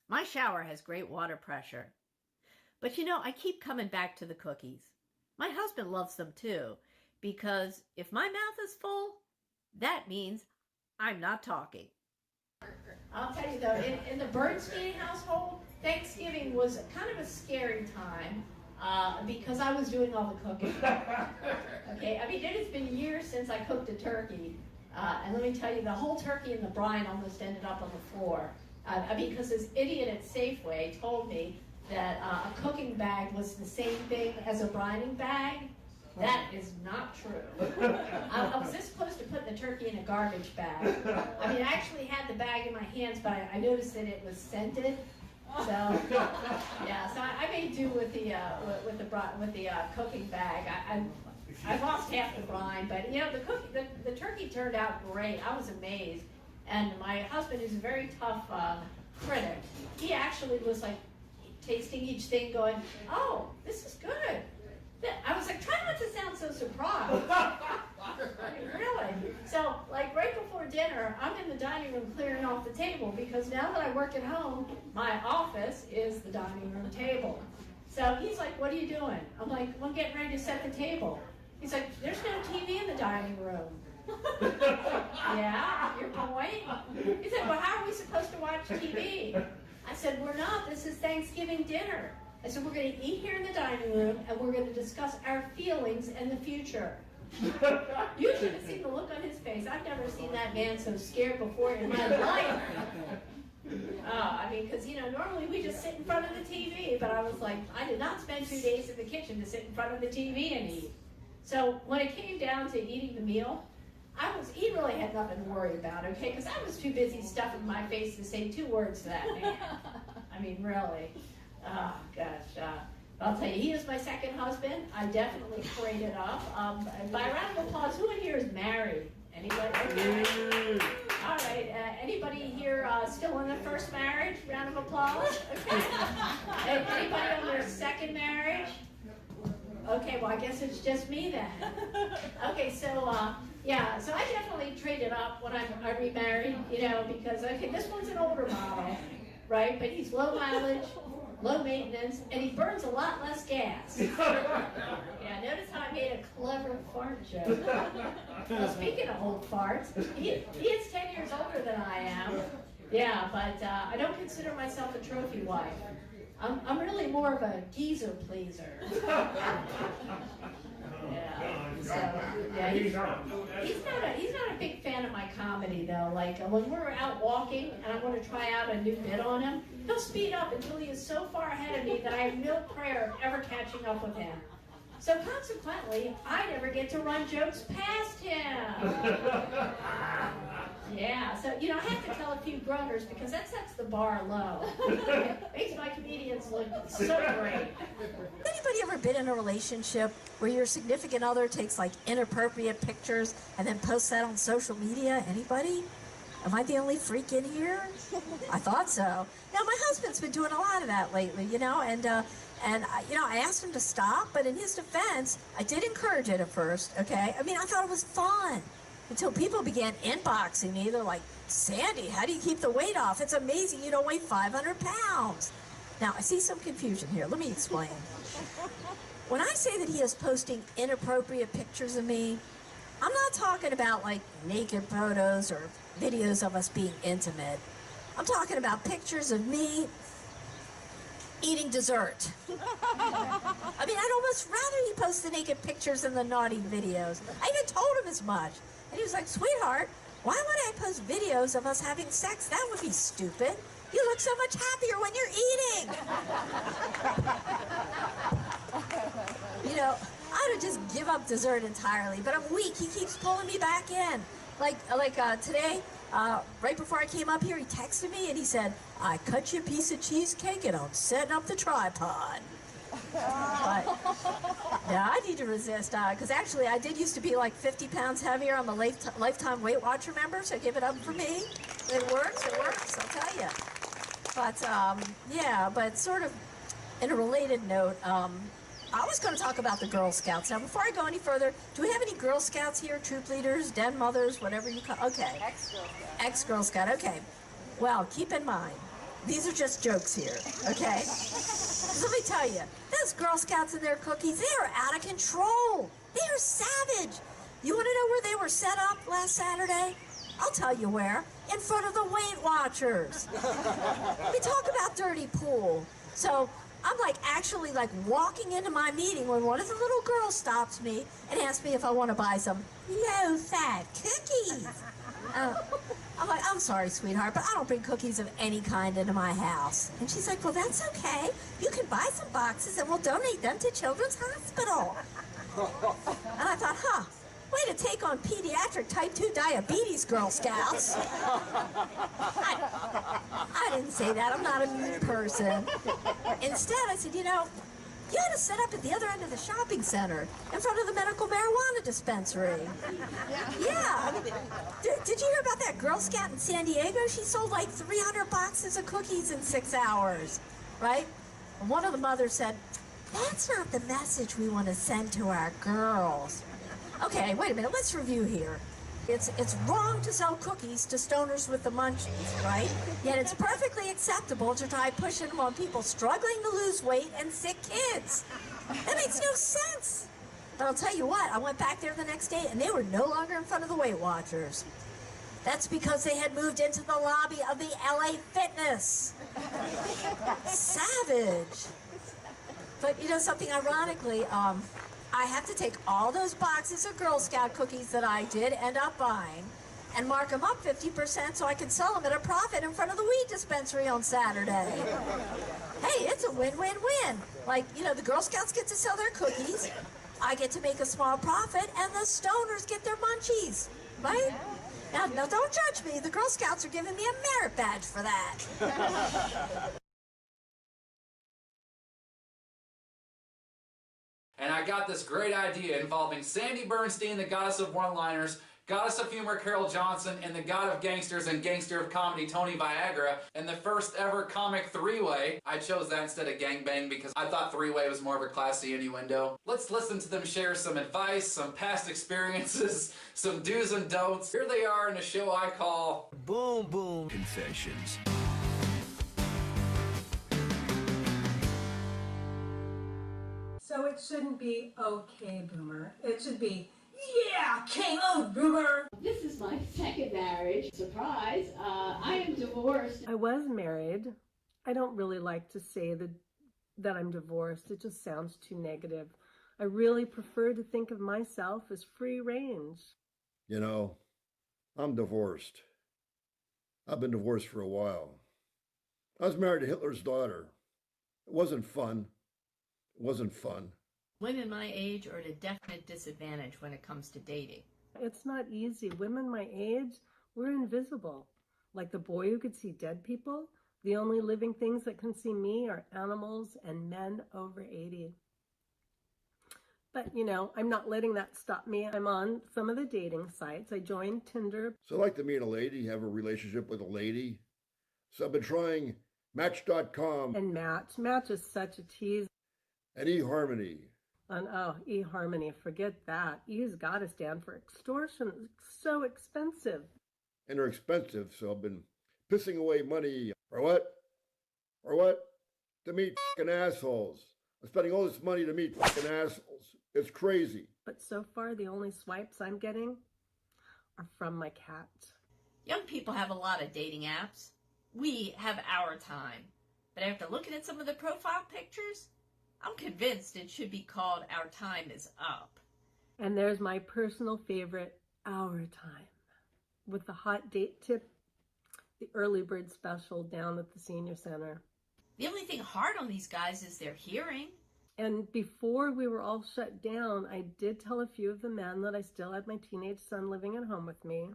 My shower has great water pressure. But you know, I keep coming back to the cookies. My husband loves them too, because if my mouth is full, that means I'm not talking. I'll tell you though, in the Bernstein household, Thanksgiving was kind of a scary time because I was doing all the cooking. Okay, I mean, it has been years since I cooked a turkey. And let me tell you, the whole turkey and the brine almost ended up on the floor. Because this idiot at Safeway told me that a cooking bag was the same thing as a brining bag. That is not true. I was just supposed to put the turkey in a garbage bag. I mean, I actually had the bag in my hands, but I noticed that it was scented. So, yeah, so I made do with the cooking bag. I lost half the brine, but you know, the turkey turned out great. I was amazed. And my husband is a very tough critic. He actually was like tasting each thing going, oh, this is good. I was like, try not to sound so surprised. Really? So like right before dinner, I'm in the dining room clearing off the table because now that I work at home, my office is the dining room table. So he's like, what are you doing? I'm like, well, I'm getting ready to set the table. He's like, there's no TV in the dining room. Yeah, your point? He said, well, how are we supposed to watch TV? I said, we're not. This is Thanksgiving dinner. I said, we're going to eat here in the dining room, and we're going to discuss our feelings and the future. You should have seen the look on his face. I've never seen that man so scared before in my life. I mean, because, you know, normally we just sit in front of the TV, but I was like, I did not spend 2 days in the kitchen to sit in front of the TV and eat. So when it came down to eating the meal, he really had nothing to worry about, okay? Because I was too busy stuffing my face to say 2 words to that man. I mean, really. Oh, gosh. I'll tell you, he is my second husband. I definitely prayed it up. By a round of applause, who in here is married? Anybody? Okay. All right. Anybody here still in their first marriage? Round of applause. Okay. Anybody on their second marriage? Okay, well, I guess it's just me then. Okay, so yeah, so I definitely traded up when I remarried, you know, because okay, this one's an older model, right? But he's low mileage, low maintenance, and he burns a lot less gas. Yeah, notice how I made a clever fart joke. Well, speaking of old farts, he is 10 years older than I am. Yeah, but I don't consider myself a trophy wife. I'm really more of a geezer pleaser. Yeah, so, yeah, he's not a big fan of my comedy though. Like when we're out walking and I want to try out a new bit on him, he'll speed up until he is so far ahead of me that I have no prayer of ever catching up with him. So consequently, I never get to run jokes past him. Yeah, so, you know, I have to tell a few groaners because that sets the bar low. It makes my comedians look so great. Anybody ever been in a relationship where your significant other takes like inappropriate pictures and then posts that on social media? Anybody? Am I the only freak in here? I thought so. Now, my husband's been doing a lot of that lately, you know, and you know, I asked him to stop, but in his defense, I did encourage it at first, okay? I mean, I thought it was fun. Until people began inboxing me. They're like, Sandy, how do you keep the weight off? It's amazing you don't weigh 500 pounds. Now, I see some confusion here. Let me explain. When I say that he is posting inappropriate pictures of me, I'm not talking about like naked photos or videos of us being intimate. I'm talking about pictures of me eating dessert. I mean, I'd almost rather he post the naked pictures than the naughty videos. I even told him as much. And he was like, sweetheart, why would I post videos of us having sex? That would be stupid. You look so much happier when you're eating. You know, I ought to just give up dessert entirely, but I'm weak. He keeps pulling me back in. Like today, right before I came up here, he texted me and he said, I cut you a piece of cheesecake and I'm setting up the tripod. But, yeah, I need to resist, because actually I did used to be like 50 pounds heavier. I'm a lifetime Weight Watcher member, so give it up for me. It works, I'll tell you. But, yeah, but sort of in a related note, I was going to talk about the Girl Scouts. Now, before I go any further, do we have any Girl Scouts here? Troop leaders, den mothers, whatever you call. Okay. Ex-Girl Scout. Ex-Girl Scout, okay. Well, keep in mind, these are just jokes here, okay? Let me tell you, those Girl Scouts and their cookies, they are out of control. They are savage. You want to know where they were set up last Saturday? I'll tell you where. In front of the Weight Watchers. We talk about dirty pool. So I'm like actually like walking into my meeting when one of the little girls stops me and asks me if I want to buy some low-fat cookies. I'm like, I'm sorry, sweetheart, but I don't bring cookies of any kind into my house. And she's like, well, that's okay. You can buy some boxes and we'll donate them to Children's Hospital. And I thought, way to take on pediatric type 2 diabetes, Girl Scouts. I didn't say that. I'm not a mean person. Instead, I said, you know, you ought to set up at the other end of the shopping center in front of the medical marijuana dispensary. Yeah. I mean, did you hear about that Girl Scout in San Diego? She sold like 300 boxes of cookies in 6 hours, right? And one of the mothers said, that's not the message we want to send to our girls. Okay, wait a minute. Let's review here. It's wrong to sell cookies to stoners with the munchies, right? Yet it's perfectly acceptable to try pushing them on people struggling to lose weight and sick kids. That makes no sense. But I'll tell you what, I went back there the next day and they were no longer in front of the Weight Watchers. That's because they had moved into the lobby of the LA Fitness. Savage. But you know something, ironically, I have to take all those boxes of Girl Scout cookies that I did end up buying and mark them up 50% so I can sell them at a profit in front of the weed dispensary on Saturday. Hey, it's a win-win-win. Like, you know, the Girl Scouts get to sell their cookies, I get to make a small profit, and the stoners get their munchies. right? Now, don't judge me. The Girl Scouts are giving me a merit badge for that. And I got this great idea involving Sandy Bernstein, the goddess of one-liners, goddess of humor Carol Johnson, and the god of gangsters and gangster of comedy Tony Viagra, and the first ever comic three-way. I chose that instead of gangbang because I thought three-way was more of a classy innuendo. Let's listen to them share some advice, some past experiences, some do's and don'ts. Here they are in a show I call Boom Boom Confessions. So it shouldn't be okay, boomer. It should be, yeah, KO, boomer. This is my second marriage. Surprise. I am divorced. I was married. I don't really like to say that I'm divorced. It just sounds too negative. I really prefer to think of myself as free range. You know, I'm divorced. I've been divorced for a while. I was married to Hitler's daughter. It wasn't fun. It wasn't fun. Women my age are at a definite disadvantage when it comes to dating. It's not easy. Women my age, we're invisible. Like the boy who could see dead people, the only living things that can see me are animals and men over 80. But, you know, I'm not letting that stop me. I'm on some of the dating sites. I joined Tinder. So I like to meet a lady, have a relationship with a lady. So I've been trying Match.com. And Match is such a tease. And eHarmony. And eHarmony, forget that. E's got to stand for extortion. It's so expensive. And they're expensive, so I've been pissing away money. For what? For what? To meet fucking assholes. I'm spending all this money to meet fucking assholes. It's crazy. But so far, the only swipes I'm getting are from my cat. Young people have a lot of dating apps. We have our time. But after looking at some of the profile pictures, I'm convinced it should be called Our Time Is Up. And there's my personal favorite, Our Time, with the hot date tip, the early bird special down at the senior center. The only thing hard on these guys is their hearing. And before we were all shut down, I did tell a few of the men that I still had my teenage son living at home with me.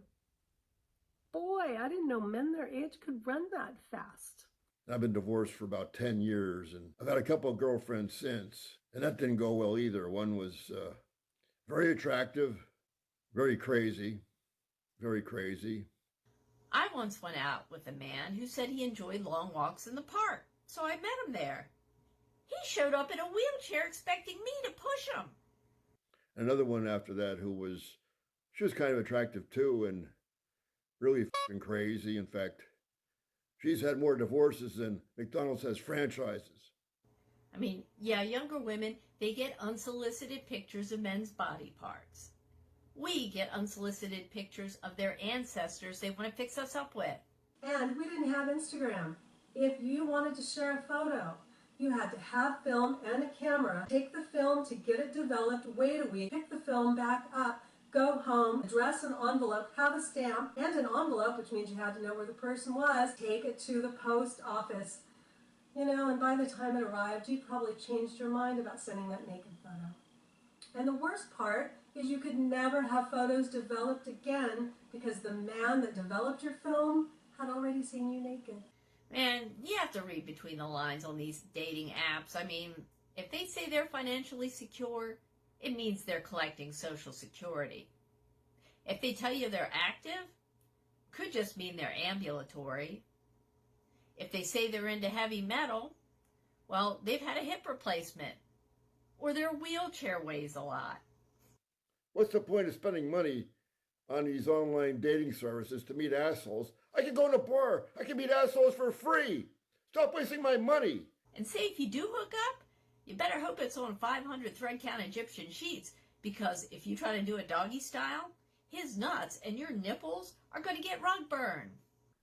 Boy, I didn't know men their age could run that fast. I've been divorced for about 10 years, and I've had a couple of girlfriends since, and that didn't go well either. One was very attractive, very crazy, very crazy. I once went out with a man who said he enjoyed long walks in the park, so I met him there. He showed up in a wheelchair expecting me to push him. Another one after that she was kind of attractive too, and really fucking crazy. In fact, she's had more divorces than McDonald's has franchises. I mean, yeah, younger women, they get unsolicited pictures of men's body parts. We get unsolicited pictures of their ancestors they want to fix us up with. And we didn't have Instagram. If you wanted to share a photo, you had to have film and a camera, take the film to get it developed, wait a week, pick the film back up, go home, address an envelope, have a stamp and an envelope, which means you had to know where the person was, take it to the post office. You know, and by the time it arrived, you probably changed your mind about sending that naked photo. And the worst part is you could never have photos developed again because the man that developed your film had already seen you naked. Man, you have to read between the lines on these dating apps. I mean, if they say they're financially secure, it means they're collecting Social Security. If they tell you they're active, could just mean they're ambulatory. If they say they're into heavy metal, well, they've had a hip replacement, or their wheelchair weighs a lot. What's the point of spending money on these online dating services to meet assholes? I can go in a bar. I can meet assholes for free. Stop wasting my money. And say if you do hook up, you better hope it's on 500 thread count Egyptian sheets, because if you try to do a doggy style, his nuts and your nipples are going to get rug burn.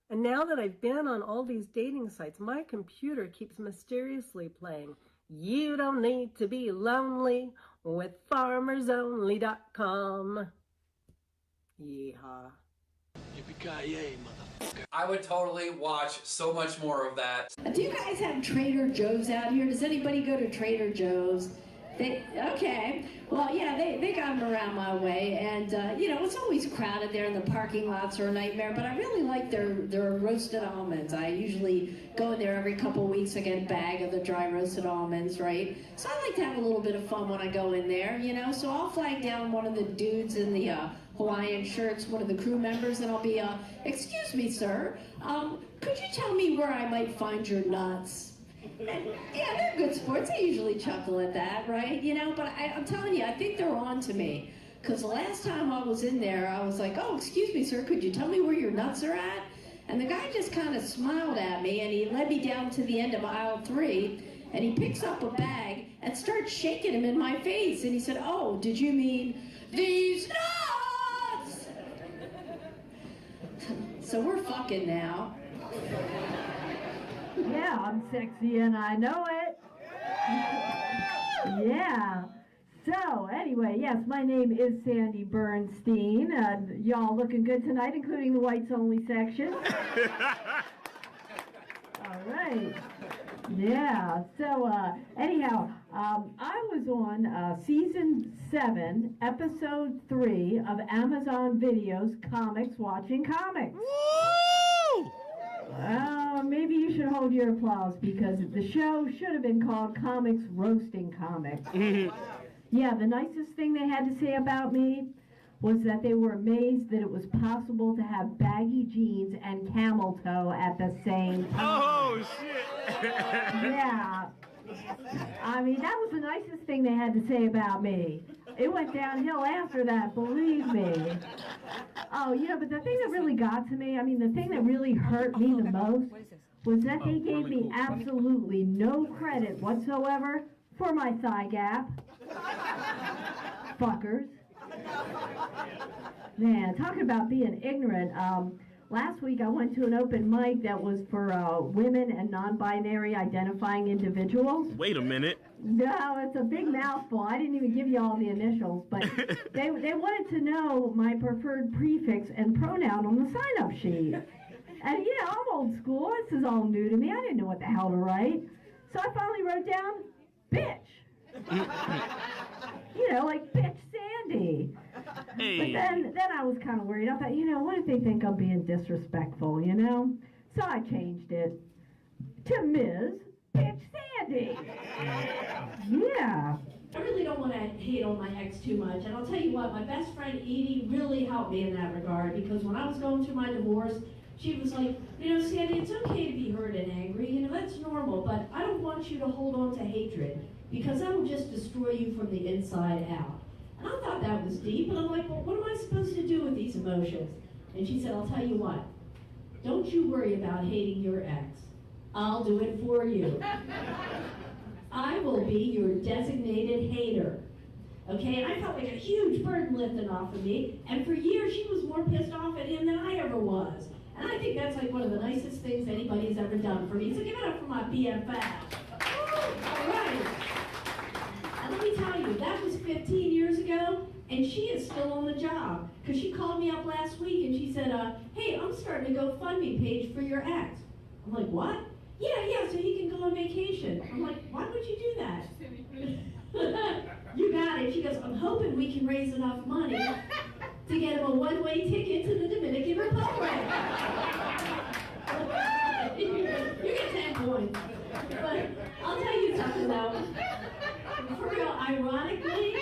And now that I've been on all these dating sites, my computer keeps mysteriously playing You Don't Need to Be Lonely with FarmersOnly.com. Yeehaw. Yippee-ki-yay, motherfucker. I would totally watch so much more of that. Do you guys have Trader Joe's out here? Does anybody go to Trader Joe's? Okay. Well, yeah, they got them around my way, and it's always crowded there, and the parking lots are a nightmare. But I really like their roasted almonds. I usually go in there every couple of weeks. I get a bag of the dry roasted almonds, right? So I like to have a little bit of fun when I go in there, So I'll flag down one of the dudes in the Hawaiian shirts, one of the crew members, and I'll be, "Excuse me, sir. Could you tell me where I might find your nuts?" And, yeah, they're good sports. I usually chuckle at that, right? But I'm telling you, I think they're on to me. Because the last time I was in there, I was like, "Oh, excuse me, sir, could you tell me where your nuts are at?" And the guy just kind of smiled at me, and he led me down to the end of aisle 3, and he picks up a bag and starts shaking him in my face. And he said, "Oh, did you mean these nuts?" So we're fucking now. Yeah, I'm sexy and I know it. Yeah. So, anyway, yes, my name is Sandy Bernstein. Y'all looking good tonight, including the whites only section. All right. Yeah. So, anyhow, I was on season 7, episode 3 of Amazon Video's Comics Watching Comics. Woo! Maybe you should hold your applause because the show should have been called Comics Roasting Comics. Yeah, the nicest thing they had to say about me was that they were amazed that it was possible to have baggy jeans and camel toe at the same time. Oh, shit! Yeah. I mean, that was the nicest thing they had to say about me. It went downhill after that, believe me. Oh, but the thing that really got to me, the thing that really hurt me the most was that they gave me absolutely no credit whatsoever for my thigh gap. Fuckers. Man, talking about being ignorant, last week I went to an open mic that was for women and non-binary identifying individuals. Wait a minute. No, it's a big mouthful. I didn't even give you all the initials, but they wanted to know my preferred prefix and pronoun on the sign-up sheet. And I'm old school. This is all new to me. I didn't know what the hell to write. So I finally wrote down, bitch. Like bitch Sandy. Hey. But then I was kind of worried. I thought, what if they think I'm being disrespectful, So I changed it to Ms. Bitch Sandy. Yeah. I really don't want to hate on my ex too much, and I'll tell you what, my best friend Edie really helped me in that regard, because when I was going through my divorce, she was like, Sandy, it's okay to be hurt and angry, that's normal, but I don't want you to hold on to hatred, because that will just destroy you from the inside out. And I thought that was deep, and I'm like, well, what am I supposed to do with these emotions? And she said, I'll tell you what, don't you worry about hating your ex. I'll do it for you. I will be your designated hater. Okay, and I felt like a huge burden lifted off of me, and for years she was more pissed off at him than I ever was. And I think that's like one of the nicest things anybody's ever done for me. So give it up for my BFF. All right. And let me tell you, that was 15 years ago, and she is still on the job. Because she called me up last week and she said, hey, I'm starting a GoFundMe page for your ex. I'm like, what? Yeah, so he can go on vacation. I'm like, why would you do that? You got it. She goes, I'm hoping we can raise enough money to get him a one-way ticket to the Dominican Republic. You get 10 points. But I'll tell you something though. For real, ironically,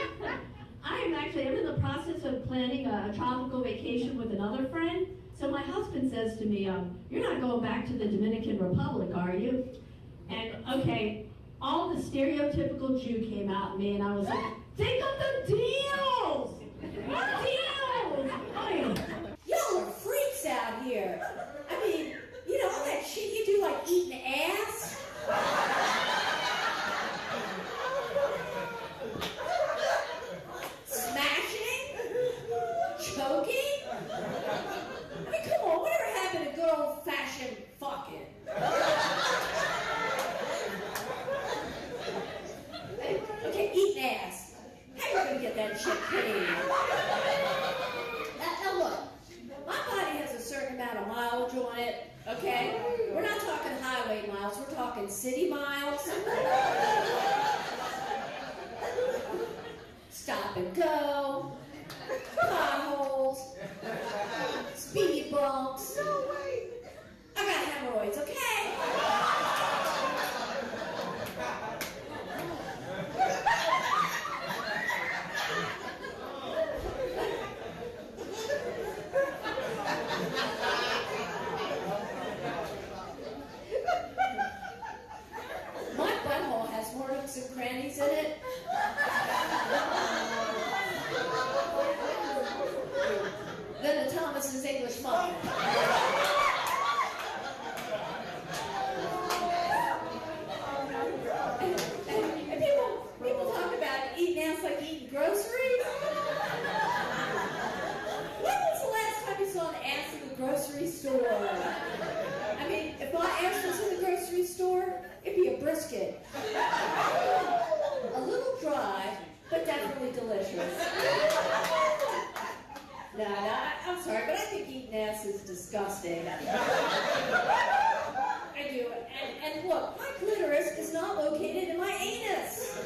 I'm in the process of planning a tropical vacation with another friend. So my husband says to me, you're not going back to the Dominican Republic, are you? And okay, all the stereotypical Jew came out in me, and I was like, think of the deals! What deals? Y'all are freaks out here. I mean, all that shit you do, like eating ass. Smashing? Choking? I mean, come on, whatever happened to good old-fashioned fucking? Okay, eating ass. How you gonna get that shit paid? Now look, my body has a certain amount of mileage on it, okay? We're not talking highway miles, we're talking city miles. stop and go, potholes, speed bumps. No way. I got hemorrhoids, okay? My butthole has more nooks and crannies in it than a Thomas's English muffin. And people talk about eating ass like eating groceries. When was the last time you saw an ass in the grocery store? I mean, if my ass was in the grocery store, it'd be a brisket. A little dry, but definitely delicious. No, I'm sorry, but I think eating ass is disgusting. I do. And look, my clitoris is not located in my anus.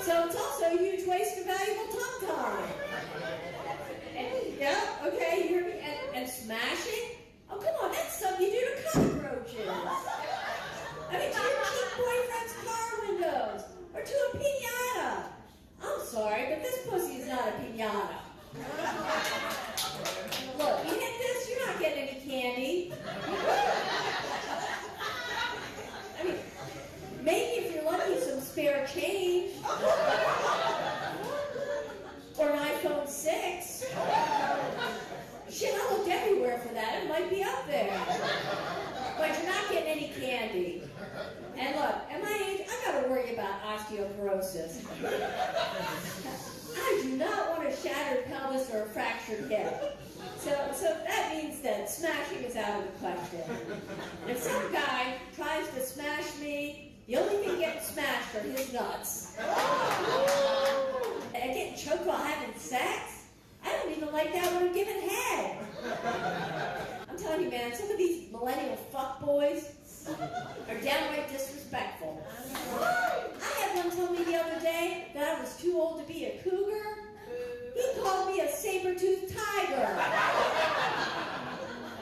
So it's also a huge waste of valuable tongue time. And, yeah, okay, you hear me? And smashing? Oh, come on, that's something you do to cockroaches. I mean, to your cheap boyfriend's car windows, or to a piñata. I'm sorry, but this pussy is not a piñata. Look, you hit this, you're not getting any candy. I mean, maybe if you're lucky, some spare change. Or an iPhone 6. Shit, I looked everywhere for that. It might be up there. But you're not getting any candy. And look, at my age, I gotta worry about osteoporosis. I do not want a shattered pelvis or a fractured hip. So that means that smashing is out of the question. And if some guy tries to smash me, the only thing getting smashed are his nuts. And getting choked while having sex? I don't even like that when I'm giving head. I'm telling you, man, some of these millennial fuckboys are downright disrespectful. I had one tell me the other day that I was too old to be a cougar. He called me a saber-toothed tiger.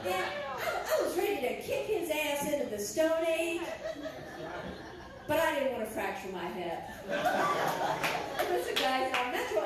Man, I was ready to kick his ass into the Stone Age, but I didn't want to fracture my hip. Listen, guys, Metro